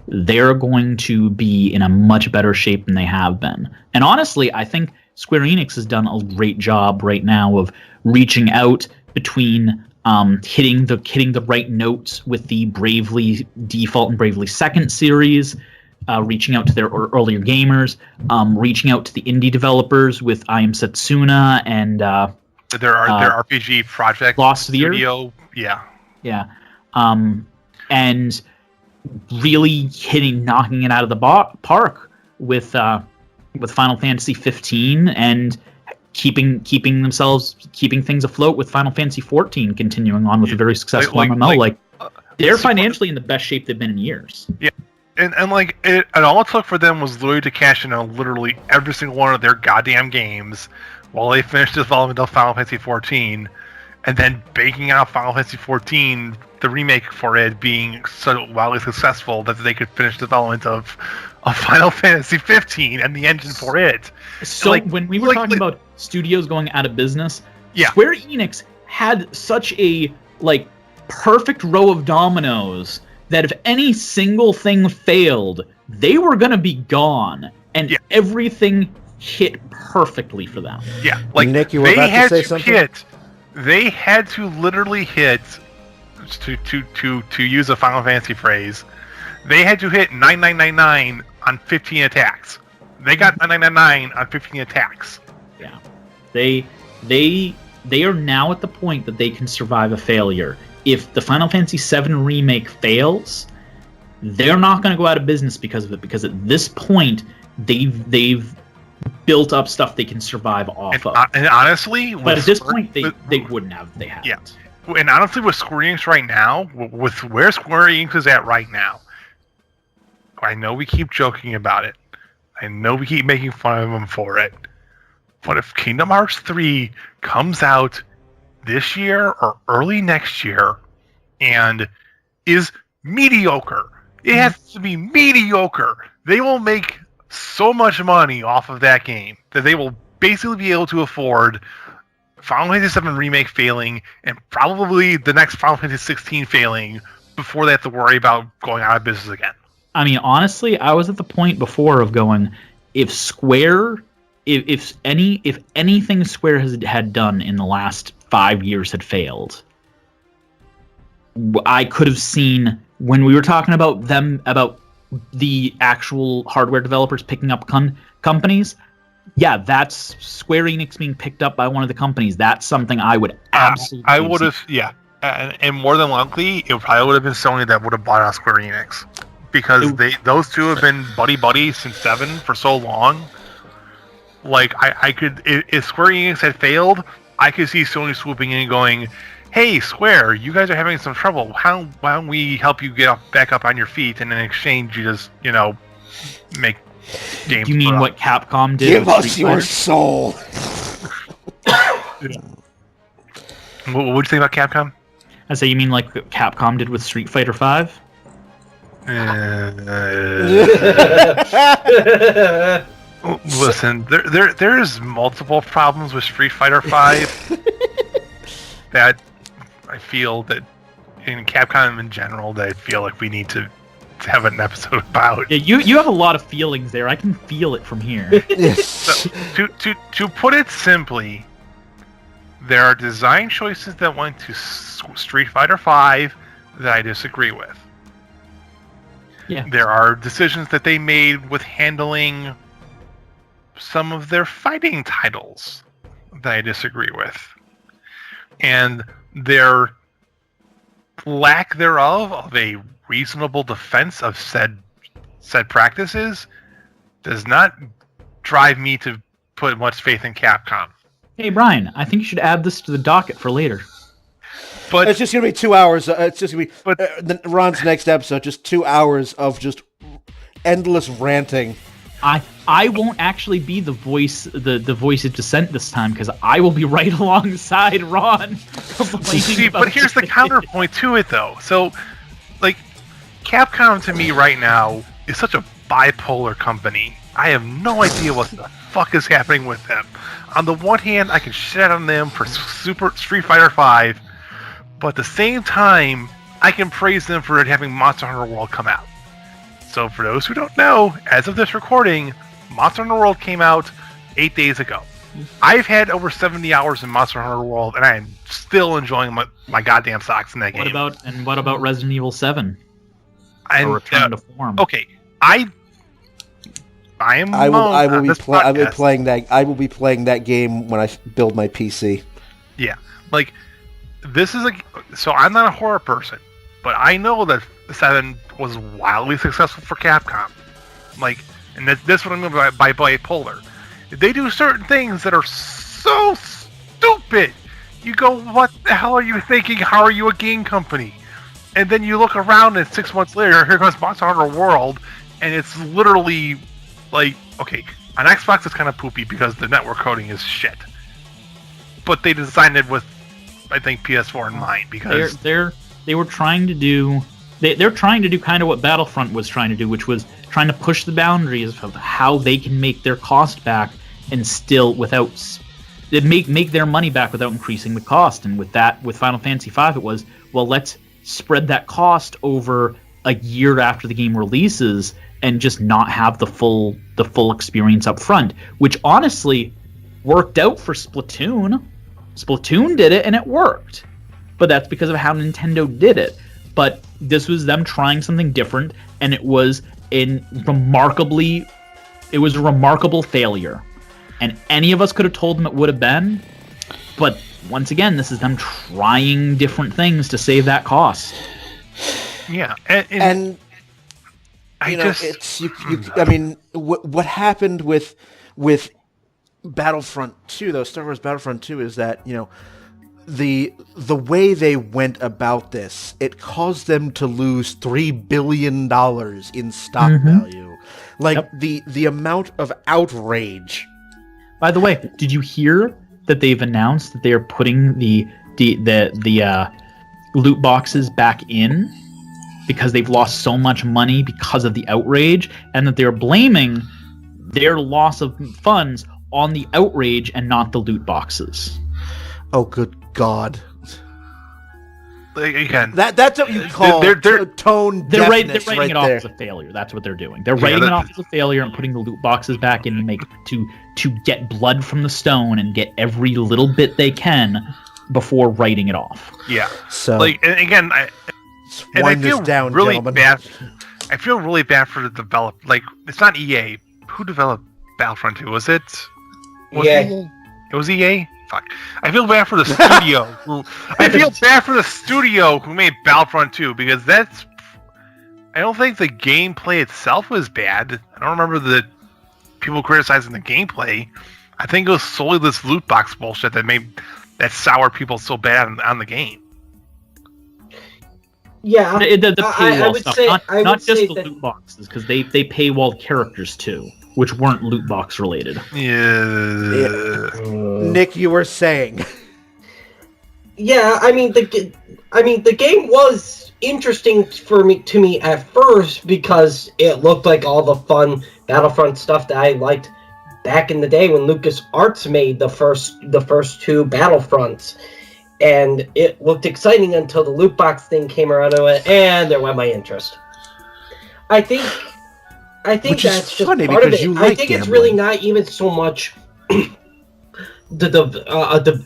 C: they're going to be in a much better shape than they have been. And honestly, I think Square Enix has done a great job right now of reaching out between hitting the right notes with the Bravely Default and Bravely Second series, reaching out to their earlier gamers, reaching out to the indie developers with I Am Setsuna and
D: their RPG project
C: Lost
D: studio.
C: Yeah. And really knocking it out of the park with Final Fantasy 15 and keeping things afloat with Final Fantasy 14, continuing on with a very successful MMO. They're financially in the best shape they've been in years.
D: Yeah. And all it took for them was literally to cash in on literally every single one of their goddamn games while they finished development of Final Fantasy XIV, and then banking out Final Fantasy XIV, the remake for it being so wildly successful that they could finish development of Final Fantasy XV and the engine for it.
C: So when we were talking about studios going out of business,
D: yeah.
C: Square Enix had such a perfect row of dominoes that if any single thing failed, they were going to be gone, and everything hit perfectly for them.
D: Yeah,
A: Nick, you were about to say something?
D: They had to literally hit, to use a Final Fantasy phrase, they had to hit 9999 on 15 attacks. They got 9999 on 15 attacks.
C: Yeah, they are now at the point that they can survive a failure. If the Final Fantasy VII Remake fails, they're not going to go out of business because of it, because at this point, they've built up stuff they can survive off of.
D: And honestly...
C: But at this point, they wouldn't have. They haven't.
D: Yeah. And honestly, with Square Enix right now, with where Square Enix is at right now, I know we keep joking about it. I know we keep making fun of them for it. But if Kingdom Hearts 3 comes out this year or early next year and is mediocre, it has to be mediocre, they will make so much money off of that game that they will basically be able to afford Final Fantasy VII Remake failing and probably the next Final Fantasy 16 failing before they have to worry about going out of business again.
C: I mean, honestly, I was at the point before of going, if Square, if anything Square had done in the last 5 years had failed, I could have seen when we were talking about the actual hardware developers picking up companies. Yeah, that's Square Enix being picked up by one of the companies. That's something I would absolutely.
D: I would have, yeah, and more than likely, it probably would have been Sony that would have bought out Square Enix, because those two have been buddy since 7 for so long. Like I could, if Square Enix had failed, I could see Sony swooping in and going, "Hey, Square, you guys are having some trouble. Why don't we help you get back up on your feet, and in exchange, you just, make games."
C: Do you mean what Capcom did?
A: Give us your soul.
D: What would you think about Capcom?
C: I say, you mean like Capcom did with Street Fighter V?
D: Listen, there's multiple problems with Street Fighter V that I feel that in Capcom in general that I feel like we need to have an episode about.
C: Yeah, you have a lot of feelings there. I can feel it from here.
D: So, to put it simply, there are design choices that went to Street Fighter V that I disagree with.
C: Yeah.
D: There are decisions that they made with handling some of their fighting titles that I disagree with. And their lack thereof of a reasonable defense of said practices does not drive me to put much faith in Capcom.
C: Hey, Brian, I think you should add this to the docket for later.
D: But
A: it's just going to be 2 hours. It's just going to be Ron's next episode, just 2 hours of just endless ranting.
C: I won't actually be the voice of dissent this time, because I will be right alongside Ron.
D: See, but here's the counterpoint to it, though. So, like, Capcom to me right now is such a bipolar company. I have no idea what the fuck is happening with them. On the one hand, I can shit on them for Super Street Fighter V, but at the same time, I can praise them for having Monster Hunter World come out. So for those who don't know, as of this recording, Monster Hunter World came out 8 days ago. I've had over 70 hours in Monster Hunter World, and I am still enjoying my goddamn socks in that game.
C: What about Resident Evil 7?
D: And,
C: Return to Form.
D: Okay, I will
A: be playing that game when I build my PC.
D: Yeah, like this is so I'm not a horror person, but I know that 7 was wildly successful for Capcom. Like, and that's what I mean by bipolar. They do certain things that are so stupid. You go, what the hell are you thinking? How are you a game company? And then you look around, and 6 months later, here comes Monster Hunter World, and it's literally like, okay, on Xbox it's kind of poopy because the network coding is shit. But they designed it with, I think, PS4 in mind because
C: they were trying to do they're trying to do kind of what Battlefront was trying to do, which was trying to push the boundaries of how they can make their cost back and still make their money back without increasing the cost. And with Final Fantasy V, it was, well, let's spread that cost over a year after the game releases and just not have the full experience up front, which honestly worked out for Splatoon. Splatoon did it and it worked, but that's because of how Nintendo did it. But this was them trying something different, and it was a remarkable failure. And any of us could have told them it would have been, but once again, this is them trying different things to save that cost.
D: Yeah,
A: and you know, it's you. I mean, what happened with Battlefront 2, though, Star Wars Battlefront 2, is that, you know, the way they went about this, it caused them to lose $3 billion in stock value. Like, the amount of outrage.
C: By the way, did you hear that they've announced that they are putting the loot boxes back in because they've lost so much money because of the outrage, and that they're blaming their loss of funds on the outrage and not the loot boxes?
A: Oh, good God.
D: Again,
A: that's what you call tone
C: they're writing
A: deafness
C: it
A: right
C: off
A: there.
C: as a failure. That's what they're doing. They're writing it off as a failure and putting the loot boxes back in to get blood from the stone and get every little bit they can before writing it off.
D: Yeah.
A: So,
D: like, and again, I feel
A: down,
D: really
A: gentlemen.
D: bad. I feel really bad for the developer. Like, it's not EA. Who developed Battlefront 2? Was it?
B: EA.
D: It was EA? Fuck. I feel bad for the studio. I feel bad for the studio who made Battlefront 2, because that's... I don't think the gameplay itself was bad. I don't remember the people criticizing the gameplay. I think it was solely this loot box bullshit that soured people so bad on the game.
B: Yeah,
C: The paywall
B: I would
C: stuff,
B: say,
C: not just the loot boxes, because they paywalled characters too, which weren't loot box related.
D: Yeah.
A: Nick, you were saying.
B: Yeah, I mean the game was interesting to me at first because it looked like all the fun Battlefront stuff that I liked back in the day when LucasArts made the first two Battlefronts, and it looked exciting until the loot box thing came around and went, and there went my interest. I think
A: Which
B: that's
A: is
B: just
A: funny
B: part of
A: because
B: it.
A: you
B: I
A: like
B: think
A: gambling.
B: it's really not even so much the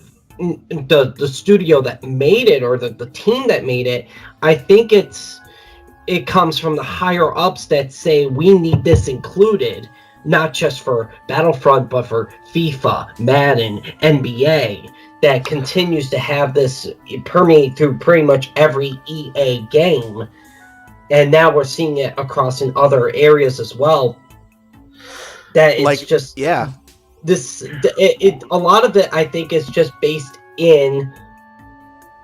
B: studio that made it or the team that made it. I think it comes from the higher ups that say we need this included, not just for Battlefront but for FIFA, Madden, NBA, that continues to have this permeate through pretty much every EA game. And now we're seeing it across in other areas as well. That it's
A: Like,
B: just
A: yeah.
B: a lot of it, I think, is just based in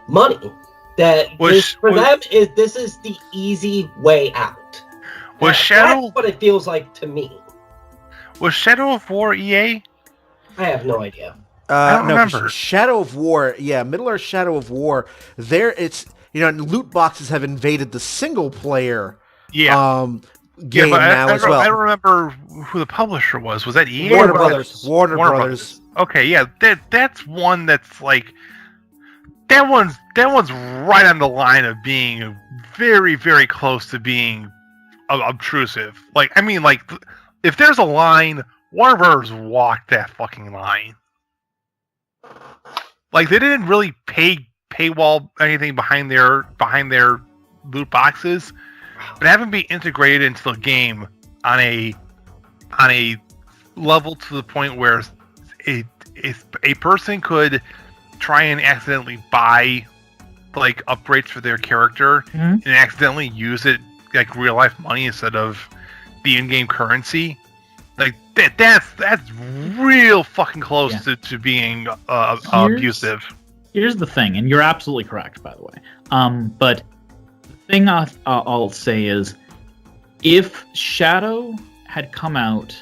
B: money. That this is the easy way out. That's what it feels like to me.
D: Was Shadow of War EA?
B: I have no idea.
D: I don't remember.
A: Shadow of War, yeah, Middle-earth Shadow of War. There, it's, you know, loot boxes have invaded the single-player game now as well.
D: I don't remember who the publisher was. Was that EA?
A: Warner Brothers. Warner Brothers.
D: Okay, yeah, that's one that's like that one's right on the line of being very, very close to being obtrusive. Like, I mean, like, if there's a line, Warner Brothers walked that fucking line. Like, they didn't really paywall anything behind their loot boxes, but having be integrated into the game on a level to the point where a person could try and accidentally buy like upgrades for their character and accidentally use it like real life money instead of the in-game currency. Like that's real fucking close to being abusive.
C: Here's the thing, and you're absolutely correct, by the way. But thing I'll say is, if Shadow had come out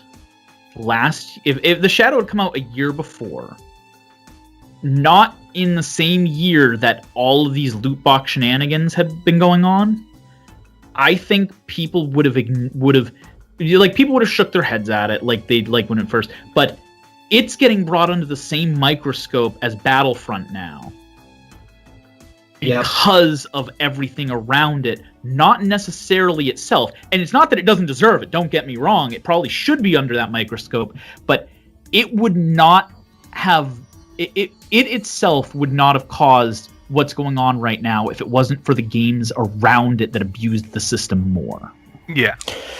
C: if the Shadow had come out a year before, not in the same year that all of these loot box shenanigans had been going on, I think people would have shook their heads at it like when it first. But it's getting brought under the same microscope as Battlefront now. Because of everything around it, not necessarily itself. And it's not that it doesn't deserve it, don't get me wrong. It probably should be under that microscope, but it would not have... It itself would not have caused what's going on right now if it wasn't for the games around it that abused the system more.
D: Yeah.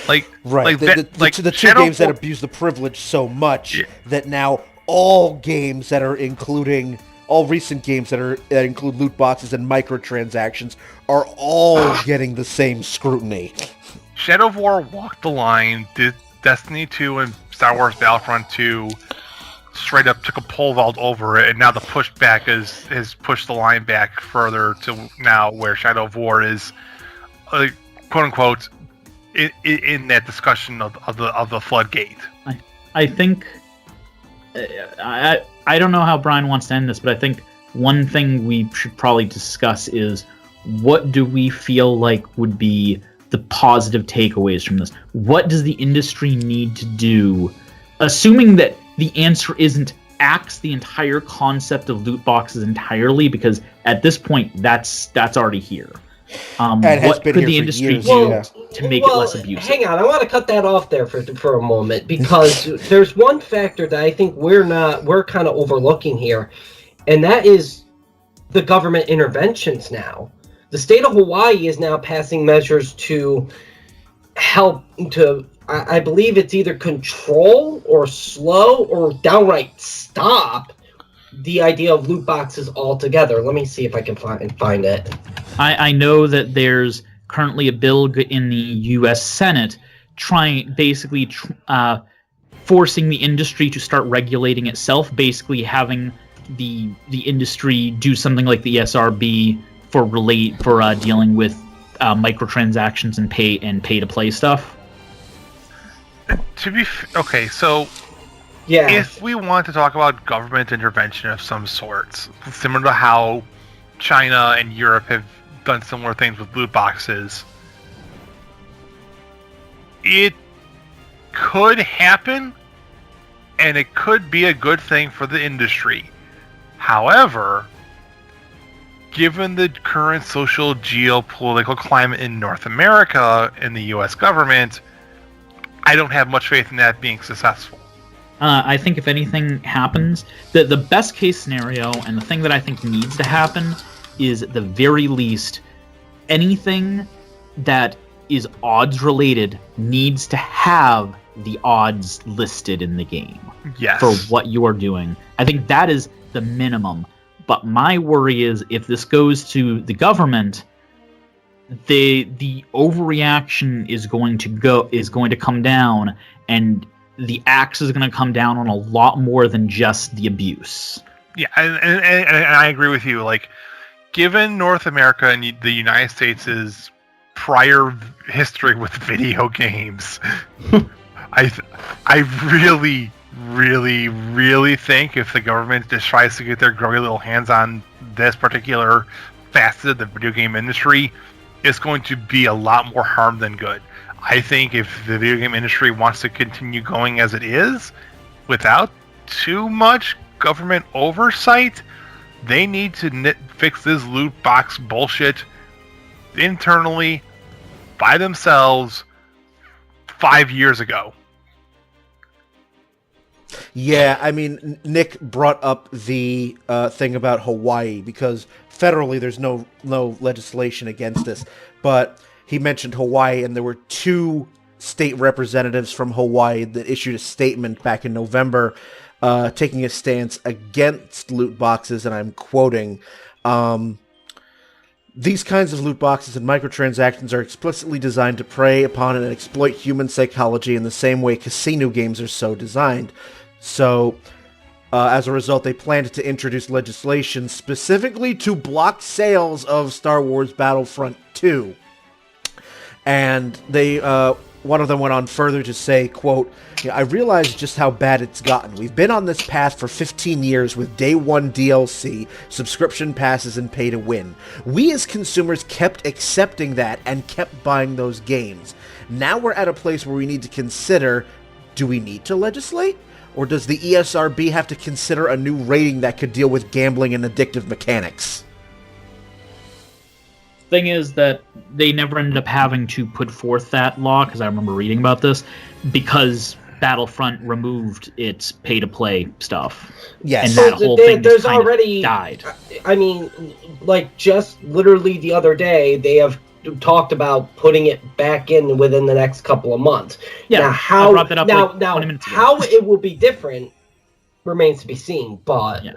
D: Like,
A: right.
D: Like
A: the two games that abuse the privilege so much that now all games that are including... all recent games that include loot boxes and microtransactions are all getting the same scrutiny.
D: Shadow of War walked the line. Destiny 2 and Star Wars Battlefront 2 straight up took a pole vault over it, and now the pushback has pushed the line back further to now where Shadow of War is, quote unquote, in that discussion of the floodgate.
C: I think. I don't know how Brian wants to end this, but I think one thing we should probably discuss is what do we feel like would be the positive takeaways from this? What does the industry need to do, assuming that the answer isn't axe the entire concept of loot boxes entirely, because at this point that's already here. What could the industry do to make it less abusive?
B: Hang on, I want to cut that off there for a moment, because there's one factor that I think we're kind of overlooking here, and that is the government interventions now. The state of Hawaii is now passing measures to help to, I believe it's either control or slow or downright stop the idea of loot boxes altogether. Let me see if I can find it.
C: I know that there's currently a bill in the U.S. Senate forcing the industry to start regulating itself, basically having the industry do something like the ESRB for dealing with microtransactions and pay to play stuff.
D: Okay, so
B: yeah,
D: if we want to talk about government intervention of some sorts, similar to how China and Europe have done similar things with loot boxes, it could happen, and it could be a good thing for the industry. However, given the current social geopolitical climate in North America and the U.S. government, I don't have much faith in that being successful.
C: I think if anything happens, the best case scenario, and the thing that I think needs to happen, is at the very least, anything that is odds related needs to have the odds listed in the game.
D: Yes.
C: For what you are doing. I think that is the minimum. But my worry is if this goes to the government, the overreaction is going to come down, and the axe is going to come down on a lot more than just the abuse.
D: Yeah, and I agree with you. Like, given North America and the United States' prior history with video games, I really, really, really think if the government just tries to get their grubby little hands on this particular facet of the video game industry, it's going to be a lot more harm than good. I think if the video game industry wants to continue going as it is, without too much government oversight, they need to fix this loot box bullshit internally by themselves 5 years ago.
A: Yeah, I mean, Nick brought up the thing about Hawaii, because federally there's no legislation against this, but he mentioned Hawaii, and there were 2 state representatives from Hawaii that issued a statement back in November taking a stance against loot boxes, and I'm quoting, "These kinds of loot boxes and microtransactions are explicitly designed to prey upon and exploit human psychology in the same way casino games are so designed. So, as a result, they planned to introduce legislation specifically to block sales of Star Wars Battlefront 2. And they, one of them went on further to say, quote, I realize just how bad it's gotten. We've been on this path for 15 years with day one DLC, subscription passes, and pay to win. We as consumers kept accepting that and kept buying those games. Now we're at a place where we need to consider, do we need to legislate? Or does the ESRB have to consider a new rating that could deal with gambling and addictive mechanics?
C: Thing is that they never ended up having to put forth that law, because I remember reading about this, because Battlefront removed its pay-to-play stuff.
A: Yes.
C: And
B: So
C: that whole thing
B: there's
C: just kind
B: already
C: of died.
B: I mean, like just literally the other day, they have talked about putting it back in within the next couple of months.
C: Yeah,
B: now, how
C: I brought that up
B: now,
C: like
B: now
C: 20 minutes ago.
B: how it will be different remains to be seen. But
C: Yeah.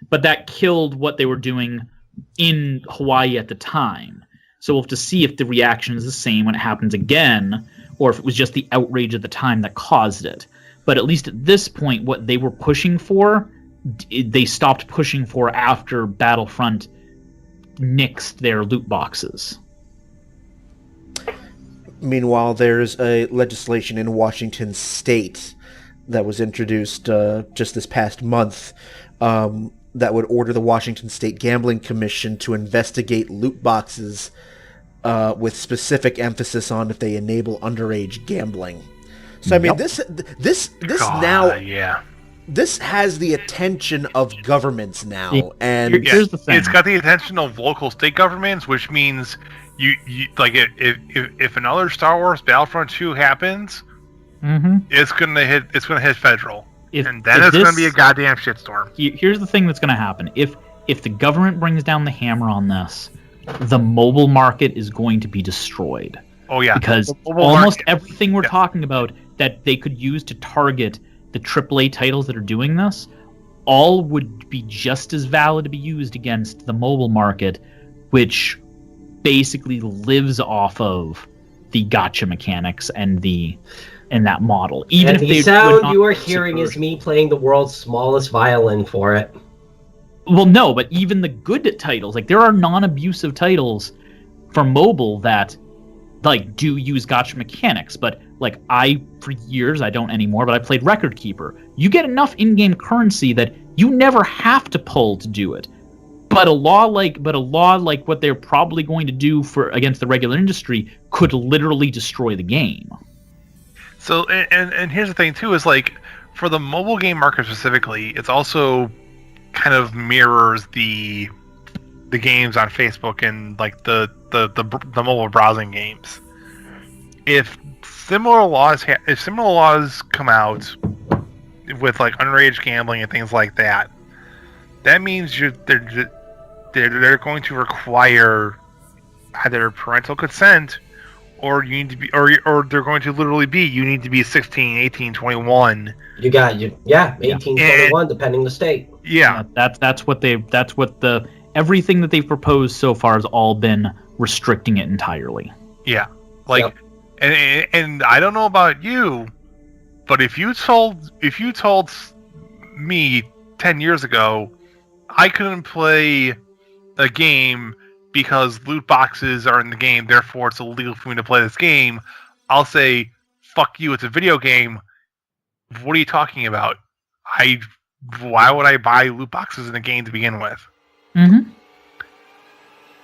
C: But that killed what they were doing in Hawaii at the time. So we'll have to see if the reaction is the same when it happens again, or if it was just the outrage at the time that caused it. But at least at this point, what they were pushing for, they stopped pushing for after Battlefront nixed their loot boxes.
A: Meanwhile, there's a legislation in Washington state that was introduced just this past month that would order the Washington State Gambling Commission to investigate loot boxes with specific emphasis on if they enable underage gambling. So I mean, this
D: God,
A: now
D: yeah.
A: this has the attention of governments now,
C: Yeah.
A: and
C: Here's the thing.
D: It's got the attention of local state governments, which means you like if another Star Wars Battlefront 2 happens, it's gonna hit federal, and then it's gonna be a goddamn shitstorm.
C: Here's the thing that's going to happen. If the government brings down the hammer on this, the mobile market is going to be destroyed.
D: Oh yeah,
C: Because almost everything we're talking about that they could use to target the AAA titles that are doing this, all would be just as valid to be used against the mobile market, which basically lives off of the gacha mechanics and that model. Even
B: and
C: if
B: the
C: they
B: sound
C: would not
B: you are hearing is
C: subvert-
B: me playing the world's smallest violin for it.
C: Well, no, but even the good titles, like there are non-abusive titles for mobile that like do use gacha mechanics, but like for years, I don't anymore, but I played Record Keeper. You get enough in-game currency that you never have to pull to do it. But a law like what they're probably going to do against the regular industry could literally destroy the game.
D: So and here's the thing too is like for the mobile game market specifically, it's also kind of mirrors the games on Facebook and like the mobile browsing games. If similar laws come out with like underage gambling and things like that, that means they're going to require either parental consent or you need to be or they're going to literally be you need to be 16, 18, 21.
B: You got 18, 21, depending the state.
D: Yeah.
C: That's what everything that they've proposed so far has all been restricting it entirely.
D: Yeah. Like and I don't know about you, but if you told me 10 years ago I couldn't play a game because loot boxes are in the game, therefore it's illegal for me to play this game, I'll say, fuck you, it's a video game. What are you talking about? Why would I buy loot boxes in a game to begin with?
C: Mm-hmm.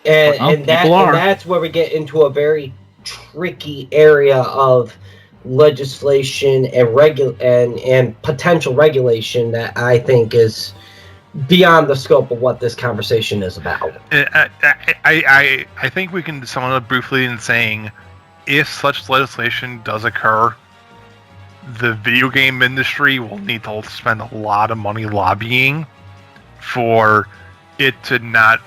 B: And that's where we get into a very tricky area of legislation and potential regulation that I think is beyond the scope of what this conversation is about.
D: I think we can sum it up briefly in saying, if such legislation does occur, the video game industry will need to spend a lot of money lobbying for it to not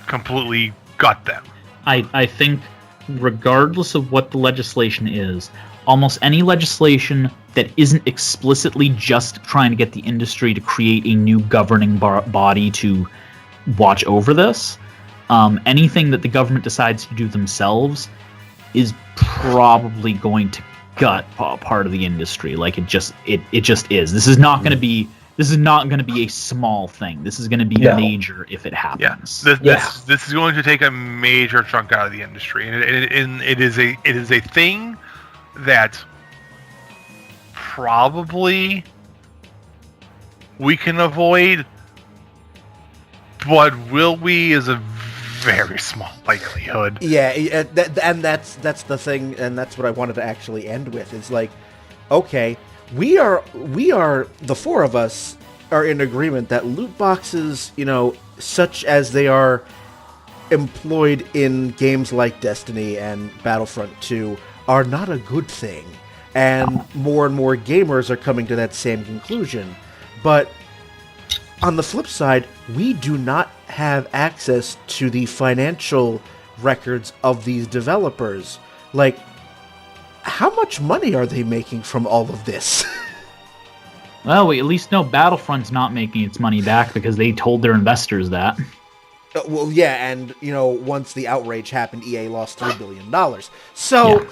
D: completely gut them.
C: I think regardless of what the legislation is, almost any legislation that isn't explicitly just trying to get the industry to create a new governing body to watch over this, anything that the government decides to do themselves is probably going to gut part of the industry. Like it just is. This is not going to be this is not going to be a small thing. This is going to be major if it happens.
D: This is going to take a major chunk out of the industry, and it is a thing that probably we can avoid, but will we is a very small likelihood.
A: Yeah, and that's the thing, and that's what I wanted to actually end with. It's like, okay, we are the four of us are in agreement that loot boxes, such as they are employed in games like Destiny and Battlefront 2, are not a good thing. And more gamers are coming to that same conclusion. But on the flip side, we do not have access to the financial records of these developers. Like, how much money are they making from all of this?
C: Well, we at least know Battlefront's not making its money back because they told their investors that.
A: Well, yeah, and, once the outrage happened, EA lost $3 billion. So,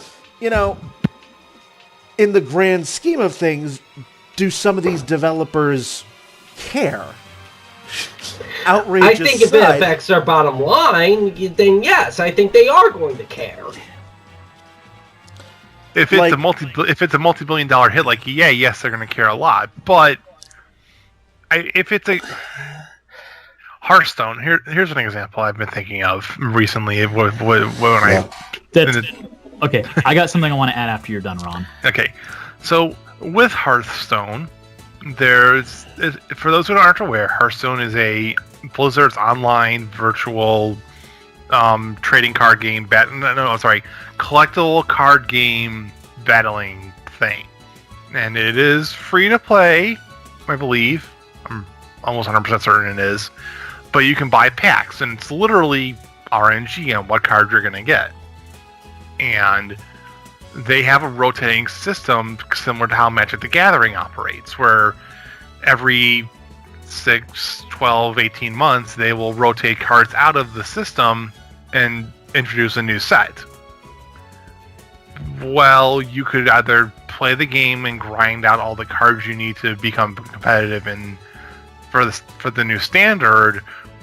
A: in the grand scheme of things, do some of these developers care? Outrage
B: I think if it affects their bottom line, then yes, I think they are going to care.
D: If it's a multi-billion-dollar hit, like EA, yes, they're going to care a lot. But if it's a Hearthstone, here's an example I've been thinking of recently.
C: Okay, I got something I want to add after you're done, Ron.
D: Okay, so with Hearthstone, for those who aren't aware, Hearthstone is a Blizzard's online virtual trading card game. Collectible card game battling thing, and it is free to play. I believe I'm almost 100% certain it is, but you can buy packs, and it's literally RNG on what card you're going to get. And they have a rotating system similar to how Magic the Gathering operates, where every 6, 12, 18 months, they will rotate cards out of the system and introduce a new set. Well, you could either play the game and grind out all the cards you need to become competitive for the new standard,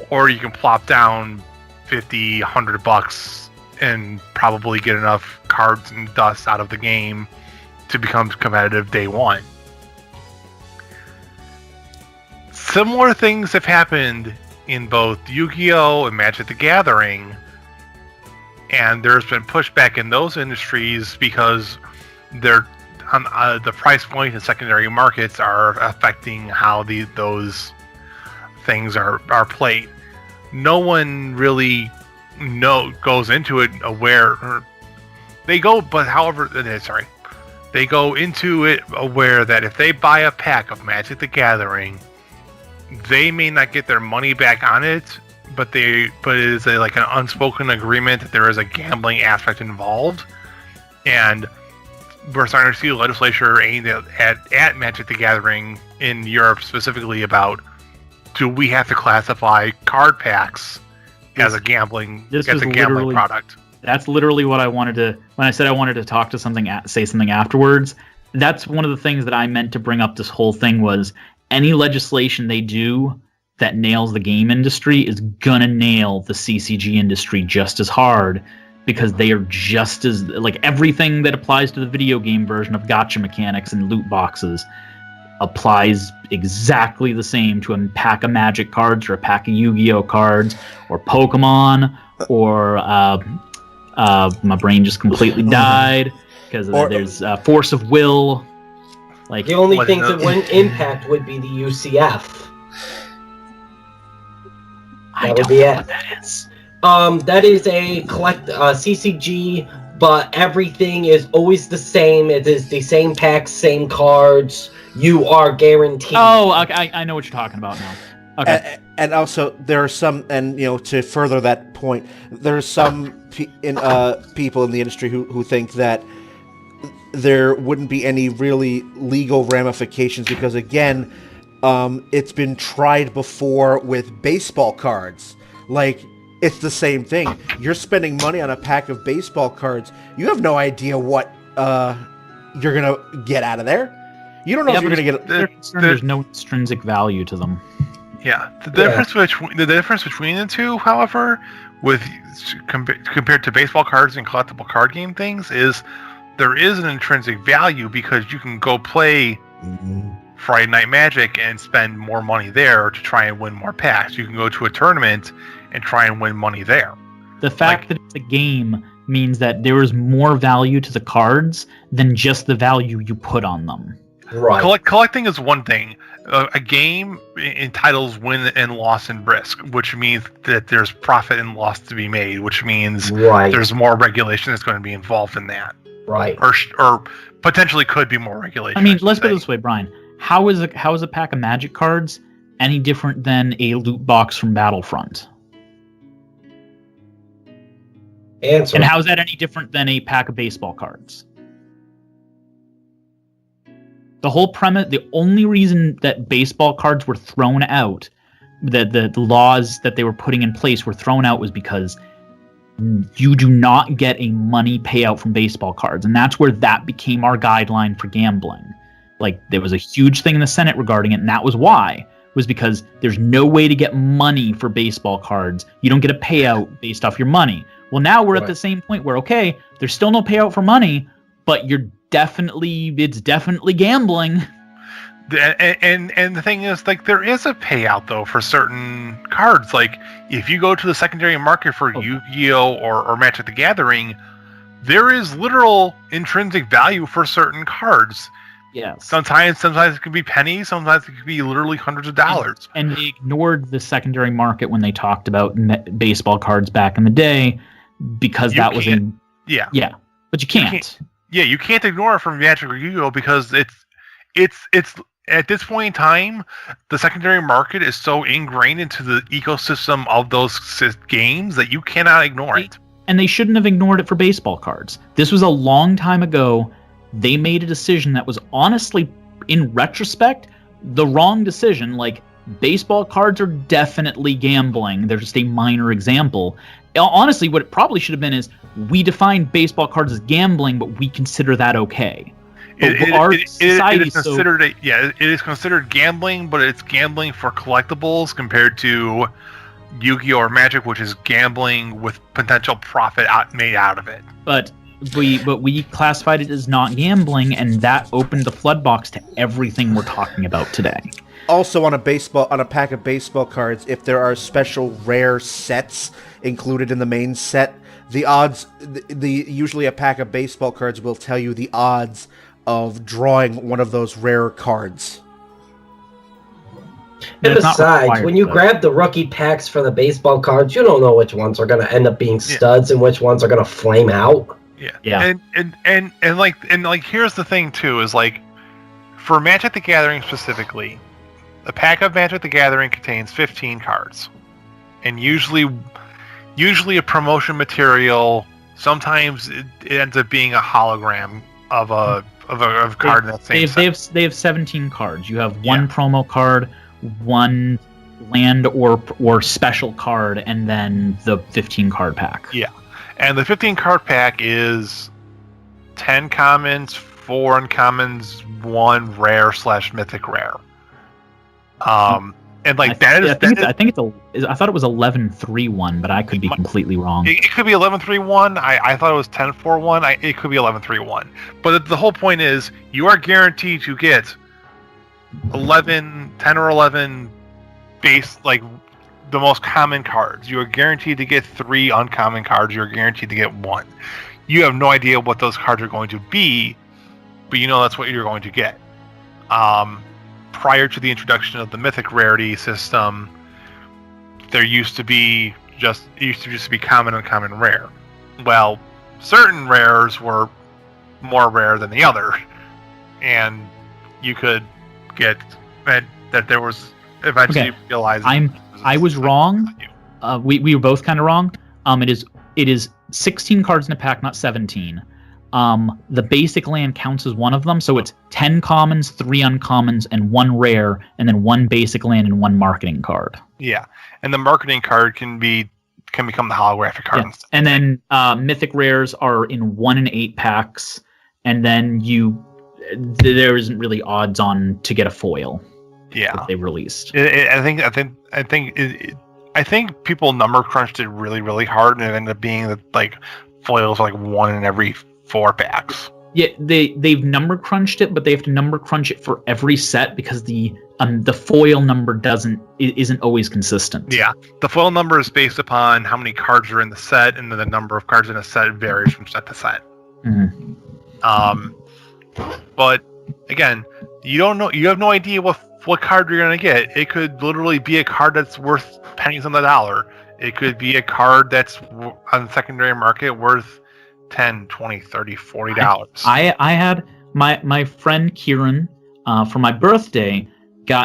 D: or you can plop down $50, $100 and probably get enough cards and dust out of the game to become competitive day one. Similar things have happened in both Yu-Gi-Oh! And Magic the Gathering, and there's been pushback in those industries because they're the price point and secondary markets are affecting how those things are played. No one really goes into it aware. They go into it aware that if they buy a pack of Magic the Gathering, they may not get their money back on it, but it is like an unspoken agreement that there is a gambling aspect involved, and we're starting to see legislature aimed at Magic the Gathering in Europe specifically about, do we have to classify card packs as a gambling product?
C: That's literally what I wanted to, when I said I wanted to say something afterwards. That's one of the things that I meant to bring up this whole thing was any legislation they do that nails the game industry is gonna nail the CCG industry just as hard, because they are just as, like, everything that applies to the video game version of gacha mechanics and loot boxes applies exactly the same to a pack of Magic cards or a pack of Yu-Gi-Oh cards or Pokemon or my brain just completely died because there's Force of Will. Like,
B: the only things that wouldn't impact would be the UCF.
C: I don't know what that is.
B: That is a CCG, but everything is always the same. It is the same packs, same cards. You are guaranteed.
C: Oh, I know what you're talking about now. Okay.
A: And also, there are some, and to further that point, there are some people in the industry who think that there wouldn't be any really legal ramifications because, again, it's been tried before with baseball cards. Like, it's the same thing. You're spending money on a pack of baseball cards. You have no idea what you're going to get out of there. You don't know if you're going to get.
C: They're concerned there's no intrinsic value to them.
D: Yeah, the difference between the two, however, with compared to baseball cards and collectible card game things, is there is an intrinsic value because you can go play Friday Night Magic and spend more money there to try and win more packs. You can go to a tournament and try and win money there.
C: The fact that it's a game means that there is more value to the cards than just the value you put on them.
B: Right.
D: Collecting is one thing. A game entitles win and loss and risk, which means that there's profit and loss to be made, which means there's more regulation that's going to be involved in that.
B: Right.
D: Or potentially could be more regulation.
C: I mean, let's put it this way, Brian. How is a pack of Magic cards any different than a loot box from Battlefront?
B: Answer.
C: And how is that any different than a pack of baseball cards? The whole premise, the only reason that baseball cards were thrown out, that the laws that they were putting in place were thrown out, was because you do not get a money payout from baseball cards. And that's where that became our guideline for gambling. Like, there was a huge thing in the Senate regarding it, and that was why. Was because there's no way to get money for baseball cards. You don't get a payout based off your money. Well, now we're at the same point where, okay, there's still no payout for money, but it's definitely gambling.
D: And the thing is, like, there is a payout though for certain cards. Like, if you go to the secondary market for Yu-Gi-Oh or Magic the Gathering, there is literal intrinsic value for certain cards.
C: Yes.
D: Sometimes it could be pennies. Sometimes it could be literally hundreds of dollars.
C: And they ignored the secondary market when they talked about baseball cards back in the day, because that was in.
D: Yeah.
C: Yeah, but you can't.
D: You can't ignore it from Magic or Yu-Gi-Oh because it's at this point in time, the secondary market is so ingrained into the ecosystem of those games that you cannot ignore it.
C: And they shouldn't have ignored it for baseball cards. This was a long time ago. They made a decision that was honestly, in retrospect, the wrong decision. Like, baseball cards are definitely gambling. They're just a minor example. Honestly, what it probably should have been is, we define baseball cards as gambling, but we consider that okay.
D: It is considered gambling, but it's gambling for collectibles compared to Yu-Gi-Oh! Or Magic, which is gambling with potential profit made out of it.
C: But we classified it as not gambling, and that opened the floodbox to everything we're talking about today.
A: Also, on a pack of baseball cards, if there are special rare sets included in the main set, the odds, usually a pack of baseball cards will tell you the odds of drawing one of those rare cards.
B: And besides, when you grab the rookie packs for the baseball cards, you don't know which ones are going to end up being studs and which ones are going to flame out.
D: Yeah. And like here's the thing too, is like, for Magic the Gathering specifically, a pack of Magic the Gathering contains 15 cards. And usually a promotion material, sometimes it ends up being a hologram of a card in that same set.
C: They have 17 cards. You have one promo card, one land or special card, and then the 15 card pack.
D: Yeah. And the 15 card pack is 10 commons, 4 uncommons, 1 rare / mythic rare. And like I thought it was 11-3-1, but I could be completely wrong. It could be 11-3-1. I thought it was 10-4-1. It could be 11-3-1. But the whole point is, you are guaranteed to get 10 or 11 base, like, the most common cards. You are guaranteed to get 3 uncommon cards. You're guaranteed to get 1. You have no idea what those cards are going to be, but you know that's what you're going to get. Prior to the introduction of the mythic rarity system, there used to be just common, uncommon, rare. Well, certain rares were more rare than the other, and you could get that there was eventually realized.
C: I was wrong. We were both kind of wrong. It is 16 cards in a pack, not 17. The basic land counts as one of them, so it's 10 commons, 3 uncommons, and 1 rare, and then 1 basic land and 1 marketing card.
D: Yeah, and the marketing card can become the holographic card.
C: Yeah. And then mythic rares are in 1 in 8 packs, and then there isn't really odds on to get a foil.
D: Yeah,
C: that they've released.
D: I think people number crunched it really, really hard, and it ended up being that like foils are like 1 in every 4 packs.
C: Yeah, they've number crunched it, but they have to number crunch it for every set because the foil number isn't always consistent.
D: Yeah, the foil number is based upon how many cards are in the set, and then the number of cards in a set varies from set to set.
C: Mm-hmm.
D: But again, you don't know. You have no idea what card you're gonna get. It could literally be a card that's worth pennies on the dollar. It could be a card that's on the secondary market worth $10, $20, $30, $40.
C: I had my friend Kieran for my birthday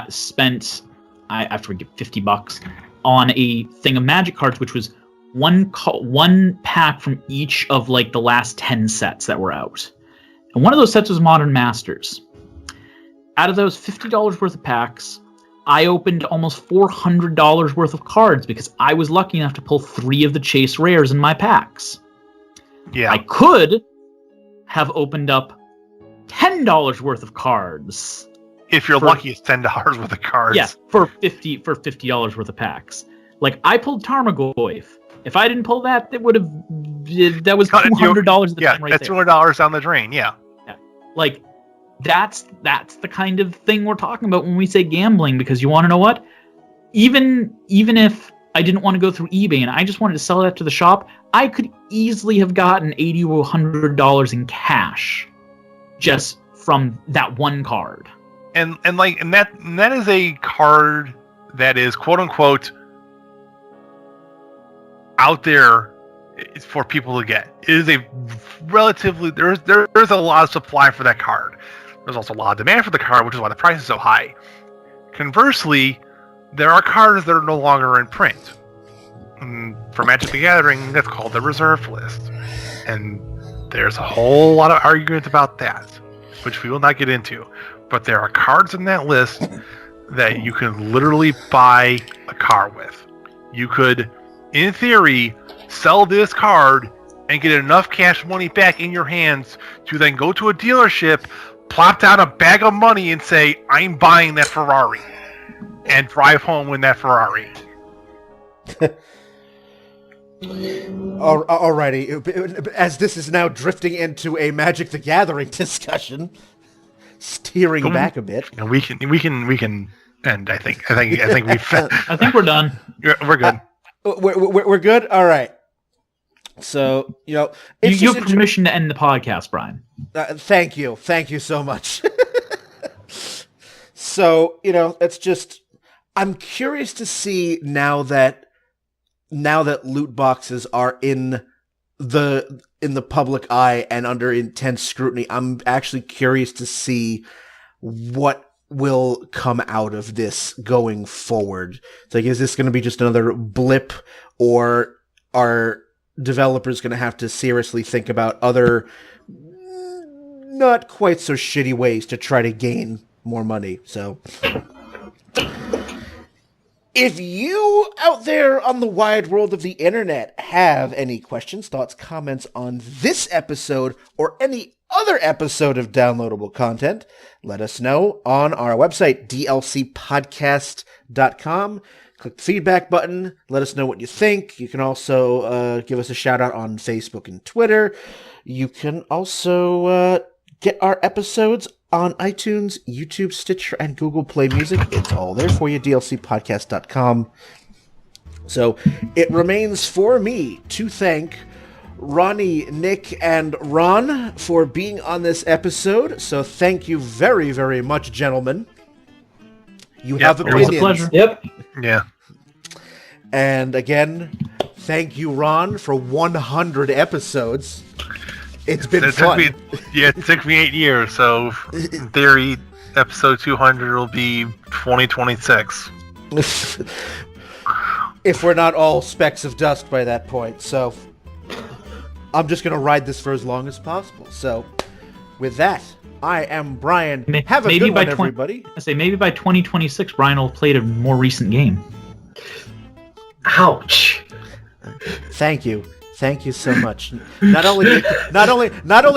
C: spent I forget $50 on a thing of Magic cards, which was one pack from each of like the last 10 sets that were out, and one of those sets was Modern Masters. Out of those $50 worth of packs, I opened almost $400 worth of cards because I was lucky enough to pull 3 of the Chase Rares in my packs.
D: Yeah,
C: I could have opened up $10 worth of cards.
D: If you're lucky, it's $10 worth of cards.
C: Yeah, for $50 worth of packs. Like I pulled Tarmogoyf. If I didn't pull that, that was $200 of the time right
D: that's
C: there.
D: $200 down the drain. Yeah.
C: Like that's the kind of thing we're talking about when we say gambling. Because you want to know what? Even if I didn't want to go through eBay and I just wanted to sell that to the shop, I could easily have gotten $80 to $100 in cash just from that one card.
D: And that is a card that is quote unquote out there for people to get. It is a relatively there's a lot of supply for that card. There's also a lot of demand for the card, which is why the price is so high. Conversely, there are cards that are no longer in print. For Magic the Gathering, that's called the reserve list. And there's a whole lot of argument about that, which we will not get into. But there are cards in that list that you can literally buy a car with. You could, in theory, sell this card and get enough cash money back in your hands to then go to a dealership, plop down a bag of money and say, I'm buying that Ferrari, and drive home in that Ferrari.
A: Alrighty, as this is now drifting into a Magic the Gathering discussion, steering back a bit.
D: And we can end. I think we've.
C: I think we're done.
D: We're good.
A: We're good. All right. So you
C: have permission to end the podcast, Brian.
A: Thank you so much. So it's just I'm curious to see now that loot boxes are in the public eye and under intense scrutiny. I'm actually curious to see what will come out of this going forward. It's like, is this going to be just another blip, or are developers going to have to seriously think about other not quite so shitty ways to try to gain more money? So if you out there on the wide world of the internet have any questions, thoughts, comments on this episode or any other episode of downloadable content, let us know on our website, dlcpodcast.com. Click the feedback button. Let us know what you think. You can also give us a shout out on Facebook and Twitter. You can also get our episodes on iTunes, YouTube, Stitcher, and Google Play Music. It's all there for you, dlcpodcast.com. So it remains for me to thank Ronnie, Nick, and Ron for being on this episode. So thank you very, very much, gentlemen. You have opinions.
C: It was a pleasure.
B: Yep.
D: Yeah.
A: And again, thank you, Ron, for 100 episodes. It's been fun.
D: It took me 8 years, so in theory, episode 200 will be 2026.
A: If we're not all specks of dust by that point. So I'm just going to ride this for as long as possible. So with that, I am Brian. Have a good one, everybody.
C: I say maybe by 2026, Brian will have played a more recent game.
B: Ouch.
A: Thank you. Thank you so much. Not only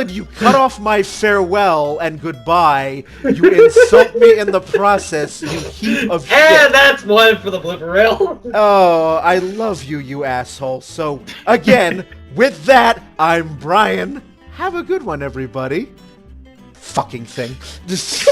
A: do you cut off my farewell and goodbye, you insult me in the process, you heap of shit.
B: And that's one for the blooper reel.
A: Oh, I love you, you asshole. So, again, with that, I'm Brian. Have a good one, everybody. Fucking thing. Just...